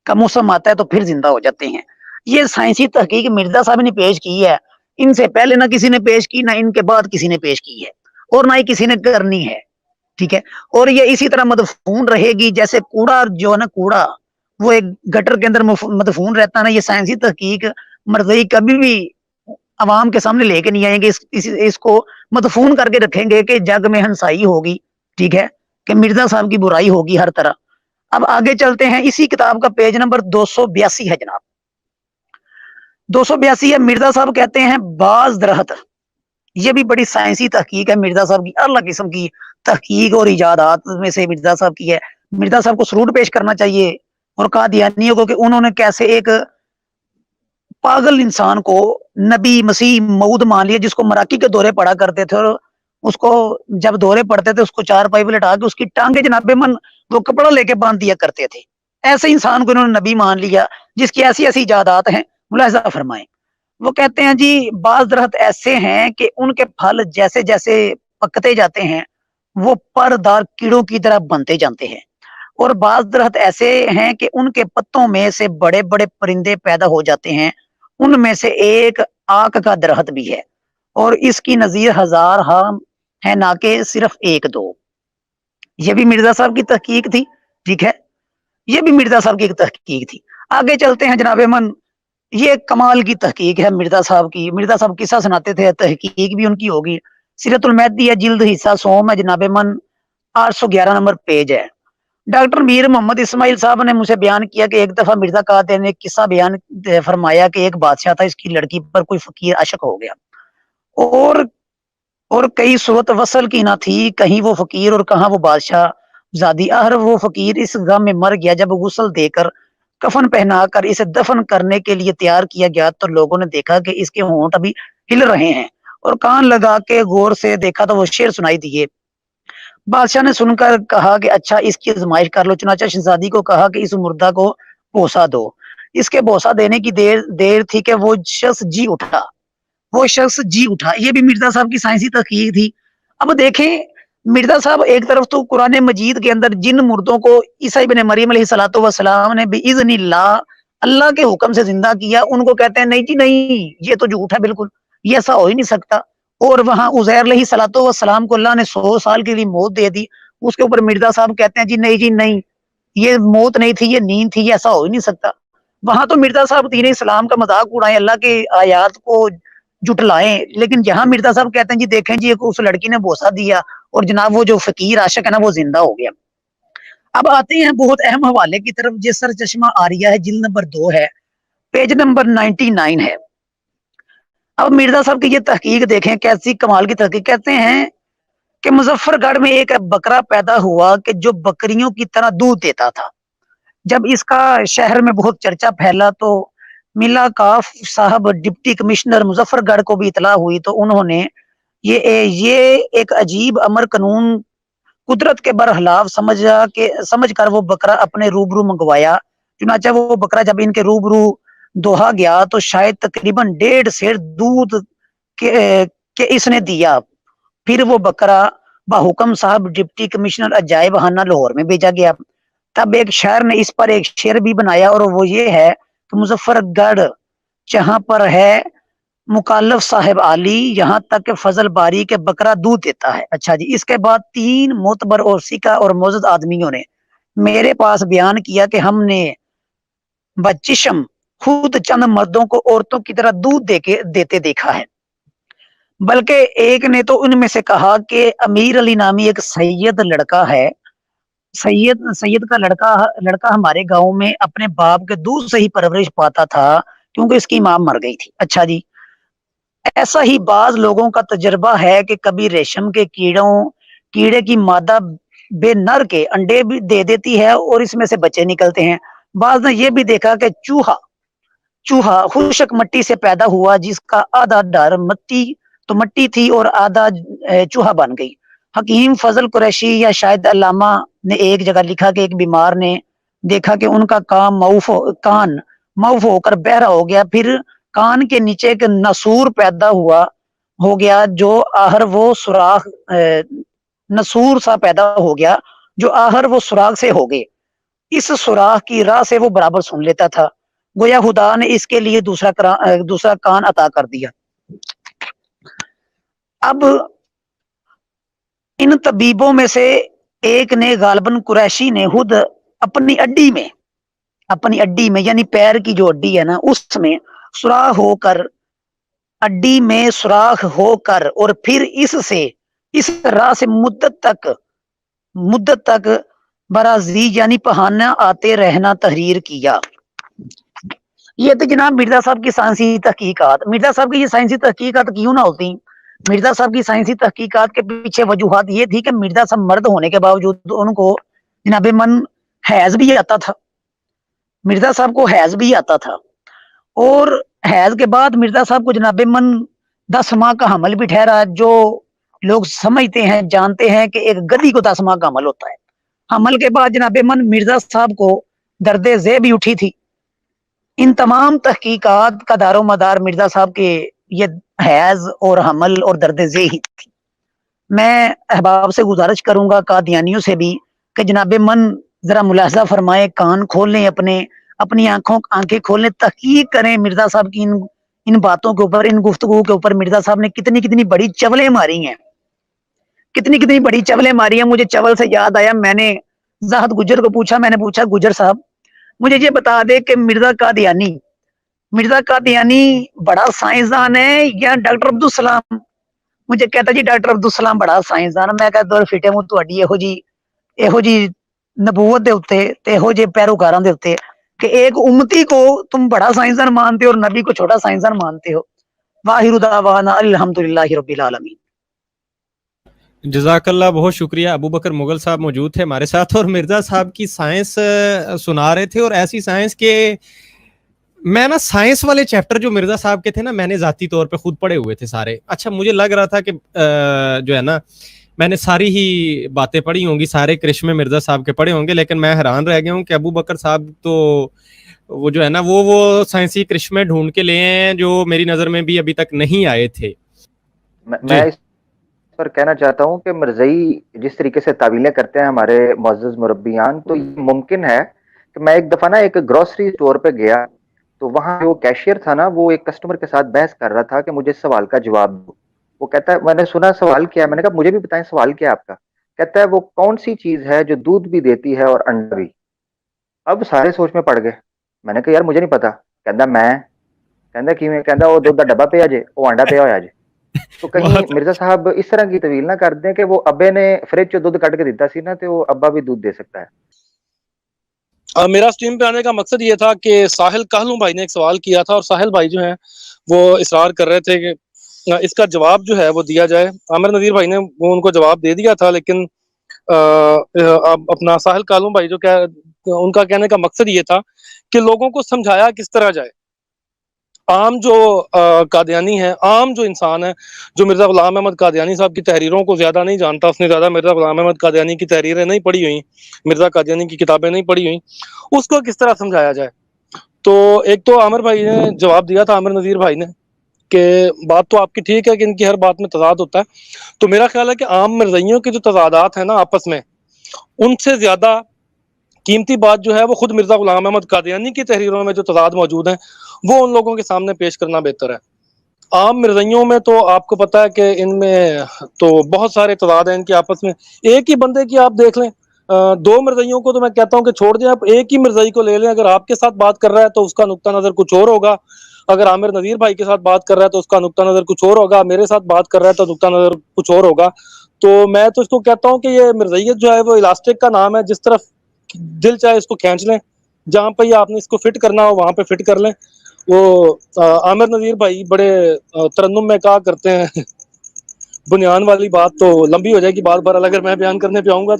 का मौसम आता है तो फिर जिंदा हो जाते हैं। ये साइंसी तहकीक मिर्जा साहब ने पेश की है, इनसे पहले ना किसी ने पेश की, ना इनके बाद किसी ने पेश की है और ना ही किसी ने करनी है, ठीक है। और ये इसी तरह मदफून रहेगी जैसे कूड़ा जो है ना, कूड़ा वो एक गटर के अंदर मदफून रहता है ना, ये साइंसी तहकीक मर्ज़ई कभी भी अवाम के सामने लेके नहीं आएंगे, इसको मदफून करके रखेंगे कि जग में हंसाई होगी, ठीक है, कि मिर्जा साहब की बुराई होगी हर तरह। अब आगे चलते हैं, इसी किताब का पेज नंबर 282 है जनाब, 282 है। मिर्जा साहब कहते हैं बाज दरख्त, ये भी बड़ी साइंसी तहकीक है मिर्जा साहब की, अल्लाह किस्म की तहकीक और इजादात में से मिर्जा साहब की है। मिर्जा साहब को सलूट पेश करना चाहिए और कादियानियों को कि उन्होंने कैसे एक पागल इंसान को नबी मसीह मऊद मान लिया, जिसको मराकी के दौरे पड़ा करते थे और उसको जब दौरे पड़ते थे उसको चारपाई पे लटा के उसकी टांगे जनाबे मन वो कपड़ा लेके बांध दिया करते थे। ऐसे इंसान को इन्होंने नबी मान लिया जिसकी ऐसी ऐसी इजादात हैं, मुलाहिजा फरमाएं। वो कहते हैं जी बाज दरख्त ऐसे हैं कि उनके फल जैसे जैसे पकते जाते हैं वो परदार कीड़ों की तरह बनते जाते हैं और बाज दरख्त ऐसे हैं कि उनके पत्तों में से बड़े बड़े परिंदे पैदा हो जाते हैं, उनमें से एक आक का दरख्त भी है। اور اس کی نظیر ہزار ہے، نہ کہ صرف ایک دو۔ یہ بھی مرزا صاحب کی تحقیق تھی، ٹھیک ہے، یہ بھی مرزا صاحب کی ایک تحقیق تھی۔ آگے چلتے ہیں جناب من، یہ کمال کی تحقیق ہے مرزا صاحب کی۔ مرزا صاحب قصہ سناتے تھے، تحقیق بھی ان کی ہوگی۔ سیرت المہدی ہے، جلد حصہ 100 ہے جناب من، 811 نمبر پیج ہے۔ ڈاکٹر میر محمد اسماعیل صاحب نے مجھ سے بیان کیا کہ ایک دفعہ مرزا قادر نے ایک قصہ بیان فرمایا کہ ایک بادشاہ تھا، اس کی لڑکی پر کوئی فقیر عاشق ہو گیا، اور کئی صورت وصل کی نہ تھی، کہیں وہ فقیر اور کہاں وہ بادشاہ زادی۔ آخر وہ فقیر اس غم میں مر گیا۔ جب غسل دے کر کفن پہنا کر اسے دفن کرنے کے لیے تیار کیا گیا تو لوگوں نے دیکھا کہ اس کے ہونٹ ابھی ہل رہے ہیں، اور کان لگا کے غور سے دیکھا تو وہ شعر سنائی دیے۔ بادشاہ نے سن کر کہا کہ اچھا اس کی آزمائش کر لو۔ چنانچہ شہزادی کو کہا کہ اس مردہ کو بوسہ دو۔ اس کے بوسہ دینے کی دیر تھی کہ وہ شخص جی اٹھا۔ یہ بھی مرزا صاحب کی سائنسی تحقیق تھی۔ اب دیکھیں مرزا صاحب ایک طرف تو قرآن مجید کے اندر جن مردوں کو عیسیٰ ابن مریم علیہ الصلوۃ والسلام نے باذن اللہ کے حکم سے زندہ کیا، ان کو کہتے ہیں نہیں جی نہیں، یہ تو جھوٹ ہے، بالکل یہ ایسا ہو ہی نہیں سکتا۔ اور وہاں عزیر علیہ الصلوۃ والسلام کو اللہ نے 100 سال کے لیے موت دے دی، اس کے اوپر مرزا صاحب کہتے ہیں جی نہیں، یہ موت نہیں تھی، یہ نیند تھی، یہ ایسا ہو ہی نہیں سکتا۔ وہاں تو مرزا صاحب دین اسلام کا مذاق اڑائیں، اللہ کے آیات کو جٹلائیں، لیکن یہاں مرزا صاحب کہتے ہیں جی دیکھیں جی اس لڑکی نے بوسہ دیا اور جناب وہ جو فقیر عاشق ہے نا وہ زندہ ہو گیا۔ اب آتے ہیں بہت اہم حوالے کی طرف، جس سر چشمہ آریہ ہے، جلد نمبر 2 ہے، پیج نمبر 99 ہے۔ اب مرزا صاحب کی یہ تحقیق دیکھیں کیسی کمال کی تحقیق۔ کہتے ہیں کہ مظفر گڑھ میں ایک بکرا پیدا ہوا کہ جو بکریوں کی طرح دودھ دیتا تھا۔ جب اس کا شہر میں بہت چرچا پھیلا تو ملا کاف صاحب ڈپٹی کمشنر مظفر گڑھ کو بھی اطلاع ہوئی، تو انہوں نے یہ ایک عجیب امر قانون قدرت کے برخلاف سمجھ کر وہ بکرا اپنے روبرو منگوایا۔ چنانچہ وہ بکرا جب ان کے روبرو دوہا گیا تو شاید تقریباً 1.5 سیر دودھ کے اس نے دیا۔ پھر وہ بکرا بحکم صاحب ڈپٹی کمشنر عجائب خانہ لاہور میں بھیجا گیا۔ تب ایک شاعر نے اس پر ایک شعر بھی بنایا، اور وہ یہ ہے کہ مظفر گڑھ جہاں پر ہے مکالف صاحب عالی، یہاں تک کہ فضل باری کے بکرا دودھ دیتا ہے۔ اچھا جی، اس کے بعد 3 معتبر اور سکہ اور معزز آدمیوں نے میرے پاس بیان کیا کہ ہم نے بچشم خود چند مردوں کو عورتوں کی طرح دودھ دیتے دیکھا ہے، بلکہ ایک نے تو ان میں سے کہا کہ امیر علی نامی ایک سید لڑکا ہے، سید کا لڑکا ہمارے گاؤں میں اپنے باپ کے دودھ سے ہی پرورش پاتا تھا کیونکہ اس کی ماں مر گئی تھی۔ اچھا جی، ایسا ہی بعض لوگوں کا تجربہ ہے کہ کبھی ریشم کے کیڑے کی مادہ بے نر کے انڈے بھی دے دیتی ہے اور اس میں سے بچے نکلتے ہیں۔ بعض نے یہ بھی دیکھا کہ چوہا خشک مٹی سے پیدا ہوا، جس کا آدھا ڈر مٹی تھی اور آدھا چوہا بن گئی۔ حکیم فضل قریشی یا شاید علامہ نے ایک جگہ لکھا کہ ایک بیمار نے دیکھا کہ ان کا کان معاف ہو کر بہرا ہو گیا، پھر کان کے نیچے ایک نسور پیدا ہو گیا جو آخر وہ سوراخ نسور سا پیدا ہو گیا جو آخر وہ سوراخ سے ہو گئے۔ اس سوراخ کی راہ سے وہ برابر سن لیتا تھا، گویا خدا نے اس کے لیے دوسرا کان عطا کر دیا۔ اب ان طبیبوں میں سے ایک نے غالباً قریشی نے خود اپنی اڈی میں یعنی پیر کی جو اڈی ہے نا اس میں سوراخ ہو کر اڈی میں سوراخ ہو کر اور پھر اس راہ سے مدت تک برازی یعنی پہانا آتے رہنا تحریر کیا۔ یہ تو جناب مرزا صاحب کی سائنسی تحقیقات۔ مرزا صاحب کی یہ سائنسی تحقیقات کیوں نہ ہوتی؟ مرزا صاحب کی سائنسی تحقیقات کے پیچھے وجوہات یہ تھی کہ مرزا صاحب مرد ہونے کے باوجود ان کو جناب من حیض بھی آتا تھا، مرزا صاحب کو حیض بھی آتا تھا، اور حیض کے بعد مرزا صاحب کو جناب من 10 ماہ کا حمل بھی ٹھہرا، جو لوگ سمجھتے ہیں جانتے ہیں کہ ایک گدھی کو 10 ماہ کا حمل ہوتا ہے۔ حمل کے بعد جناب من مرزا صاحب کو درد ذیل بھی اٹھی تھی۔ ان تمام تحقیقات کا دار و مدار مرزا صاحب کے یہ حیض اور حمل اور درد ذیل ہی تھی۔ میں احباب سے گزارش کروں گا، قادیانیوں سے بھی، کہ جناب من ذرا ملاحظہ فرمائیں، کان کھول لیں، اپنی آنکھیں کھول لیں، تحقیق کریں مرزا صاحب کی इन बातों के ऊपर, इन गुफ्तगू के ऊपर मिर्जा साहब ने कितनी कितनी बड़ी चवलें मारी हैं, कितनी कितनी बड़ी चवलें मारी हैं। मुझे चवल से याद आया, मैंने ज़ाहद गुजर को पूछा, मैंने पूछा गुजर साहब मुझे ये बता दे कि मिर्जा कादियानी बड़ा साइंसदान है या डॉक्टर अब्दुल सलाम? मुझे कहता जी डॉक्टर अब्दुल सलाम बड़ा साइंसदान। मैं कहता दौर फिटे मूंह ਤੁਹਾਡੀ ਇਹੋ ਜੀ नबूवत ਦੇ ਉੱਤੇ ਤੇ ਇਹੋ ਜਿਹੇ ਪੈਰੋਕਾਰਾਂ ਦੇ ਉੱਤੇ कि एक उम्मती को तुम बड़ा साइंसदान मानते हो और नबी को छोटा साइंसदान मानते हो। वाहिरु दावाना अल्हम्दुलिल्लाहि रब्बिल आलमीन। जज़ाकल्लाह, बहुत शुक्रिया। अबू बकर मुगल साहब मौजूद थे हमारे साथ और मिर्ज़ा साहब की साइंस सुना रहे थे, और ऐसी साइंस के मैं ना साइंस वाले चैप्टर जो मिर्ज़ा साहब के थे ना, मैंने ज़ाती तौर पे खुद पढ़े हुए थे सारे। अच्छा, मुझे लग रहा था कि जो है ना मैंने सारी ही बातें पढ़ी होंगी, सारे करिश्मे मिर्ज़ा साहब के पढ़े होंगे, लेकिन मैं हैरान रह गया हूँ कि अबू बकर साहब तो वो जो है ना वो साइंसी करिश्मे ढूंढ के ले हैं जो मेरी नज़र में भी अभी तक नहीं आए थे। मैं इस पर कहना चाहता हूँ कि मिर्ज़ई जिस तरीके से तावीलें करते हैं हमारे मुअज़्ज़ज़ मुरब्बियान, तो ये मुमकिन है कि मैं एक दफ़ा ना एक ग्रोसरी स्टोर पे गया, तो वहाँ जो कैशियर था ना, वो एक कस्टमर के साथ बहस कर रहा था कि मुझे इस सवाल का जवाब दो। वो कहता है, मैंने सुना सवाल क्या है? मैंने कहा मुझे भी बताएं सवाल क्या है आपका। कहता है वो कौन सी चीज़ है जो दूध भी देती है और अंडा भी। अब सारे सोच में पड़ गए। मैंने कहा यार मुझे नहीं पता। कहता मैं कहता कि मैं कहता वो दूध का डब्बा पे जे वो अंडा पे होया जे। तो कहीं मिर्जा साहब इस तरह की तवील ना कर दें कि वो अब्बे ने फ्रिज चो दूध कट के दिता सी ना, तो वो अब्बा भी दूध दे सकता है। मेरा स्ट्रीम पे आने का मकसद ये था कि साहिल कहलू भाई ने एक सवाल किया था और साहिल भाई जो है वो इसरार कर रहे थे कि इसका जवाब जो है वो दिया जाए। आमिर नज़ीर भाई ने वो उनको जवाब दे दिया था, लेकिन अपना साहिल कहलू भाई जो उनका कहने का मकसद ये था कि लोगों को समझाया किस तरह जाए। आम जो कादियानी है, आम जो इंसान है, जो मिर्ज़ा गुलाम अहमद कादियानी साहब की तहरीरों को ज़्यादा नहीं जानता, उसने ज़्यादा मिर्ज़ा गुलाम अहमद कादियानी की तहरीरें नहीं पढ़ी हुई, मिर्ज़ा कादियानी की किताबें नहीं पढ़ी हुई, उसको किस तरह समझाया जाए। तो एक तो आमिर भाई ने जवाब दिया था, आमिर नज़ीर भाई ने, कि बात तो आपकी ठीक है कि इनकी हर बात में तजाद होता है। तो मेरा ख्याल है कि आम मिर्ज़इयों के जो तजादात हैं ना आपस में, उनसे ज़्यादा कीमती बात जो है वो खुद मिर्ज़ा गुलाम अहमद कादियानी की तहरीरों में जो तजाद मौजूद हैं वो उन लोगों के सामने पेश करना बेहतर है। आम मिर्ज़इयों में तो आपको पता है कि इनमें तो बहुत सारे तजाद हैं इनके आपस में। एक ही बंदे की आप देख लें, दो मिर्ज़इयों को तो मैं कहता हूँ कि छोड़ दें, आप एक ही मिर्ज़ई को ले लें। अगर आपके साथ बात कर रहा है तो उसका नुक्ता नज़र कुछ और होगा, अगर आमिर नज़ीर भाई के साथ बात कर रहा है तो उसका नुक्ता नज़र कुछ और होगा, मेरे साथ बात कर रहा है तो नुक्ता नज़र कुछ और होगा। तो मैं तो इसको कहता हूँ कि ये मिर्ज़इयत जो है वो इलास्टिक का नाम है, जिस तरफ दिल चाहे इसको खींच लें, जहाँ पे आपने इसको फिट करना हो वहाँ पे फिट कर लें। वो आमिर नज़ीर भाई बड़े तरन्नुम में कहा करते हैं बुनियान वाली बात तो लंबी हो जाएगी बात भर, अगर मैं बयान करने पे आऊँगा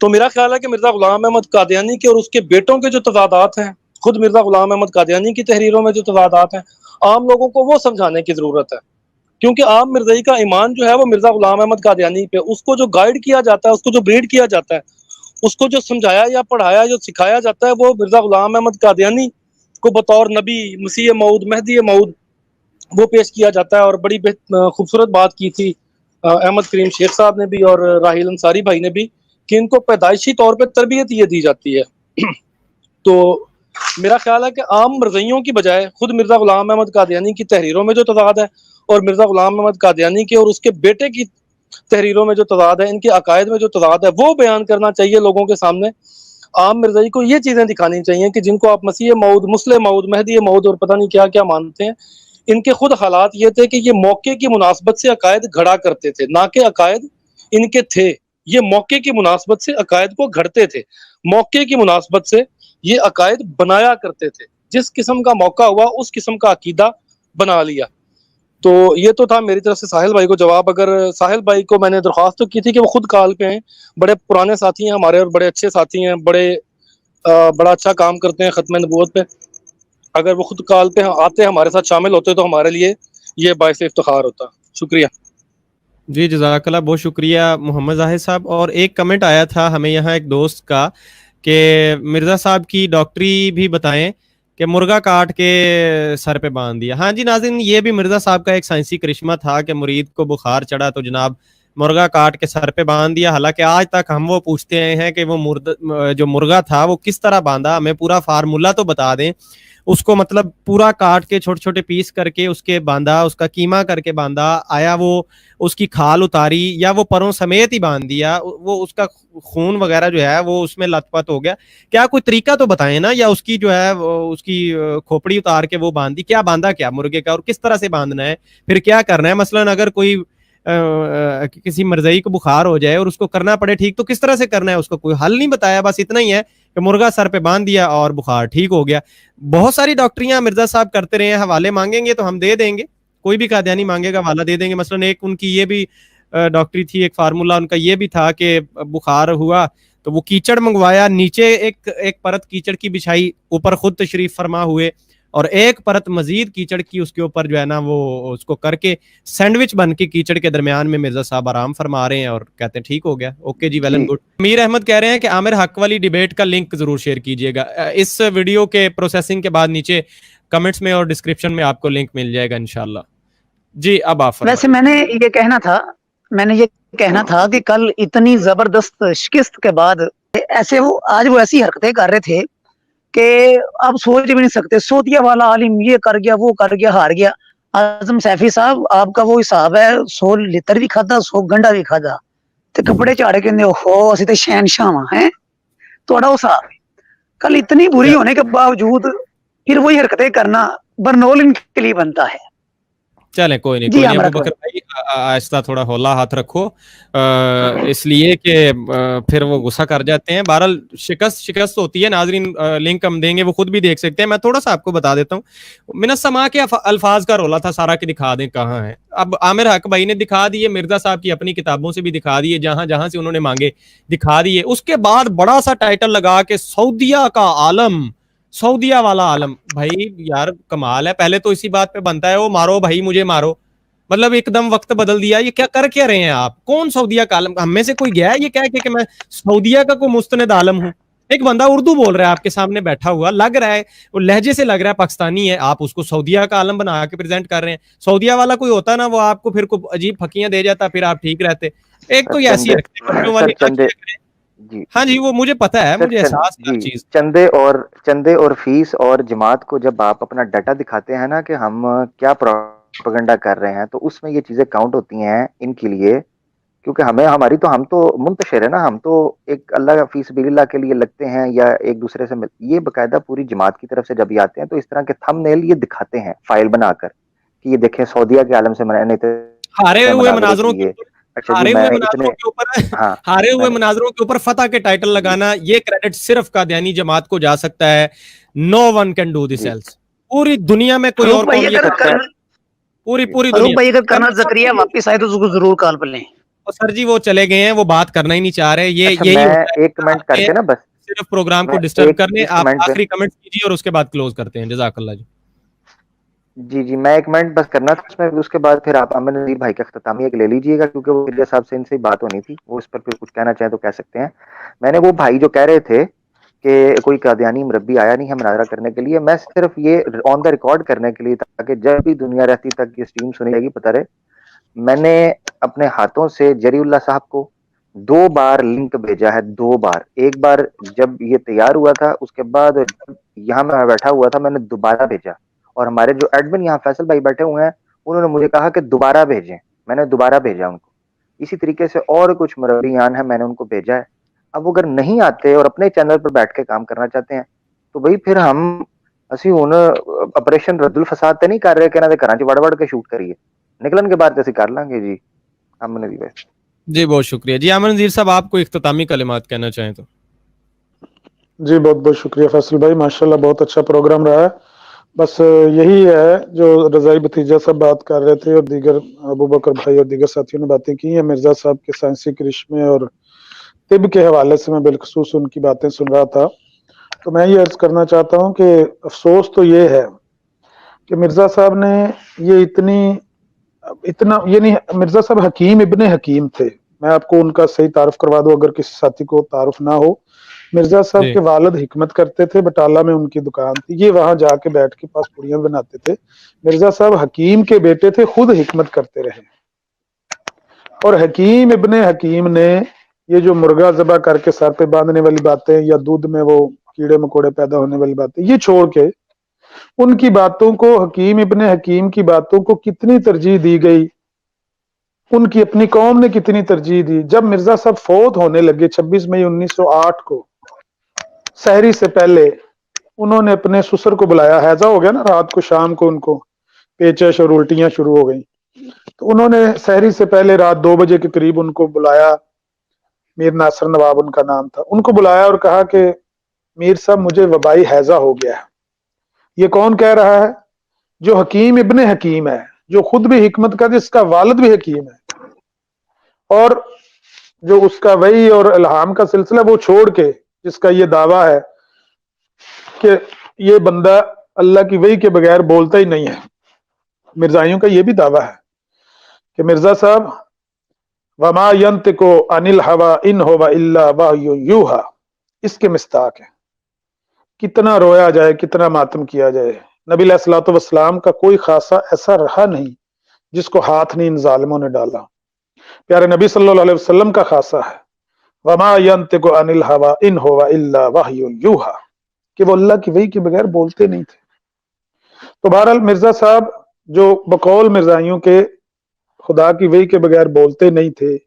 तो मेरा ख्याल है कि मिर्ज़ा गुलाम अहमद कादियानी के और उसके बेटों के जो तजादात हैं, खुद मिर्ज़ा गुलाम अहमद कादियानी की तहरीरों में जो तजादात हैं, आम लोगों को वो समझाने की ज़रूरत है। क्योंकि आम मिर्ज़ई का ईमान जो है वो मिर्ज़ा गुलाम अहमद कादियानी पे, उसको जो गाइड किया जाता है, उसको जो ब्रीड किया जाता है, उसको जो समझाया या पढ़ाया जो सिखाया जाता है, वो मिर्ज़ा गुलाम अहमद कादियानी को बतौर नबी, मसीह मऊद, महदी मऊद वो पेश किया जाता है। और बड़ी खूबसूरत बात की थी अहमद करीम शेख साहब ने भी और राहिल अंसारी भाई ने भी कि इनको पैदाइशी तौर पर तरबियत ये दी जाती है। तो मेरा ख्याल है कि आम मिर्ज़इयों की बजाय खुद मिर्ज़ा गुलाम अहमद कादियानी की तहरीरों में जो तजाद है और मिर्ज़ा गुलाम अहमद कादियानी के और उसके बेटे की तहरीरों में जो तजाद है, इनके अकायद में जो तजाद है, वो बयान करना चाहिए लोगों के सामने। आम मिर्ज़ई को ये चीज़ें दिखानी चाहिए कि जिनको आप मसीह मऊद, मुस्लिम मऊद, महदी मऊद और पता नहीं क्या क्या मानते हैं, इनके खुद हालात ये थे कि ये मौके की मुनासबत से अकायद घड़ा करते थे, ना कि अकायद इनके थे। ये मौके की मुनासबत से अकायद को घड़ते थे, मौके की मुनासबत से ये अकायद बनाया करते थे। जिस किस्म का मौका हुआ उस किस्म का अकीदा बना लिया। तो ये तो था मेरी तरफ से साहिल भाई को जवाब। अगर साहिल भाई को मैंने दरख्वास्त तो की थी कि वो खुद कॉल पे हैं, बड़े पुराने साथी हैं हमारे और बड़े अच्छे साथी हैं, बड़ा अच्छा काम करते हैं खत्म नबूवत पे। अगर वो खुद कॉल पे आते हमारे साथ शामिल होते तो हमारे लिए ये बाइस इफ्तिखार होता। शुक्रिया जी, जज़ाकल्लाह, बहुत शुक्रिया मोहम्मद जाहिद साहब। और एक कमेंट आया था हमें यहाँ एक दोस्त का कि मिर्ज़ा साहब की डॉक्टरी भी बताएं कि मुर्गा काट के सर पे बांध दिया। हाँ जी नाज़रीन, ये भी मिर्ज़ा साहब का एक साइंसी करिश्मा था कि मुरीद को बुखार चढ़ा तो जनाब मुर्गा काट के सर पे बांध दिया। हालांकि आज तक हम वो पूछते हैं कि वो जो मुर्गा था वो किस तरह बांधा, हमें पूरा फार्मूला तो बता दें। उसको मतलब पूरा काट के छोटे छोटे पीस करके उसके बांधा, उसका कीमा करके बांधा, आया वो उसकी खाल उतारी या वो परों समेत ही बांध दिया, वो उसका खून वगैरह जो है वो उसमें लथपथ हो गया, क्या कोई तरीका तो बताएं ना, या उसकी जो है उसकी खोपड़ी उतार के वो बांधी, क्या बांधा क्या मुर्गे का और किस तरह से बांधना है, फिर क्या करना है, मसलन अगर कोई किसी मर्जई को बुखार हो जाए और उसको करना पड़े ठीक, तो किस तरह से करना है, उसका कोई हल नहीं बताया, बस इतना ही है कि मुर्गा सर पे बांध दिया और बुखार ठीक हो गया। बहुत सारी डॉक्टरियां मिर्जा साहब करते रहे हैं, हवाले मांगेंगे तो हम दे देंगे, कोई भी कादियानी मांगेगा हवाला दे देंगे। मसलन एक उनकी ये भी डॉक्टरी थी, एक फार्मूला उनका ये भी था कि बुखार हुआ तो वो कीचड़ मंगवाया, नीचे एक परत कीचड़ की बिछाई, ऊपर खुद तशरीफ फरमा हुए और एक परत मजीद कीचड़ की उसके ऊपर जो है ना वो उसको करके सैंडविच बन के कीचड़ के दरमियान में मिर्जा साहब आराम फरमा रहे हैं और कहते हैं ठीक हो गया, okay ji, well and good. Mir Ahmad कह रहे हैं कि आमिर हक वाली डिबेट का लिंक जरूर शेयर कीजिएगा, इस वीडियो के प्रोसेसिंग के बाद नीचे कमेंट्स में और डिस्क्रिप्शन में आपको लिंक मिल जाएगा इंशाल्लाह। जी अब आप वैसे मैंने ये कहना था कि कल इतनी जबरदस्त शिकस्त के बाद ऐसे वो आज वो ऐसी हरकतें कर रहे थे कि आप सोच भी नहीं सकते, सोतिया वाला आलिम ये कर गया वो कर गया हार गया। आजम सैफी साहब आपका वो हिसाब है 100 लिटर भी खादा 100 गंडा भी खादा ते कपड़े झाड़ के हो असि ते शहनशाह हैं, थोड़ा वो साहब कल इतनी बुरी होने के बावजूद फिर वही हरकतें करना बरनौल इनके लिए बनता है। चलें कोई नहीं अबू बकर भाई आहिस्ता थोड़ा हौला हाथ रखो, इसलिए कि फिर वो गुस्सा कर जाते हैं। बहरहाल शिकस्त होती है नाजरीन, लिंक हम देंगे वो खुद भी देख सकते हैं। मैं थोड़ा सा आपको बता देता हूँ, मिनस समा के अल्फाज का रोला था सारा कि दिखा दें कहाँ है। अब आमिर हक भाई ने दिखा दिए, मिर्जा साहब की अपनी किताबों से भी दिखा दिए, जहां जहां से उन्होंने मांगे दिखा दिए। उसके बाद बड़ा सा टाइटल लगा के सऊदिया का आलम, सऊदिया वाला आलम। भाई यार कमाल है, पहले तो इसी बात पे बनता है वो मारो भाई मुझे मारो, मतलब एकदम वक्त बदल दिया। ये क्या रहे हैं आप, कौन सऊदिया का आलम, हम में से कोई गया है ये कह के कि मैं सऊदिया का कोई मुस्तनद आलम हूँ? एक बंदा उर्दू बोल रहा है आपके सामने बैठा हुआ, लग रहा है वो लहजे से लग रहा है पाकिस्तानी है, आप उसको सऊदिया का आलम बना के प्रेजेंट कर रहे हैं। सऊदिया वाला कोई होता ना वो आपको फिर को अजीब फकियां दे जाता, फिर आप ठीक रहते। एक तो ऐसी रखते जी हाँ जी, वो मुझे पता है, मुझे एहसास है चीज। चंदे और फीस और जमात को जब आप अपना डाटा दिखाते हैं ना कि हम क्या प्रोपेगेंडा कर रहे हैं, तो उसमें ये चीजें काउंट होती हैं इनके लिए, क्योंकि हम तो मुंतशिर है ना, हम तो एक अल्लाह फी सबिलिल्लाह के लिए लगते हैं या एक दूसरे से ये बकायदा पूरी जमात की तरफ से जब ये आते हैं तो इस तरह के थंबनेल ये दिखाते हैं फाइल बनाकर कि ये देखें सऊदिया के आलम से हारे हुए मनाजरों के ऊपर फतह के टाइटल लगाना, ये क्रेडिट सिर्फ कादियानी जमात को जा सकता है। No one can do this else, पूरी दुनिया में कोई और कौम ये करता है, पूरी दुनिया। भाई अगर कर्नल ज़करिया वापस आए तो उसको जरूर कॉल पर लें। सर जी वो चले गए हैं, वो बात करना ही नहीं चाह रहे। ये यही एक कमेंट करके ना बस सिर्फ प्रोग्राम को डिस्टर्ब करने। आप आखिरी कमेंट कीजिए और उसके बाद क्लोज करते हैं। जज़ाकल्लाह जी। जी मैं एक मिनट बस करना था उसमें, उसके बाद फिर आप आमिर नज़ीर भाई का इख्तितामी एक ले लीजिएगा, क्योंकि वो मिर्जा साहब से इनसे बात होनी थी, वो इस पर फिर कुछ कहना चाहे तो कह सकते हैं। मैंने वो भाई जो कह रहे थे कि कोई कादियानी मुरब्बी आया नहीं है मुनाजरा करने के लिए, मैं सिर्फ ये ऑन द रिकॉर्ड करने के लिए, ताकि जब भी दुनिया रहती तक ये स्ट्रीम सुनी जाएगी पता रहे, मैंने अपने हाथों से जरीउल्लाह साहब को 2 बार लिंक भेजा है, 2 बार। एक बार जब ये तैयार हुआ था, उसके बाद यहाँ मैं बैठा हुआ था मैंने दोबारा भेजा, और हमारे जो एडमिन यहाँ फैसल भाई बैठे हुए हैं उन्होंने मुझे कहा कि दोबारा भेजें, मैंने दोबारा भेजा उनको। इसी तरीके से और कुछ मुरब्बियान हैं, मैंने उनको भेजा है। अब अगर नहीं आते और अपने चैनल पर बैठ के काम करना चाहते हैं तो भाई फिर हम ਅਸੀਂ ਹੁਣ ਆਪਰੇਸ਼ਨ रद्दुल फसाद ਤੇ नहीं कर रहे कि ਇਹਨਾਂ ਦੇ ਘਰਾਂ 'ਚ ਵੜ ਕੇ ਸ਼ੂਟ ਕਰੀਏ, निकलन के बाद ਅਸੀਂ कर लांगे जी। अमन नज़ीर जी बहुत शुक्रिया जी। अमन नज़ीर साहब आपको इख्तितामी कलिमात कहना चाहें तो? जी बहुत बहुत शुक्रिया फैसल भाई, माशाल्लाह बहुत अच्छा प्रोग्राम रहा है। बस यही है जो रज़ाई भतीजा साहब बात कर रहे थे और दीगर अबू बकर भाई और दीगर साथियों ने बातें की हैं, मिर्जा साहब के साइंसी करिश्मे और तिब के हवाले से मैं बिलखसूस उनकी बातें सुन रहा था। तो मैं ये अर्ज करना चाहता हूँ कि अफसोस तो ये है कि मिर्जा साहब ने ये इतना ये नहीं, मिर्जा साहब हकीम इब्ने हकीम थे। मैं आपको उनका सही तारुफ करवा दूं अगर किसी साथी को तारुफ ना हो। मिर्जा साहब के वालिद हिकमत करते थे, बटाला में उनकी दुकान थी, ये वहां जाके बैठ के पास पूड़ियां बनाते थे। मिर्जा साहब हकीम के बेटे थे, खुद हिकमत करते रहे। और हकीम इब्ने हकीम ने ये जो मुर्गा ज़बह करके सर पे बांधने वाली बातें या दूध में वो कीड़े मकोड़े पैदा होने वाली बातें, ये छोड़ के उनकी बातों को, हकीम इब्ने हकीम की बातों को कितनी तरजीह दी गई, उनकी अपनी कौम ने कितनी तरजीह दी। जब मिर्जा साहब फौत होने लगे 26 मई 1908 को, सहरी से पहले उन्होंने अपने ससुर को बुलाया। हैजा हो गया ना रात को, शाम को उनको पेचश और उल्टियां शुरू हो गई, तो उन्होंने सहरी से पहले रात 2 बजे के करीब उनको बुलाया। मीर नासिर नवाब उनका नाम था। उनको बुलाया और कहा कि मीर साहब मुझे वबाई हैजा हो गया है। ये कौन कह रहा है? जो हकीम इब्ने हकीम है, जो खुद भी हिकमत का, जिसका वालिद भी हकीम है, और जो उसका वही और इल्हाम का सिलसिला वो छोड़ के जिसका ये दावा है कि ये बंदा अल्लाह की वही के बगैर बोलता ही नहीं है। मिर्जाइयों का ये भी दावा है कि मिर्जा साहब वमा यंतिको अनिल हवा इन हुवा इल्ला वहयु यूहा, इसके मिस्ताक है। कितना रोया जाए, कितना मातम किया जाए, नबी अलैहिस्सलातु वस्सलाम का कोई खासा ऐसा रहा नहीं जिसको हाथ नहीं इन जालिमों ने डाला। प्यारे नबी सल्लल्लाहु अलैहि वसल्लम का खासा है वमा यंतिको अनिल हवा इन हुवा इल्ला वहयु यूहा, कि वो अल्लाह की वही के बगैर बोलते नहीं थे। तो बहरहाल मिर्जा साहब जो बकौल मिर्जाइयों के खुदा की वही के बगैर बोलते नहीं थे,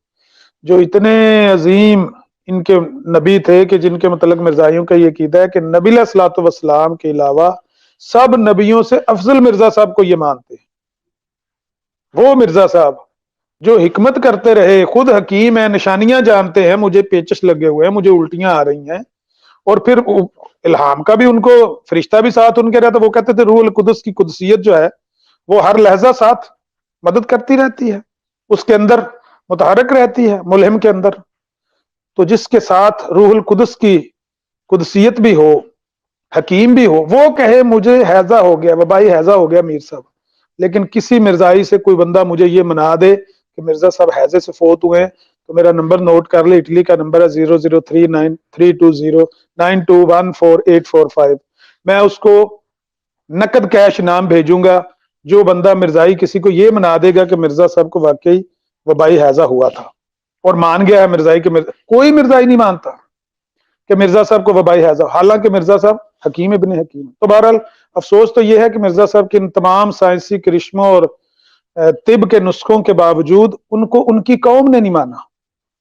जो इतने अजीम इनके नबी थे कि जिनके मतलब मिर्जाइयों का ये कीदा है कि नबी अलैहिस्सलातु वस्सलाम के अलावा सब नबियों से अफजल मिर्जा साहब को ये मानते हैं। वो मिर्जा साहब जो हिकमत करते रहे, खुद हकीम है, निशानियां जानते हैं, मुझे पेचश लगे हुए हैं, मुझे उल्टियां आ रही हैं, और फिर इल्हाम का भी उनको फरिश्ता भी साथ उनके रहता। वो कहते थे रूह कुदस की कुदसियत जो है वो हर लहजा साथ मदद करती रहती है, उसके अंदर मुतहरक रहती है, मुल्हिम के अंदर। तो जिसके साथ रूहुल कुदस की कुदसियत भी हो, हकीम भी हो, वो कहे मुझे हैजा हो गया, वबाई हैजा हो गया मीर साहब, लेकिन किसी मिर्जाई से कोई बंदा मुझे ये मना दे कि मिर्जा साहब हैजे से फोत हुए हैं, तो मेरा नंबर नोट कर ले। इटली का नंबर है 00393209214845। मैं उसको नकद कैश नाम भेजूंगा। जो बंदा मिर्जाई किसी को ये मना देगा कि मिर्जा साहब को वाकई वबाई हैजा हुआ था और मान गया है मिर्जाई के, कोई मिर्जाई नहीं मानता कि मिर्जा साहब को वबाई हैजा, हालांकि मिर्जा साहब हकीम इब्ने हकीम। तो बहरहाल अफसोस तो यह है कि मिर्जा साहब के इन तमाम साइंसी करिश्मों और तिब के नुस्खों के बावजूद उनको उनकी कौम ने नहीं माना।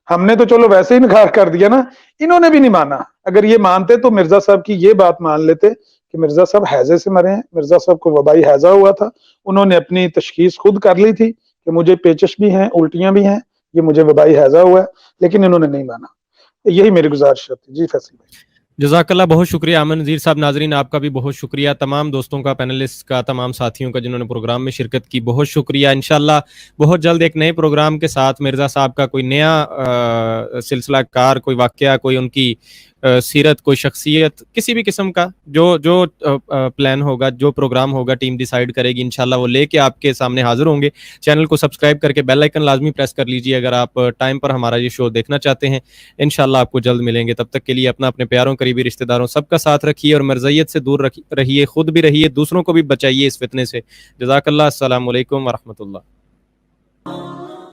हमने तो चलो वैसे ही इनकार कर दिया ना, इन्होंने भी नहीं माना। अगर ये मानते तो मिर्जा साहब की ये बात मान लेते कि मिर्जा साहब हैजे से मरे हैं, मिर्जा साहब को वबाई हैजा हुआ था, उन्होंने अपनी तशखीस खुद कर ली थी कि मुझे पेचश भी हैं, उल्टियां भी हैं, ये मुझे वबाई हैजा हुआ है, लेकिन इन्होंने नहीं माना। यही मेरी गुजारिश थी। जी फैसल भाई। जज़ाकल्लाह, बहुत शुक्रिया अमन नज़ीर साहब। नाजरीन आपका भी बहुत शुक्रिया, तमाम दोस्तों का, पैनलिस्ट का, तमाम साथियों का जिन्होंने प्रोग्राम में शिरकत की, बहुत शुक्रिया। इंशाल्लाह बहुत जल्द एक नए प्रोग्राम के साथ मिर्ज़ा साहब का कोई नया सिलसिला कार, कोई वाक़या, कोई उनकी सीरत, कोई शख्सियत, किसी भी किस्म का जो जो प्लान होगा, जो प्रोग्राम होगा, टीम डिसाइड करेगी, इंशाल्लाह वो लेके आपके सामने हाजिर होंगे। चैनल को सब्सक्राइब करके बेल आइकन लाजमी प्रेस कर लीजिए अगर आप टाइम पर हमारा ये शो देखना चाहते हैं। इंशाल्लाह आपको जल्द मिलेंगे। तब तक के लिए अपना, अपने प्यारों, करीबी रिश्तेदारों सबका साथ रखिए और मर्ज़ियत से दूर रहिए, खुद भी रहिए, दूसरों को भी बचाइए इस फितने से। जज़ाकल्लाह, अस्सलामु अलैकुम व रहमतुल्लाह।